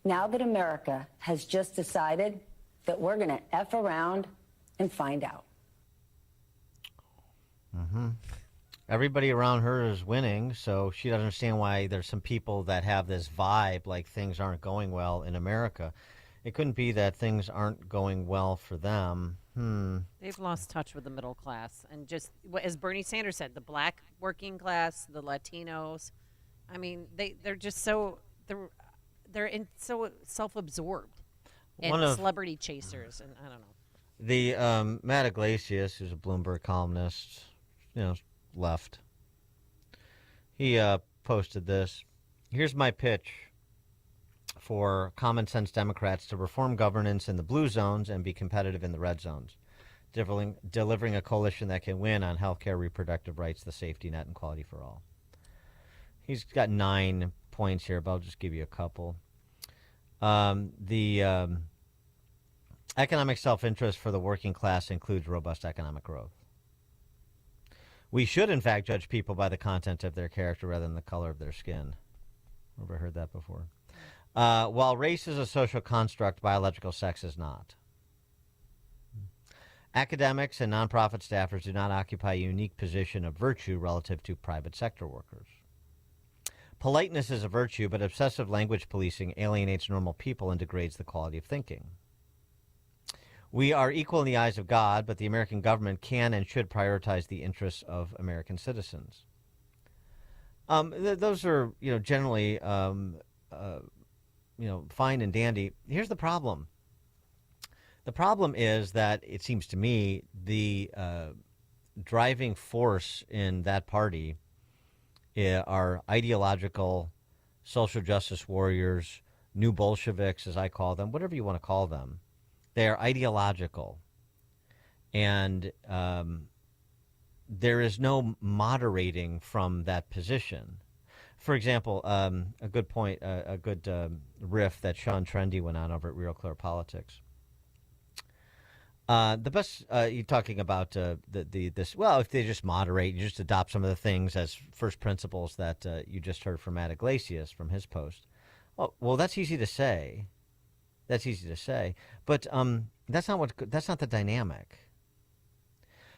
now that America has just decided that we're going to F around and find out? Mm-hmm. Everybody around her is winning, so she doesn't understand why there's some people that have this vibe like things aren't going well in America. It couldn't be that things aren't going well for them. They've lost touch with the middle class. And just, as Bernie Sanders said, the black working class, the Latinos, I mean, they're just so, they're so self-absorbed and celebrity chasers, and I don't know. The Matt Iglesias, who's a Bloomberg columnist, left. He posted this. Here's my pitch for common sense Democrats to reform governance in the blue zones and be competitive in the red zones, delivering a coalition that can win on health care, reproductive rights, the safety net, and quality for all. He's got 9 points here, but I'll just give you a couple. The economic self-interest for the working class includes robust economic growth. We should, in fact, judge people by the content of their character rather than the color of their skin. Ever heard that before? While race is a social construct, biological sex is not. Academics and nonprofit staffers do not occupy a unique position of virtue relative to private sector workers. Politeness is a virtue, but obsessive language policing alienates normal people and degrades the quality of thinking. We are equal in the eyes of God, but the American government can and should prioritize the interests of American citizens. Those are, generally, fine and dandy. Here's the problem. The problem is that it seems to me the driving force in that party are ideological social justice warriors, new Bolsheviks, as I call them, whatever you want to call them. They are ideological. And there is no moderating from that position. For example, a good point, a good riff that Sean Trendy went on over at Real Clear Politics. The best, you're talking about this, well, if they just moderate, you just adopt some of the things as first principles that you just heard from Matt Iglesias from his post. Well, that's easy to say. That's easy to say. But that's not the dynamic.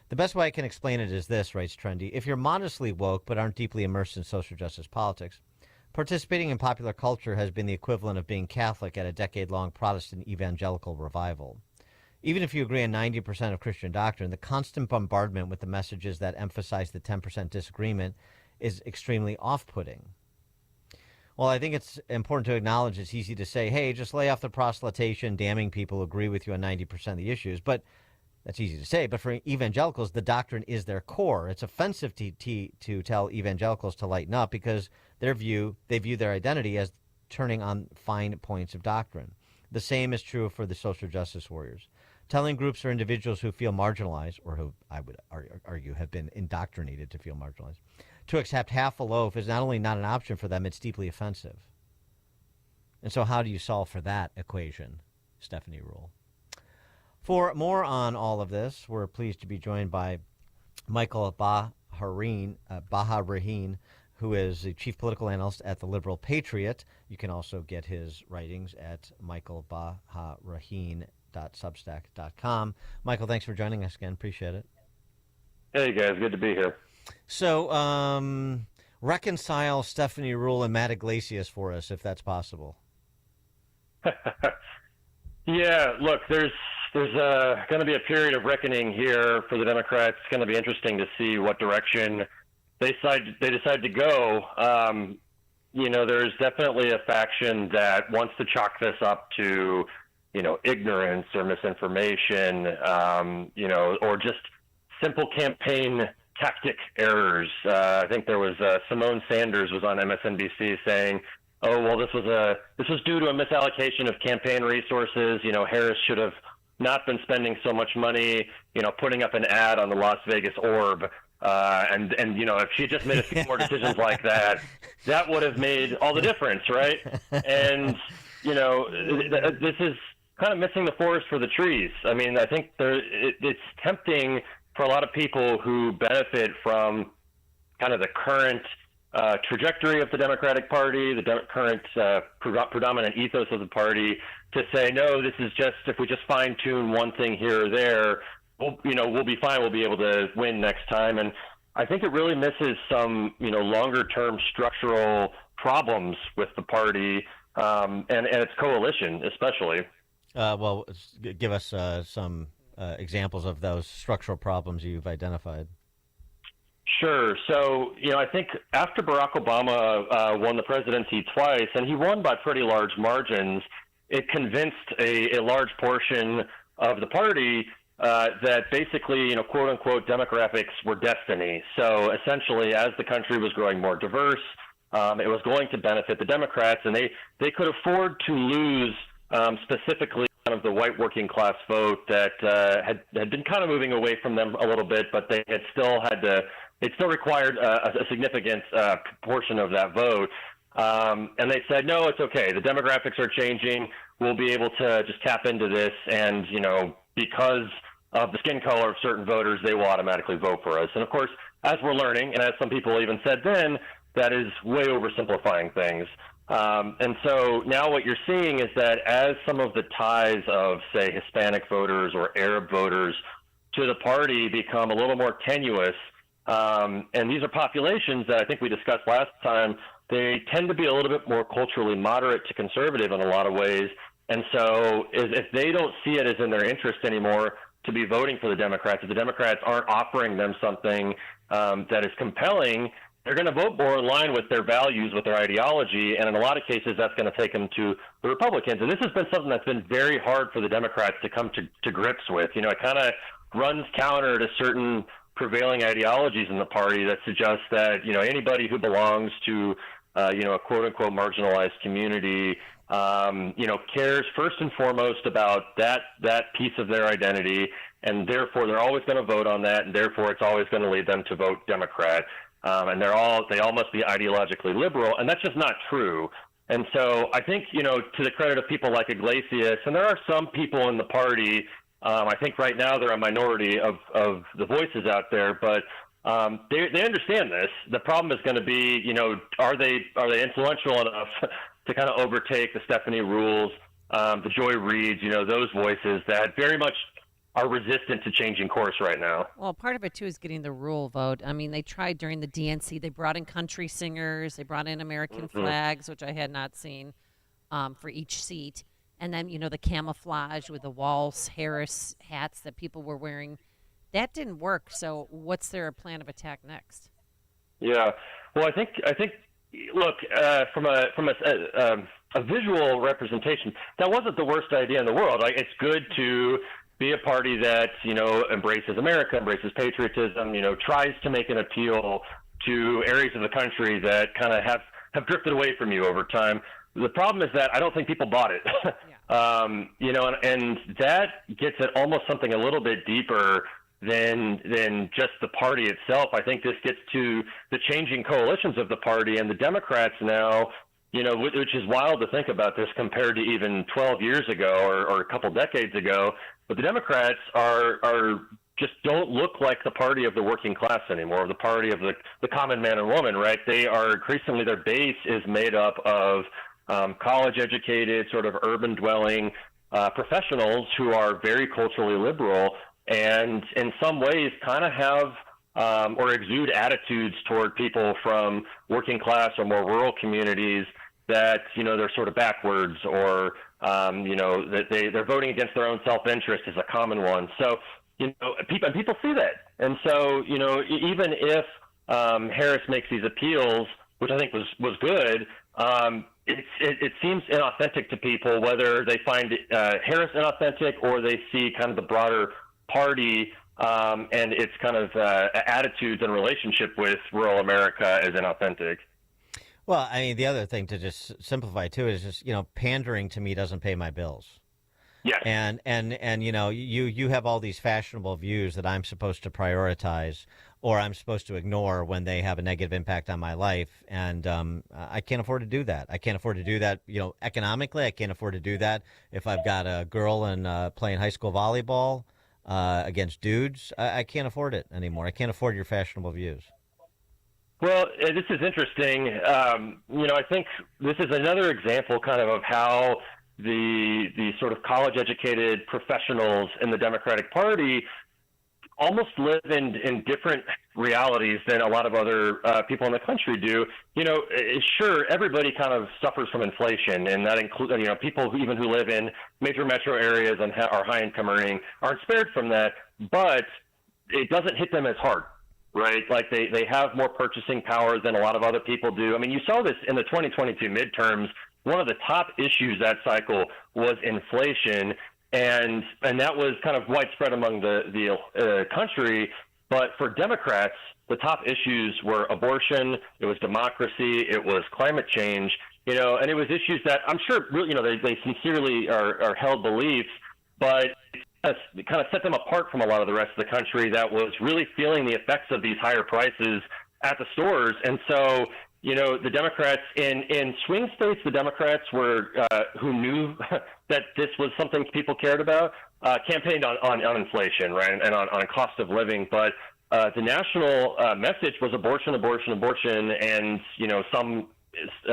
The best way I can explain it is this, writes Trendy. If you're modestly woke but aren't deeply immersed in social justice politics, participating in popular culture has been the equivalent of being Catholic at a decade-long Protestant evangelical revival. Even if you agree on 90% of Christian doctrine, the constant bombardment with the messages that emphasize the 10% disagreement is extremely off-putting. Well, I think it's important to acknowledge it's easy to say, hey, just lay off the proselytation, damning people who agree with you on 90% of the issues. But that's easy to say. But for evangelicals, the doctrine is their core. It's offensive to tell evangelicals to lighten up because they view their identity as turning on fine points of doctrine. The same is true for the social justice warriors. Telling groups or individuals who feel marginalized, or who I would argue have been indoctrinated to feel marginalized, to accept half a loaf is not only not an option for them, it's deeply offensive. And so how do you solve for that equation, Stephanie Ruhle? For more on all of this, we're pleased to be joined by Michael Baharain, who is the chief political analyst at the Liberal Patriot. You can also get his writings at michaelbaharain.substack.com. Michael, thanks for joining us again. Appreciate it. Hey, guys. Good to be here. So, reconcile Stephanie Ruhle and Matt Iglesias for us, if that's possible. Yeah, look, there's going to be a period of reckoning here for the Democrats. It's going to be interesting to see what direction they decide to go. There's definitely a faction that wants to chalk this up to, ignorance or misinformation, or just simple campaign tactic errors. I think there was Simone Sanders was on MSNBC saying, "Oh, well, this was due to a misallocation of campaign resources. Harris should have not been spending so much money, putting up an ad on the Las Vegas Orb." And if she had just made a few more decisions like that, that would have made all the difference, right? And, this is kind of missing the forest for the trees. I mean, I think it's tempting for a lot of people who benefit from kind of the current trajectory of the Democratic Party, the current predominant ethos of the party, to say, no, this is just, if we just fine-tune one thing here or there, we'll be fine. We'll be able to win next time. And I think it really misses some, longer-term structural problems with the party and its coalition, especially. Well, give us some examples of those structural problems you've identified. Sure. So, I think after Barack Obama won the presidency twice, and he won by pretty large margins, it convinced a large portion of the party that basically, quote unquote, demographics were destiny. So essentially, as the country was growing more diverse, it was going to benefit the Democrats, and they could afford to lose specifically kind of the white working class vote that had been kind of moving away from them a little bit, but they had still it still required a significant proportion of that vote. And they said, no, it's okay. The demographics are changing. We'll be able to just tap into this. And, because of the skin color of certain voters, they will automatically vote for us. And of course, as we're learning, and as some people even said then, that is way oversimplifying things. And so now what you're seeing is that as some of the ties of, say, Hispanic voters or Arab voters to the party become a little more tenuous, and these are populations that I think we discussed last time, they tend to be a little bit more culturally moderate to conservative in a lot of ways. And so if they don't see it as in their interest anymore to be voting for the Democrats, if the Democrats aren't offering them something that is compelling, they're going to vote more in line with their values, with their ideology, and in a lot of cases, that's going to take them to the Republicans. And this has been something that's been very hard for the Democrats to come to grips with. You know, it kind of runs counter to certain prevailing ideologies in the party that suggest that, you know, anybody who belongs to, you know, a quote-unquote marginalized community, you know, cares first and foremost about that piece of their identity, and therefore they're always going to vote on that, and therefore it's always going to lead them to vote Democrat. And they all must be ideologically liberal, and that's just not true. And so I think, you know, to the credit of people like Iglesias, and there are some people in the party, I think right now they're a minority of the voices out there, but they understand this. The problem is going to be, you know, are they influential enough to kind of overtake the Stephanie Rules, the Joy Reids, you know, those voices that very much are resistant to changing course right now. Well, part of it, too, is getting the rural vote. I mean, they tried during the DNC. They brought in country singers. They brought in American flags, which I had not seen, for each seat. And then, you know, the camouflage with the Walsh Harris hats that people were wearing. That didn't work. So what's their plan of attack next? Yeah. Well, I think look, from a visual representation, that wasn't the worst idea in the world. Like, it's good to be a party that, you know, embraces America, embraces patriotism, you know, tries to make an appeal to areas of the country that kind of have drifted away from you over time. The problem is that I don't think people bought it. You know, and that gets at almost something a little bit deeper than just the party itself. I think this gets to the changing coalitions of the party, and the Democrats now, you know, which is wild to think about this compared to even 12 years ago or a couple decades ago. But the Democrats are just don't look like the party of the working class anymore, the party of the common man and woman, right? They are increasingly, their base is made up of college-educated, sort of urban-dwelling professionals who are very culturally liberal and in some ways kind of have or exude attitudes toward people from working class or more rural communities that, you know, they're sort of backwards or, you know, that they're voting against their own self-interest is a common one. So, you know, people see that. And so, you know, even if Harris makes these appeals, which I think was good, it seems inauthentic to people, whether they find Harris inauthentic or they see kind of the broader party and its kind of attitudes and relationship with rural America as inauthentic. Well, I mean, the other thing to just simplify too is just, you know, pandering to me doesn't pay my bills. Yeah. And you know, you have all these fashionable views that I'm supposed to prioritize or I'm supposed to ignore when they have a negative impact on my life, and I can't afford to do that. I can't afford to do that, you know, economically. I can't afford to do that if I've got a girl and playing high school volleyball against dudes. I can't afford it anymore. I can't afford your fashionable views. Well, this is interesting. You know, I think this is another example kind of how the sort of college-educated professionals in the Democratic Party almost live in different realities than a lot of other people in the country do. You know, sure, everybody kind of suffers from inflation, and that includes, you know, people who live in major metro areas and are high-income earning aren't spared from that, but it doesn't hit them as hard. Right, like they have more purchasing power than a lot of other people do. I mean, you saw this in the 2022 midterms. One of the top issues that cycle was inflation, and that was kind of widespread among the country. But for Democrats, the top issues were abortion, it was democracy, it was climate change. You know, and it was issues that I'm sure, you know, they sincerely are held beliefs, but it kind of set them apart from a lot of the rest of the country that was really feeling the effects of these higher prices at the stores. And so, you know, the Democrats in swing states, the Democrats were who knew that this was something people cared about, campaigned on inflation, right, and on cost of living. But the national message was abortion, abortion, abortion, and, you know, some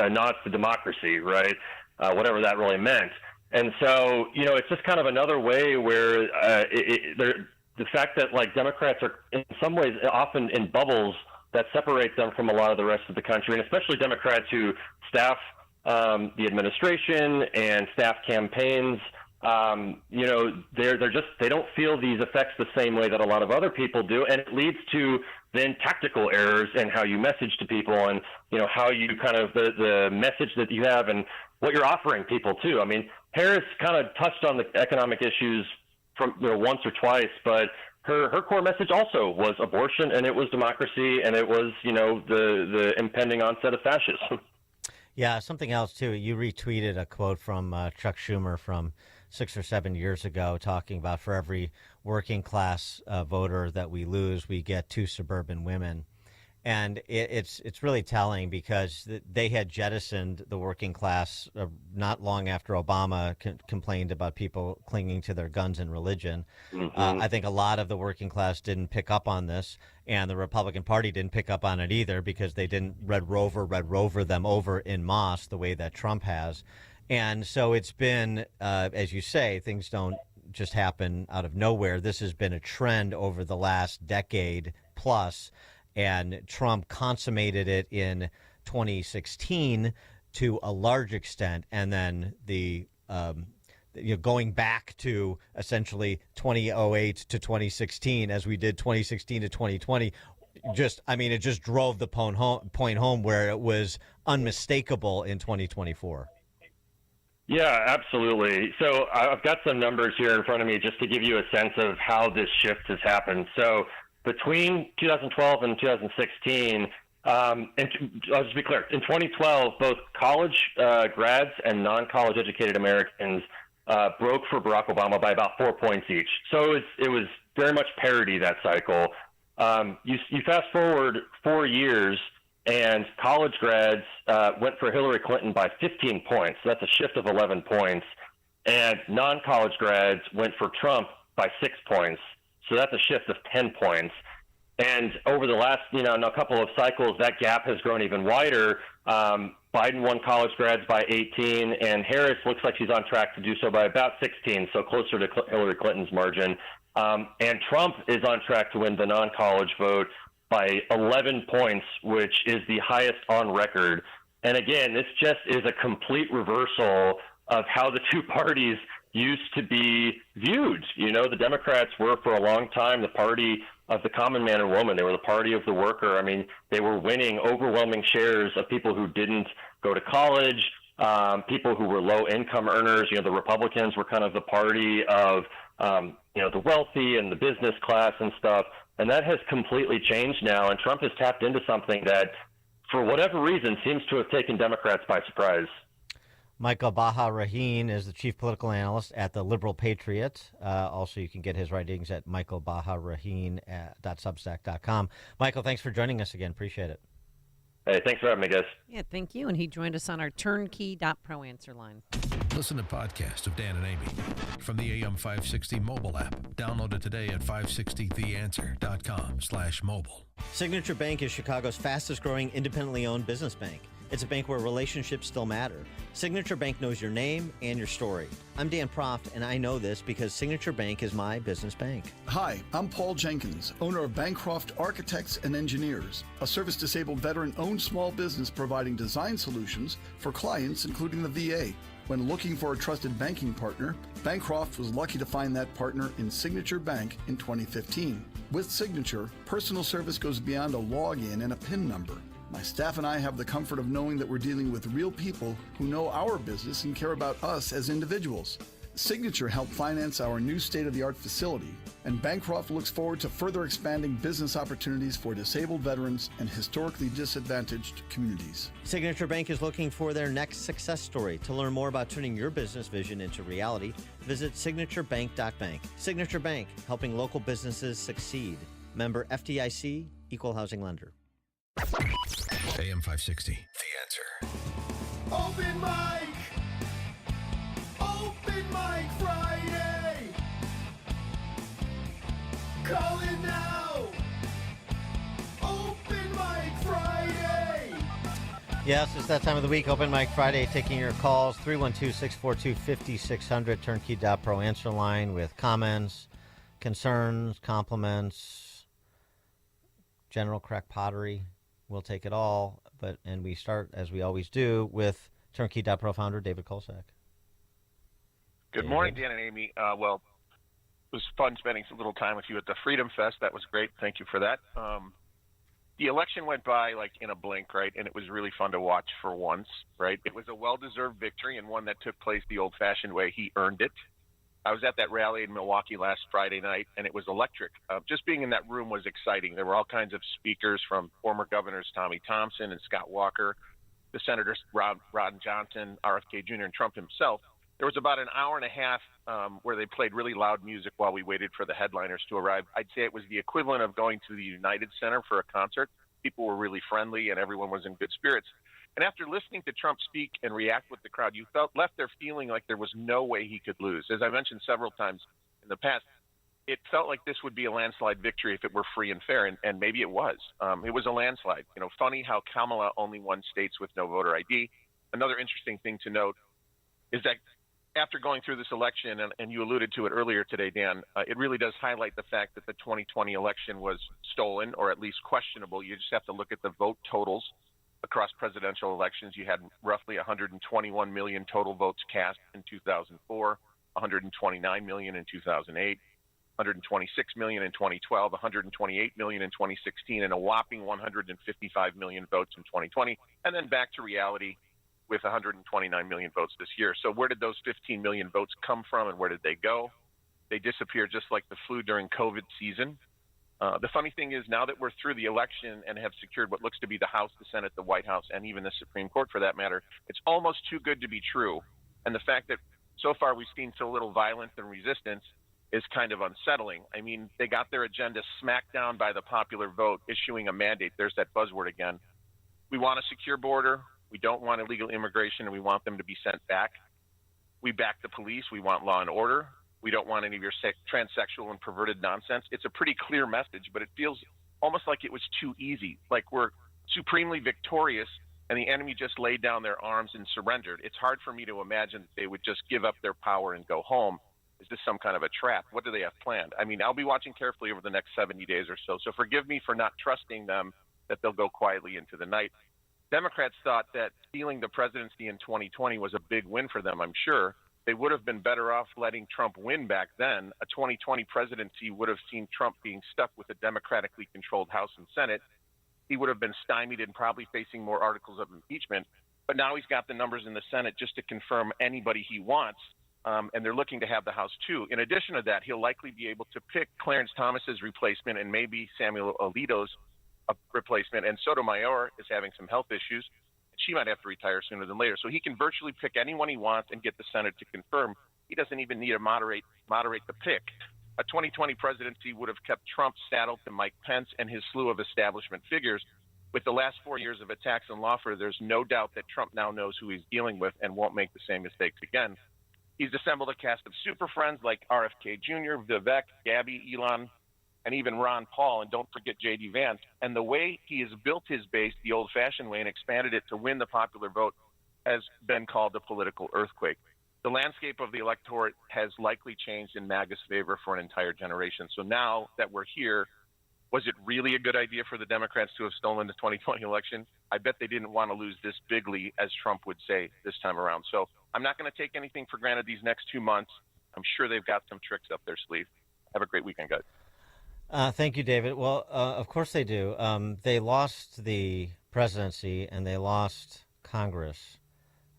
nods to democracy, right? Whatever that really meant. And so, it's just kind of another way where the fact that like Democrats are in some ways often in bubbles that separate them from a lot of the rest of the country, and especially Democrats who staff the administration and staff campaigns. They don't feel these effects the same way that a lot of other people do, and it leads to then tactical errors in how you message to people, and how you kind of the message that you have and what you're offering people too. I mean, Harris kind of touched on the economic issues from once or twice, but her core message also was abortion, and it was democracy, and it was the impending onset of fascism. Yeah, something else too. You retweeted a quote from Chuck Schumer from 6 or 7 years ago, talking about for every working class voter that we lose, we get 2 suburban women. And it's really telling because they had jettisoned the working class not long after Obama complained about people clinging to their guns and religion. Mm-hmm. I think a lot of the working class didn't pick up on this, and the Republican Party didn't pick up on it either because they didn't Red Rover them over en masse the way that Trump has. And so it's been, as you say, things don't just happen out of nowhere. This has been a trend over the last decade plus. And Trump consummated it in 2016 to a large extent, and then the going back to essentially 2008 to 2016, as we did 2016 to 2020. It just drove the point home where it was unmistakable in 2024. Yeah, absolutely. So I've got some numbers here in front of me just to give you a sense of how this shift has happened. So between 2012 and 2016, and I'll just be clear, in 2012, both college grads and non-college educated Americans broke for Barack Obama by about 4 points each. So it was very much parity that cycle. You fast forward 4 years, and college grads went for Hillary Clinton by 15 points. So that's a shift of 11 points. And non-college grads went for Trump by 6 points. So that's a shift of 10 points. And over the last, a couple of cycles, that gap has grown even wider. Biden won college grads by 18, and Harris looks like she's on track to do so by about 16, so closer to Hillary Clinton's margin. And Trump is on track to win the non-college vote by 11 points, which is the highest on record. And again, this just is a complete reversal of how the two parties used to be viewed. The Democrats were for a long time the party of the common man and woman. They were the party of the worker. I mean, they were winning overwhelming shares of people who didn't go to college, people who were low income earners. The Republicans were kind of the party of, the wealthy and the business class and stuff. And that has completely changed now. And Trump has tapped into something that, for whatever reason, seems to have taken Democrats by surprise. Michael Baha Raheen is the chief political analyst at the Liberal Patriot. Also, you can get his writings at michaelbaharaheen.substack.com. Michael, thanks for joining us again. Appreciate it. Hey, thanks for having me, guys. Yeah, thank you. And he joined us on our turnkey.pro answer line. Listen to podcasts of Dan and Amy from the AM 560 mobile app. Download it today at 560theanswer.com/mobile. Signature Bank is Chicago's fastest growing independently owned business bank. It's a bank where relationships still matter. Signature Bank knows your name and your story. I'm Dan Proft, and I know this because Signature Bank is my business bank. Hi, I'm Paul Jenkins, owner of Bancroft Architects and Engineers, a service-disabled veteran-owned small business providing design solutions for clients, including the VA. When looking for a trusted banking partner, Bancroft was lucky to find that partner in Signature Bank in 2015. With Signature, personal service goes beyond a login and a PIN number. My staff and I have the comfort of knowing that we're dealing with real people who know our business and care about us as individuals. Signature helped finance our new state-of-the-art facility, and Bancroft looks forward to further expanding business opportunities for disabled veterans and historically disadvantaged communities. Signature Bank is looking for their next success story. To learn more about turning your business vision into reality, visit signaturebank.bank. Signature Bank, helping local businesses succeed. Member FDIC, Equal Housing Lender. AM 560, The Answer. Open mic! Open mic Friday! Call in now! Open mic Friday! Yes, it's that time of the week. Open Mic Friday, taking your calls. 312-642-5600, turnkey.pro answer line with comments, concerns, compliments, general crack pottery. We'll take it all. And we start, as we always do, with turnkey.pro founder David Kolsak. Good morning, Dan and Amy. Well, it was fun spending a little time with you at the Freedom Fest. That was great. Thank you for that. The election went by like in a blink, right? And it was really fun to watch for once, right? It was a well-deserved victory and one that took place the old-fashioned way. He earned it. I was at that rally in Milwaukee last Friday night, and it was electric. Just being in that room was exciting. There were all kinds of speakers from former governors Tommy Thompson and Scott Walker, the senators Ron Johnson, RFK Jr., and Trump himself. There was about an hour and a half where they played really loud music while we waited for the headliners to arrive. I'd say it was the equivalent of going to the United Center for a concert. People were really friendly, and everyone was in good spirits. And after listening to Trump speak and react with the crowd, you left there feeling like there was no way he could lose. As I mentioned several times in the past, it felt like this would be a landslide victory if it were free and fair, and maybe it was. It was a landslide. You know, funny how Kamala only won states with no voter ID. Another interesting thing to note is that after going through this election, and you alluded to it earlier today, Dan, it really does highlight the fact that the 2020 election was stolen, or at least questionable. You just have to look at the vote totals across presidential elections. You had roughly 121 million total votes cast in 2004, 129 million in 2008, 126 million in 2012, 128 million in 2016, and a whopping 155 million votes in 2020, and then back to reality with 129 million votes this year. So where did those 15 million votes come from, and where did they go? They disappeared just like the flu during COVID season. The funny thing is, now that we're through the election and have secured what looks to be the House, the Senate, the White House, and even the Supreme Court for that matter, it's almost too good to be true. And the fact that so far we've seen so little violence and resistance is kind of unsettling. I mean, they got their agenda smacked down by the popular vote, issuing a mandate. There's that buzzword again. We want a secure border. We don't want illegal immigration, and we want them to be sent back. We back the police. We want law and order. We don't want any of your transsexual and perverted nonsense. It's a pretty clear message, but it feels almost like it was too easy, like we're supremely victorious and the enemy just laid down their arms and surrendered. It's hard for me to imagine that they would just give up their power and go home. Is this some kind of a trap? What do they have planned? I mean, I'll be watching carefully over the next 70 days or so, so forgive me for not trusting them that they'll go quietly into the night. Democrats thought that stealing the presidency in 2020 was a big win for them, I'm sure. They would have been better off letting Trump win back then. A 2020 presidency would have seen Trump being stuck with a democratically controlled House and Senate. He would have been stymied and probably facing more articles of impeachment. But now he's got the numbers in the Senate just to confirm anybody he wants, and they're looking to have the House too. In addition to that, he'll likely be able to pick Clarence Thomas's replacement and maybe Samuel Alito's replacement. And Sotomayor is having some health issues. She might have to retire sooner than later. So he can virtually pick anyone he wants and get the Senate to confirm. He doesn't even need to moderate the pick. A 2020 presidency would have kept Trump saddled to Mike Pence and his slew of establishment figures. With the last 4 years of attacks on lawfare, there's no doubt that Trump now knows who he's dealing with and won't make the same mistakes again. He's assembled a cast of super friends like RFK Jr., Vivek, Gabby, Elon, and even Ron Paul, and don't forget J.D. Vance. And the way he has built his base the old-fashioned way and expanded it to win the popular vote has been called a political earthquake. The landscape of the electorate has likely changed in MAGA's favor for an entire generation. So now that we're here, was it really a good idea for the Democrats to have stolen the 2020 election? I bet they didn't want to lose this bigly, as Trump would say this time around. So I'm not going to take anything for granted these next 2 months. I'm sure they've got some tricks up their sleeve. Have a great weekend, guys. Thank you, David. Well, of course they do. They lost the presidency and they lost Congress,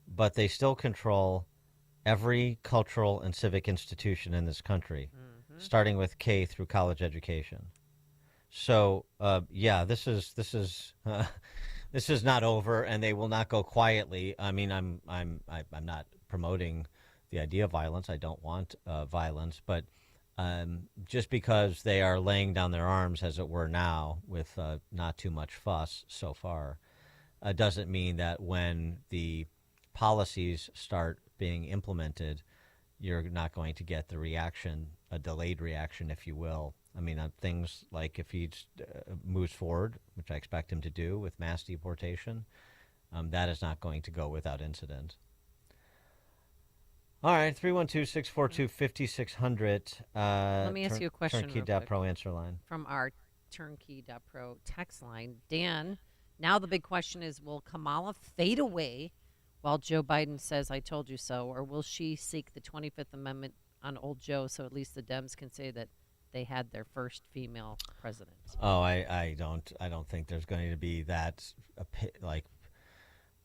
but they still control every cultural and civic institution in this country, starting with K through college education. So, yeah, this is this is not over, and they will not go quietly. I mean, I'm not promoting the idea of violence. I don't want violence, but just because they are laying down their arms, as it were, now with not too much fuss so far, doesn't mean that when the policies start being implemented, you're not going to get the reaction, a delayed reaction, if you will. I mean, on things like if he moves forward, which I expect him to do with mass deportation, That is not going to go without incident. All right, 312-642-5600. Let me ask you a question. Turnkey.pro answer line. From our Turnkey.pro text line. Dan, now the big question is, will Kamala fade away while Joe Biden says, I told you so, or will she seek the 25th Amendment on old Joe so at least the Dems can say that they had their first female president? Oh, I don't think there's going to be that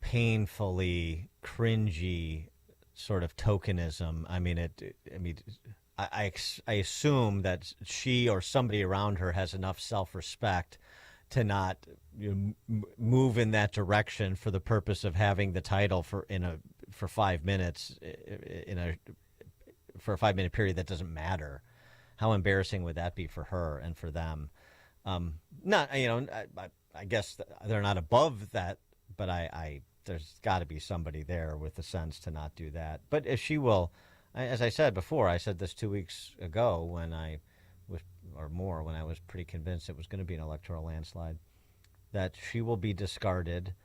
painfully cringy sort of tokenism. I mean, I assume that she or somebody around her has enough self-respect to not move in that direction for the purpose of having the title for 5 minutes for a 5-minute period that doesn't matter. How embarrassing would that be for her and for them? I guess they're not above that, but there's got to be somebody there with the sense to not do that. But if she will, as I said before, I said this 2 weeks ago when I was pretty convinced it was going to be an electoral landslide, that she will be discarded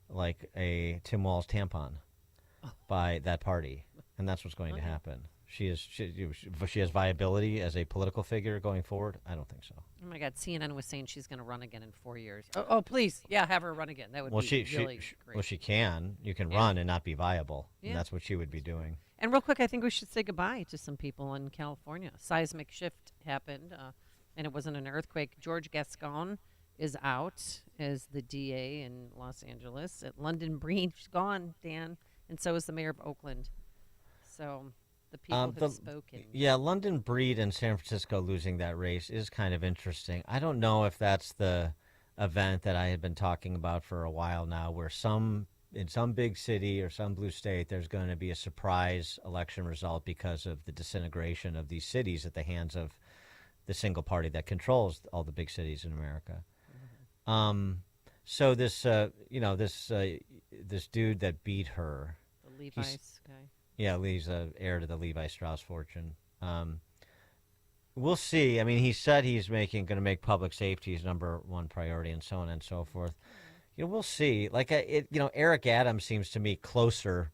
like a Tim Walz tampon by that party, and that's what's going to happen. She has viability as a political figure going forward? I don't think so. Oh, my God. CNN was saying she's going to run again in 4 years. Oh, please. Yeah, have her run again. That would be really great. Well, she can. You can run and not be viable. Yeah. And that's what she would be doing. And real quick, I think we should say goodbye to some people in California. Seismic shift happened, and it wasn't an earthquake. George Gascon is out as the DA in Los Angeles. London Breed's gone, Dan, and so is the mayor of Oakland. So the people have spoken. Yeah, London Breed and San Francisco losing that race is kind of interesting. I don't know if that's the event that I had been talking about for a while now, where in some big city or some blue state, there's going to be a surprise election result because of the disintegration of these cities at the hands of the single party that controls all the big cities in America. Mm-hmm. So this dude that beat her, the Levi's guy. Yeah, he's heir to the Levi Strauss fortune. We'll see. I mean, he said he's going to make public safety his number one priority, and so on and so forth. We'll see. Eric Adams seems to me closer,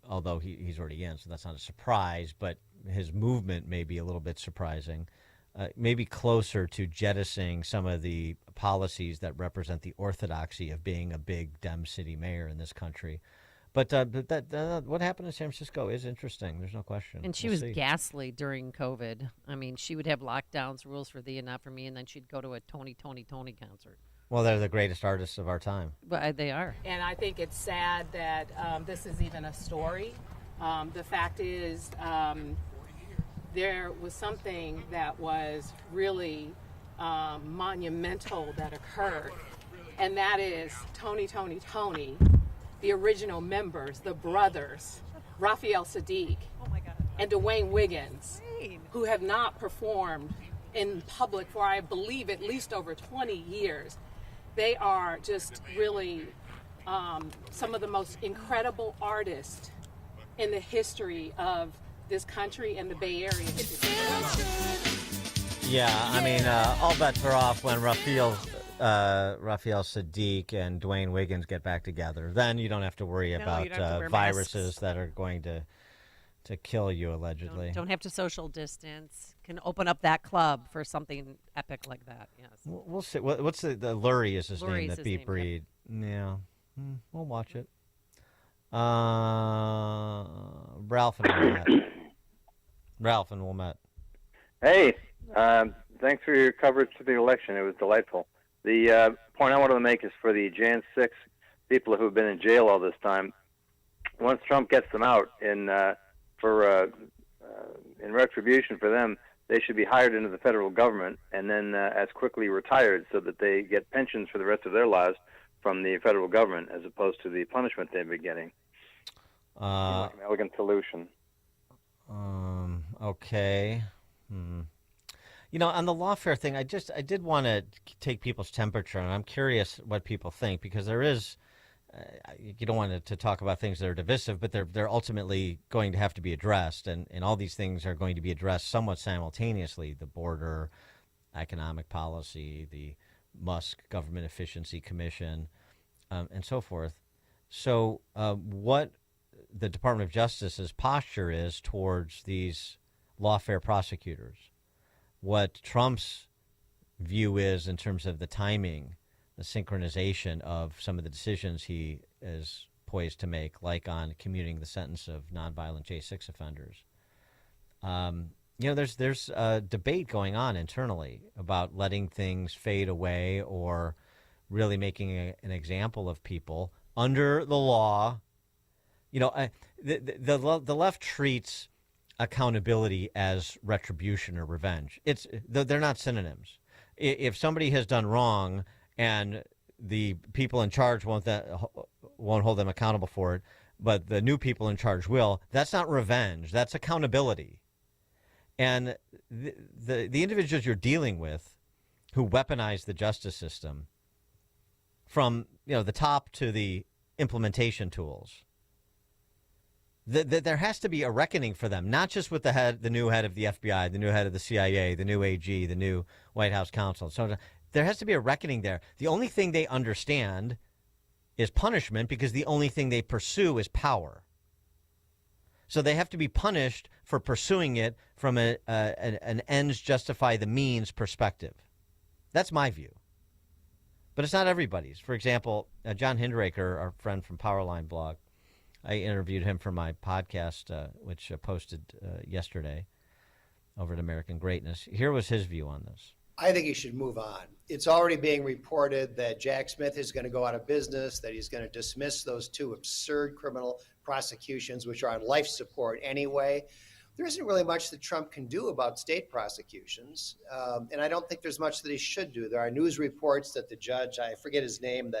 although he's already in, so that's not a surprise. But his movement may be a little bit surprising. Maybe closer to jettisoning some of the policies that represent the orthodoxy of being a big Dem city mayor in this country. But what happened in San Francisco is interesting. There's no question. And she was ghastly during COVID. I mean, she would have lockdowns, rules for thee and not for me, and then she'd go to a Tony concert. Well, they're the greatest artists of our time. But they are. And I think it's sad that this is even a story. The fact is, there was something that was really monumental that occurred, and that is Tony, the original members, the brothers, Raphael Sadiq and Dwayne Wiggins, who have not performed in public for, I believe, at least over 20 years. They are just really some of the most incredible artists in the history of this country and the Bay Area. Yeah, I mean, all bets are off when Raphael Sadiq and Dwayne Wiggins get back together. Then you don't have to worry about viruses that are going to kill you, allegedly. Don't have to social distance. Can open up that club for something epic like that. Yes. We'll see. What's the Lurie is his name that beat name, Breed? Yep. Yeah, we'll watch it. Ralph and Wilmette. Hey, thanks for your coverage of the election. It was delightful. The point I wanted to make is for the Jan 6 people who have been in jail all this time. Once Trump gets them out in retribution for them, they should be hired into the federal government and then as quickly retired so that they get pensions for the rest of their lives from the federal government as opposed to the punishment they've been getting. Like an elegant solution. Okay. On the lawfare thing, I did want to take people's temperature, and I'm curious what people think, because there is, you don't want to talk about things that are divisive, but they're ultimately going to have to be addressed, and all these things are going to be addressed somewhat simultaneously: the border, economic policy, the Musk Government Efficiency Commission, and so forth. So what the Department of Justice's posture is towards these lawfare prosecutors, what Trump's view is in terms of the timing, the synchronization of some of the decisions he is poised to make, like on commuting the sentence of nonviolent J6 offenders. There's a debate going on internally about letting things fade away or really making an example of people under the law. The left treats accountability as retribution or revenge. They're not synonyms. If somebody has done wrong and the people in charge won't hold them accountable for it, but the new people in charge will, that's not revenge. That's accountability. And the individuals you're dealing with who weaponize the justice system, from the top to the implementation tools, there has to be a reckoning for them, not just with the new head of the FBI, the new head of the CIA, the new AG, the new White House counsel. So there has to be a reckoning there. The only thing they understand is punishment, because the only thing they pursue is power. So they have to be punished for pursuing it from an ends justify the means perspective. That's my view. But it's not everybody's. For example, John Hinderaker, our friend from Powerline blog, I interviewed him for my podcast, which posted yesterday over at American Greatness. Here was his view on this. I think he should move on. It's already being reported that Jack Smith is going to go out of business, that he's going to dismiss those two absurd criminal prosecutions, which are on life support anyway. There isn't really much that Trump can do about state prosecutions, and I don't think there's much that he should do. There are news reports that the judge, I forget his name,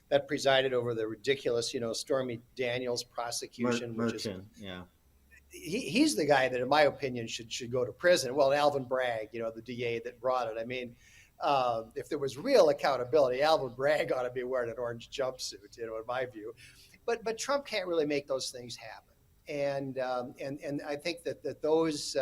that presided over the ridiculous, Stormy Daniels prosecution. Merchant, yeah. He's the guy that, in my opinion, should go to prison. Well, Alvin Bragg, the DA that brought it. I mean, if there was real accountability, Alvin Bragg ought to be wearing an orange jumpsuit, in my view. But Trump can't really make those things happen. And I think that those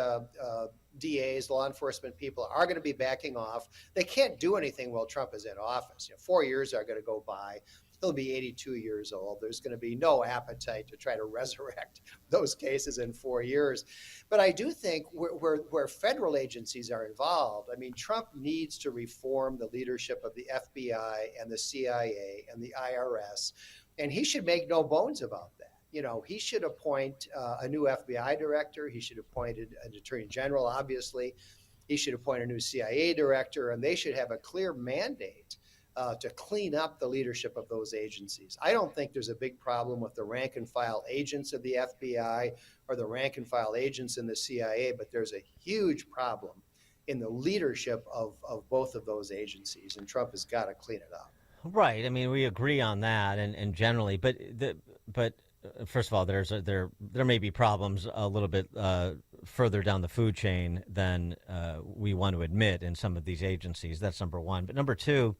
DAs, law enforcement people, are going to be backing off. They can't do anything while Trump is in office. 4 years are going to go by. He'll be 82 years old. There's going to be no appetite to try to resurrect those cases in 4 years. But I do think where federal agencies are involved, I mean, Trump needs to reform the leadership of the FBI and the CIA and the IRS, and he should make no bones about that. He should appoint a new FBI director. He should appoint an attorney general, obviously. He should appoint a new CIA director, and they should have a clear mandate to clean up the leadership of those agencies. I don't think there's a big problem with the rank and file agents of the FBI or the rank and file agents in the CIA, but there's a huge problem in the leadership of both of those agencies, and Trump has got to clean it up. Right. I mean, we agree on that, and generally, but first of all, there may be problems a little bit further down the food chain than we want to admit in some of these agencies. That's number one. But number two,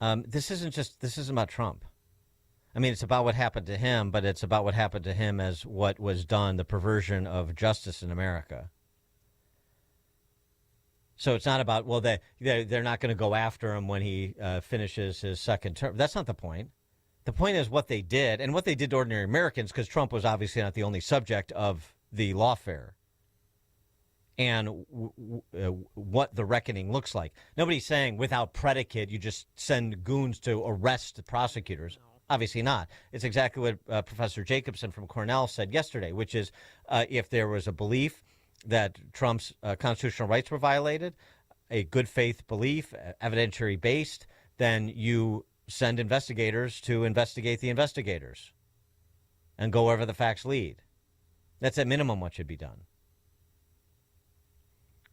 this isn't about Trump. I mean, it's about what happened to him, but it's about what happened to him as what was done, the perversion of justice in America. So it's not about, well, they're not going to go after him when he finishes his second term. That's not the point. The point is what they did, and what they did to ordinary Americans, because Trump was obviously not the only subject of the lawfare, and what the reckoning looks like. Nobody's saying without predicate you just send goons to arrest prosecutors. Obviously not. It's exactly what Professor Jacobson from Cornell said yesterday, which is if there was a belief that Trump's constitutional rights were violated, a good faith belief, evidentiary based, then you send investigators to investigate the investigators and go wherever the facts lead. That's at minimum what should be done.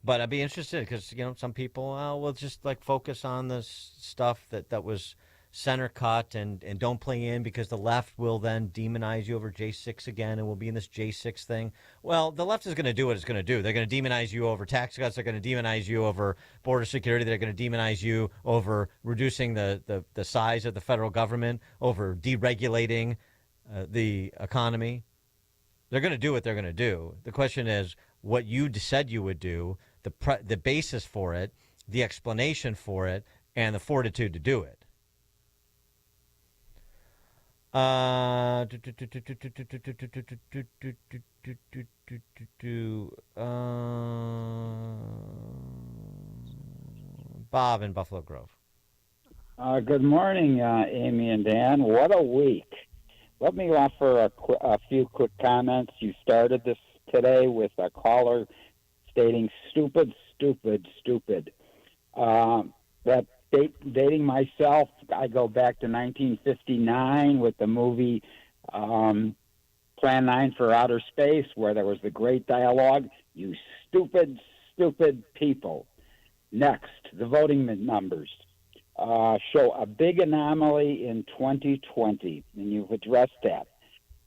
But I'd be interested because, some people will just focus on the stuff that was center cut and don't play in because the left will then demonize you over J6 again and we'll be in this J6 thing. Well, the left is going to do what it's going to do. They're going to demonize you over tax cuts. They're going to demonize you over border security. They're going to demonize you over reducing the size of the federal government, over deregulating the economy. They're going to do what they're going to do. The question is what you said you would do, the basis for it, the explanation for it, and the fortitude to do it. Bob in Buffalo Grove. Good morning, Amy and Dan. What a week. Let me offer a few quick comments. You started this today with a caller stating stupid, stupid, stupid. That dating myself, I go back to 1959 with the movie Plan 9 for Outer Space, where there was the great dialogue, "You stupid, stupid people." Next, the voting numbers show a big anomaly in 2020, and you've addressed that.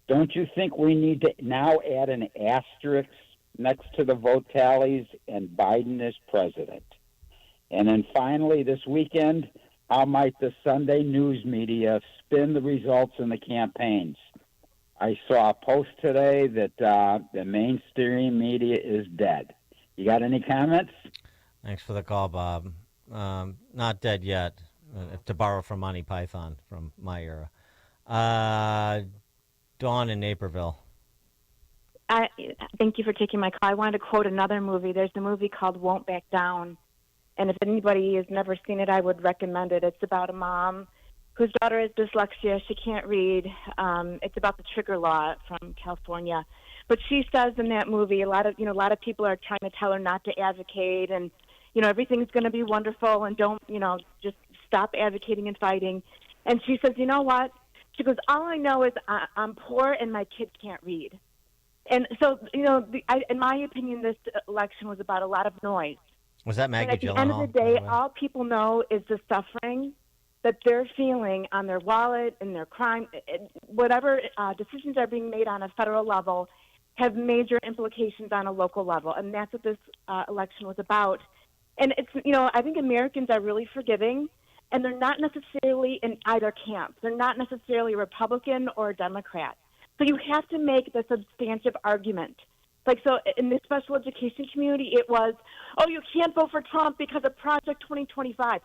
Don't you think we need to now add an asterisk next to the vote tallies and Biden is president? And then finally, this weekend, how might the Sunday news media spin the results in the campaigns? I saw a post today that the mainstream media is dead. You got any comments? Thanks for the call, Bob. Not dead yet, to borrow from Monty Python from my era. Dawn in Naperville. Thank you for taking my call. I wanted to quote another movie. There's a movie called Won't Back Down. And if anybody has never seen it, I would recommend it. It's about a mom whose daughter has dyslexia. She can't read. It's about the trigger law from California. But she says in that movie, a lot of people are trying to tell her not to advocate and, everything's going to be wonderful and don't, just stop advocating and fighting. And she says, you know what? She goes, all I know is I'm poor and my kids can't read. And so, in my opinion, this election was about a lot of noise. Was that Maggie Gyllenhaal? At the end of the day, all people know is the suffering that they're feeling on their wallet and their crime. Whatever decisions are being made on a federal level have major implications on a local level. And that's what this election was about. And it's, I think Americans are really forgiving, and they're not necessarily in either camp. They're not necessarily Republican or Democrat. So you have to make the substantive argument. Like, so in the special education community, it was, oh, you can't vote for Trump because of Project 2025.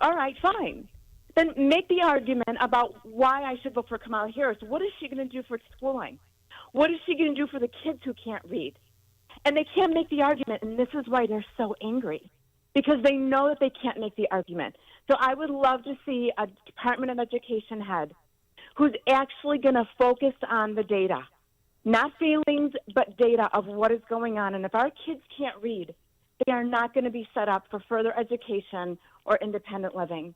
All right, fine. Then make the argument about why I should vote for Kamala Harris. What is she going to do for schooling? What is she going to do for the kids who can't read? And they can't make the argument, and this is why they're so angry, because they know that they can't make the argument. So I would love to see a Department of Education head who's actually going to focus on the data. Not feelings, but data of what is going on. And if our kids can't read, they are not going to be set up for further education or independent living.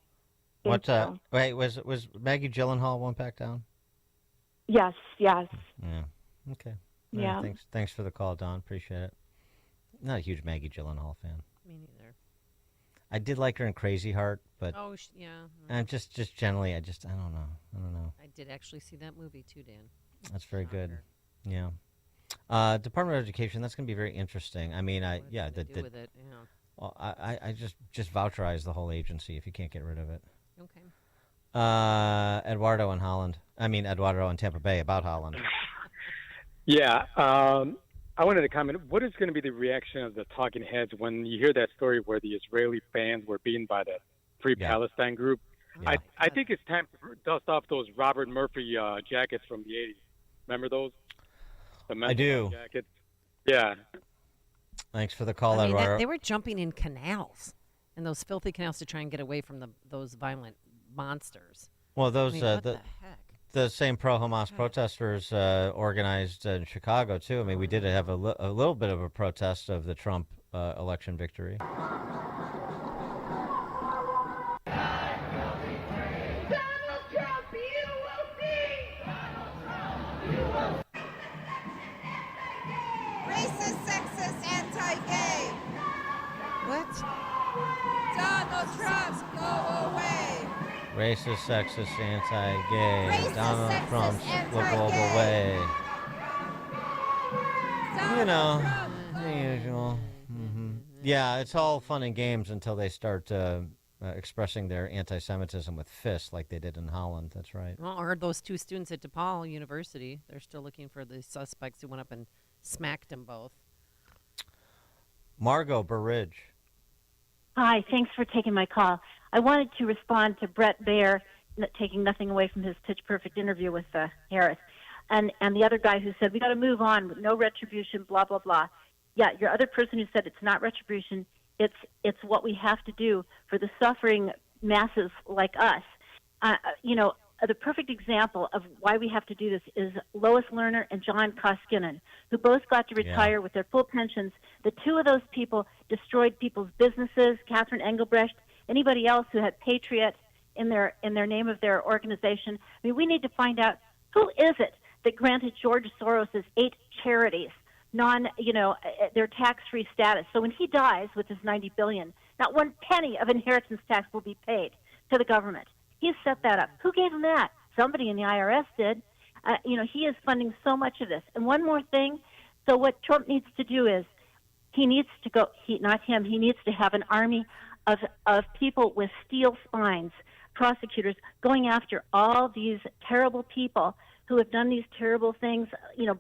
Wait, was Maggie Gyllenhaal Won't Back Down? Yes. Yeah. Okay. Yeah. Thanks for the call, Don. Appreciate it. Not a huge Maggie Gyllenhaal fan. Me neither. I did like her in Crazy Heart, but yeah. And just generally, I don't know. I did actually see that movie too, Dan. That's very good. Yeah. Department of Education, that's going to be very interesting. I mean, with it, yeah. Well, I just voucherize the whole agency if you can't get rid of it. Okay. Eduardo in Tampa Bay about Holland. Yeah. I wanted to comment. What is going to be the reaction of the talking heads when you hear that story where the Israeli fans were beaten by the Free Palestine group? Yeah. I think it's time to dust off those Robert Murphy jackets from the 80s. Remember those? I do. Jackets. Yeah. Thanks for the call, Eduardo. They were jumping in canals, in those filthy canals, to try and get away from those violent monsters. Well, those what the heck? The same pro-Hamas protesters organized in Chicago too. I mean, we did have a little bit of a protest of the Trump election victory. Racist, sexist, anti-gay. What? Donald Trump, go away. Racist, sexist, anti-gay. Racist, Donald sexist, Trump's anti-gay. the global way. Donald The usual. Mm-hmm. Yeah, it's all fun and games until they start expressing their anti-Semitism with fists like they did in Holland. That's right. Well, or those two students at DePaul University. They're still looking for the suspects who went up and smacked them both. Margot Burridge. Hi, thanks for taking my call. I wanted to respond to Brett Baer. taking nothing away from his pitch perfect interview with Harris, and the other guy who said we got to move on, no retribution, blah blah blah. Yeah, your other person who said it's not retribution, it's what we have to do for the suffering masses like us. The perfect example of why we have to do this is Lois Lerner and John Koskinen, who both got to retire with their full pensions. The two of those people destroyed people's businesses. Catherine Engelbrecht, anybody else who had Patriot in their name of their organization. I mean, we need to find out who is it that granted George Soros's 8 charities their tax-free status. So when he dies with his $90 billion, not one penny of inheritance tax will be paid to the government. He's set that up. Who gave him that? Somebody in the IRS did. He is funding so much of this. And one more thing. So what Trump needs to do is he needs to go. He needs to have an army of people with steel spines, prosecutors going after all these terrible people who have done these terrible things.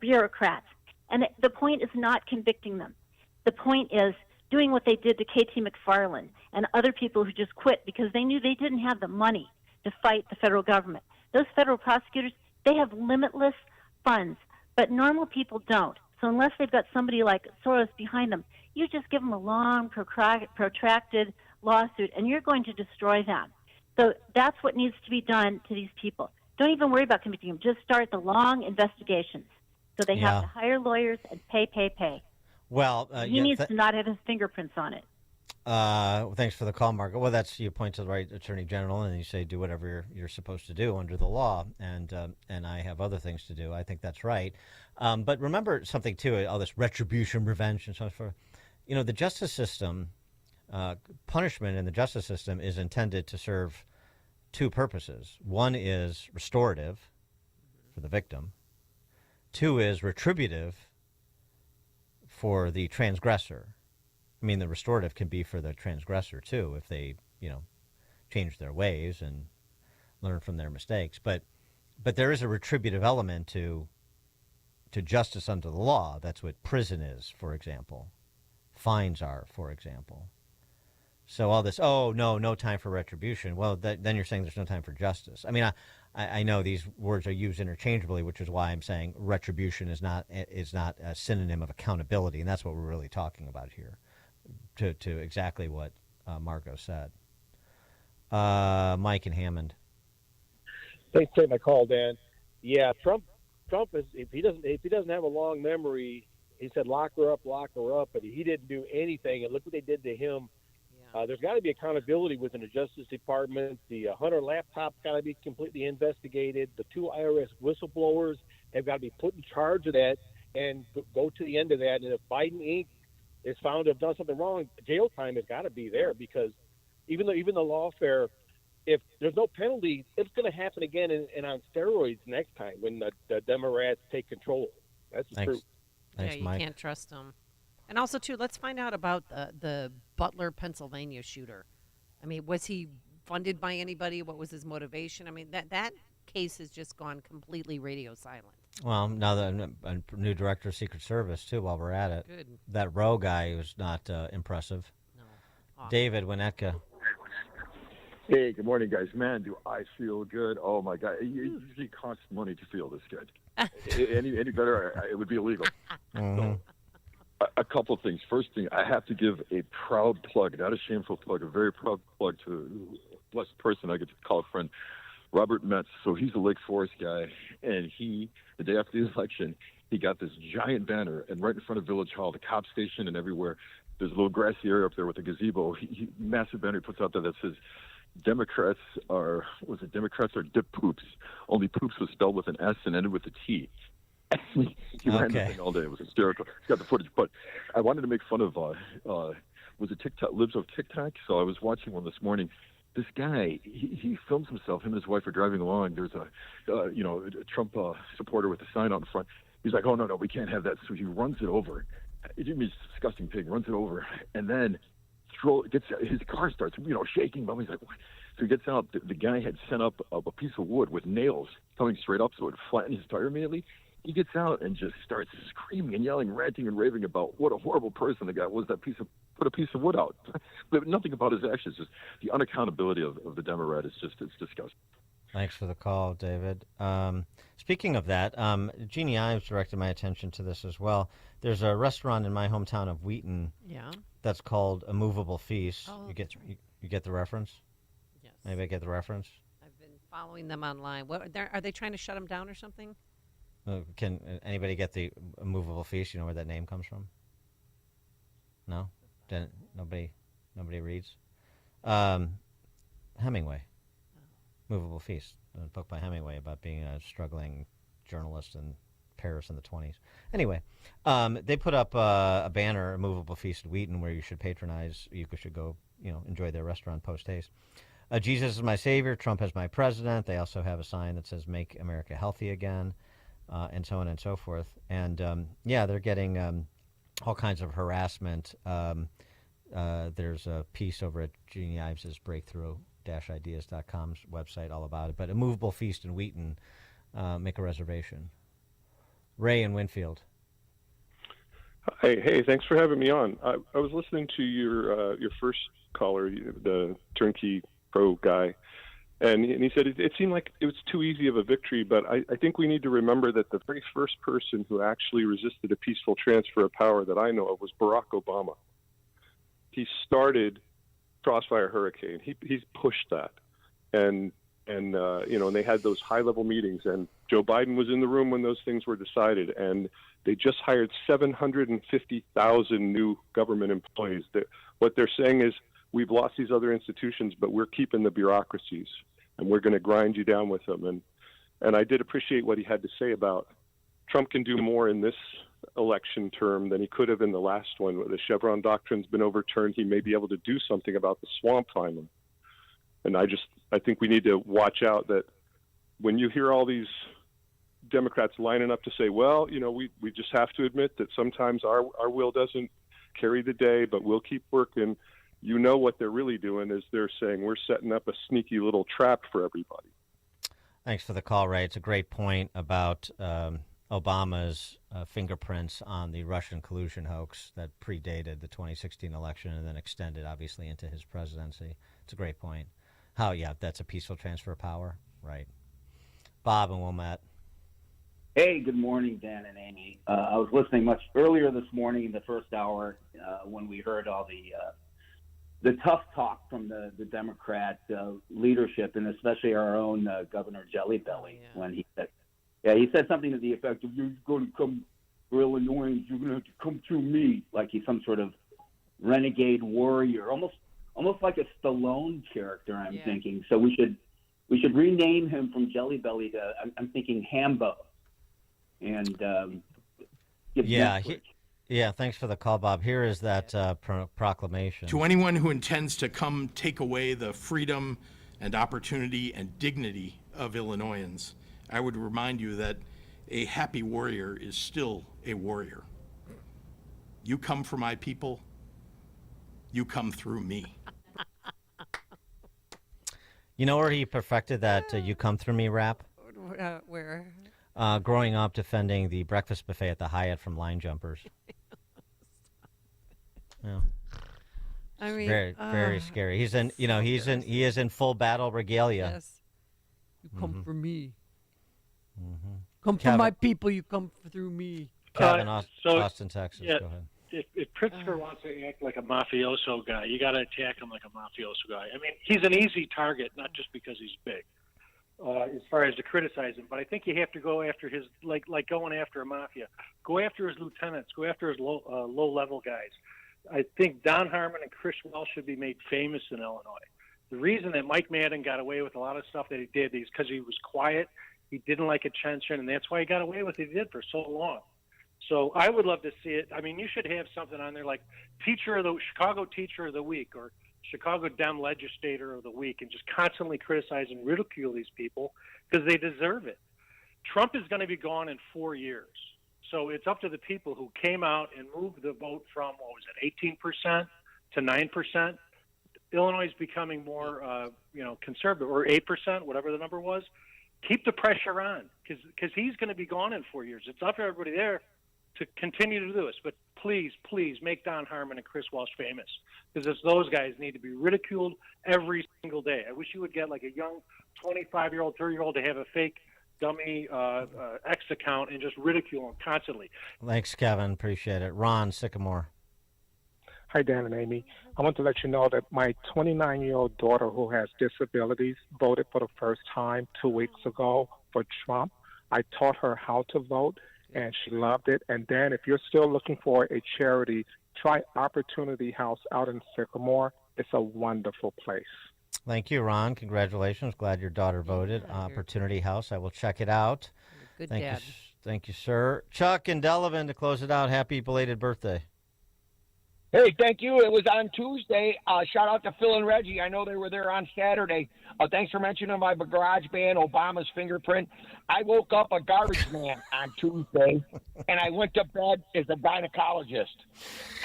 Bureaucrats. And the point is not convicting them. The point is doing what they did to K.T. McFarland and other people who just quit because they knew they didn't have the money to fight the federal government. Those federal prosecutors, they have limitless funds, but normal people don't. So unless they've got somebody like Soros behind them, you just give them a long, protracted lawsuit, and you're going to destroy them. So that's what needs to be done to these people. Don't even worry about convicting them. Just start the long investigations. So they have to hire lawyers and pay. Well, he needs to not have his fingerprints on it. Thanks for the call, Margaret. Well, you point to the right attorney general, and you say do whatever you're supposed to do under the law, and I have other things to do. I think that's right. But remember something too: all this retribution, revenge, and so forth. The justice system, punishment in the justice system is intended to serve 2 purposes. One is restorative for the victim. 2 is retributive for the transgressor. I mean, the restorative can be for the transgressor, too, if they, change their ways and learn from their mistakes. But there is a retributive element to justice under the law. That's what prison is, for example. Fines are, for example. So all this, no time for retribution. Well, then you're saying there's no time for justice. I mean, I know these words are used interchangeably, which is why I'm saying retribution is not a synonym of accountability, and that's what we're really talking about here, to exactly what Margot said. Mike and Hammond. Thanks for taking my call, Dan. Yeah, Trump is if he doesn't have a long memory, he said lock her up, but he didn't do anything, and look what they did to him. There's got to be accountability within the Justice Department. The Hunter laptop's got to be completely investigated. The 2 IRS whistleblowers have got to be put in charge of that and go to the end of that. And if Biden Inc. is found to have done something wrong, jail time has got to be there, because even the lawfare, if there's no penalty, it's going to happen again and on steroids next time when the Democrats take control. That's the truth. Thanks, you Mike. Can't trust them. And also, too, let's find out about the Butler, Pennsylvania shooter. I mean, was he funded by anybody? What was his motivation? I mean, that case has just gone completely radio silent. Well, now the new director of Secret Service, too, while we're at it. Good. That Roe guy was not impressive. No. Awesome. David Winnetka. Hey, good morning, guys. Man, do I feel good. Oh, my God. It usually costs money to feel this good. any better, it would be illegal. Mm-hmm. A couple of things. First thing, I have to give a proud plug, not a shameful plug, a very proud plug to a blessed person I get to call a friend, Robert Metz. So he's a Lake Forest guy, and the day after the election, he got this giant banner, and right in front of Village Hall, the cop station and everywhere, there's a little grassy area up there with a gazebo. Massive banner he puts out there that says, Democrats are dip poops. Only poops was spelled with an S and ended with a T. He ran the thing all day. It was hysterical. He's got the footage. But I wanted to make fun of, was it TikTok, Libs of TikTok? So I was watching one this morning. This guy, he films himself. Him and his wife are driving along. There's a Trump supporter with a sign out in front. He's like, oh, no, we can't have that. So he runs it over. He's a disgusting pig, runs it over, and then his car starts, shaking. But he's like, what? So he gets out. The guy had sent up a piece of wood with nails coming straight up so it would flatten his tire immediately. He gets out and just starts screaming and yelling, ranting and raving about what a horrible person the guy was that put a piece of wood out. But nothing about his actions, just the unaccountability of the Democrat is it's disgusting. Thanks for the call, David. Speaking of that, Jeannie Ives directed my attention to this as well. There's a restaurant in my hometown of Wheaton that's called A Movable Feast. Oh, you get the reference? Yes. Maybe I get the reference? I've been following them online. What are they trying to shut them down or something? Can anybody get the A Movable Feast? You know where that name comes from? No? Nobody reads? Hemingway. Movable Feast, a book by Hemingway about being a struggling journalist in Paris in the 20s. Anyway, they put up a banner, A Movable Feast at Wheaton, where you should patronize. You should go, enjoy their restaurant post-haste. Jesus is my savior. Trump is my president. They also have a sign that says "Make America Healthy Again," and so on and so forth. And they're getting all kinds of harassment. There's a piece over at Jeannie Ives' breakthrough-ideas.com's website all about it. But A Movable Feast in Wheaton, make a reservation. Ray in Winfield. Hey, thanks for having me on. I was listening to your first caller, the turnkey pro guy, and he said it seemed like it was too easy of a victory, but I think we need to remember that the very first person who actually resisted a peaceful transfer of power that I know of was Barack Obama. He started Crossfire Hurricane. He's pushed that, and they had those high-level meetings, and Joe Biden was in the room when those things were decided, and they just hired 750,000 new government employees. What they're saying is, we've lost these other institutions, but we're keeping the bureaucracies, and we're going to grind you down with them. And I did appreciate what he had to say about Trump can do more in this election term than he could have in the last one. The Chevron doctrine's been overturned. He may be able to do something about the swamp finally. And I think we need to watch out that when you hear all these Democrats lining up to say, well, we just have to admit that sometimes our will doesn't carry the day, but we'll keep working. What they're really doing is they're saying we're setting up a sneaky little trap for everybody. Thanks for the call, Ray. It's a great point about Obama's fingerprints on the Russian collusion hoax that predated the 2016 election and then extended, obviously, into his presidency. It's a great point. That's a peaceful transfer of power, right? Bob and Wilmette. Hey, good morning, Dan and Amy. I was listening much earlier this morning in the first hour when we heard all the tough talk from the Democrat leadership, and especially our own Governor Jelly Belly, when he said something to the effect of, "You're going to come for Illinois, you're going to have to come through me," like he's some sort of renegade warrior, almost like a Stallone character. I'm thinking so we should rename him from Jelly Belly to I'm thinking Hambo, and thanks for the call, Bob. Here is that proclamation. To anyone who intends to come take away the freedom and opportunity and dignity of Illinoisans, I would remind you that a happy warrior is still a warrior. You come for my people, you come through me. You know where he perfected that "you come through me" rap? Where? Growing up defending the breakfast buffet at the Hyatt from line jumpers. Yeah. I mean, very scary. He is in full battle regalia. Yes. You come for me. Mm-hmm. Come for my people. You come through me. Kevin, Austin, Texas. Yeah, Go ahead. If Pritzker wants to act like a mafioso guy, you got to attack him like a mafioso guy. I mean, he's an easy target, not just because he's big, as far as to criticize him. But I think you have to go after his, like going after a mafia. Go after his lieutenants. Go after his low-level guys. I think Don Harmon and Chris Wells should be made famous in Illinois. The reason that Mike Madden got away with a lot of stuff that he did is because he was quiet. He didn't like attention, and that's why he got away with what he did for so long. So I would love to see it. I mean, you should have something on there like Chicago Teacher of the Week or Chicago Dem Legislator of the Week, and just constantly criticize and ridicule these people because they deserve it. Trump is going to be gone in 4 years. So it's up to the people who came out and moved the vote from, 18% to 9%. Illinois is becoming more, conservative, or 8%, whatever the number was. Keep the pressure on because he's going to be gone in 4 years. It's up to everybody there to continue to do this, but please, please make Don Harmon and Chris Walsh famous, because it's those guys need to be ridiculed every single day. I wish you would get like a young 25-year-old, 30-year-old to have a fake dummy X account and just ridicule them constantly. Thanks, Kevin. Appreciate it. Ron Sycamore. Hi, Dan and Amy. I want to let you know that my 29-year-old daughter who has disabilities voted for the first time 2 weeks ago for Trump. I taught her how to vote, and she loved it. And Dan, if you're still looking for a charity, try Opportunity House out in Sycamore. It's a wonderful place. Thank you, Ron. Congratulations. Glad your daughter voted. Opportunity House. I will check it out. Good Thank dad. Thank you, sir. Chuck and Delavan to close it out. Happy belated birthday. Hey, thank you. It was on Tuesday. Shout out to Phil and Reggie. I know they were there on Saturday. Thanks for mentioning my garage band, Obama's Fingerprint. I woke up a garbage man on Tuesday, and I went to bed as a gynecologist.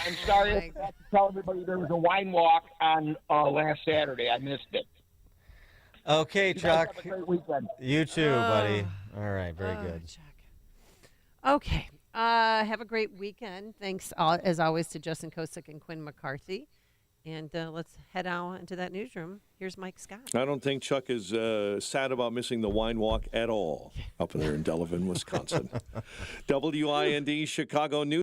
I'm sorry I forgot to tell everybody there was a wine walk on last Saturday. I missed it. Okay, You guys Chuck. have a great weekend. You too, buddy. All right, very Oh, good. Okay. Have a great weekend. Thanks, as always, to Justin Kosick and Quinn McCarthy. And let's head out into that newsroom. Here's Mike Scott. I don't think Chuck is sad about missing the wine walk at all up there in Delavan, Wisconsin. WIND Chicago News.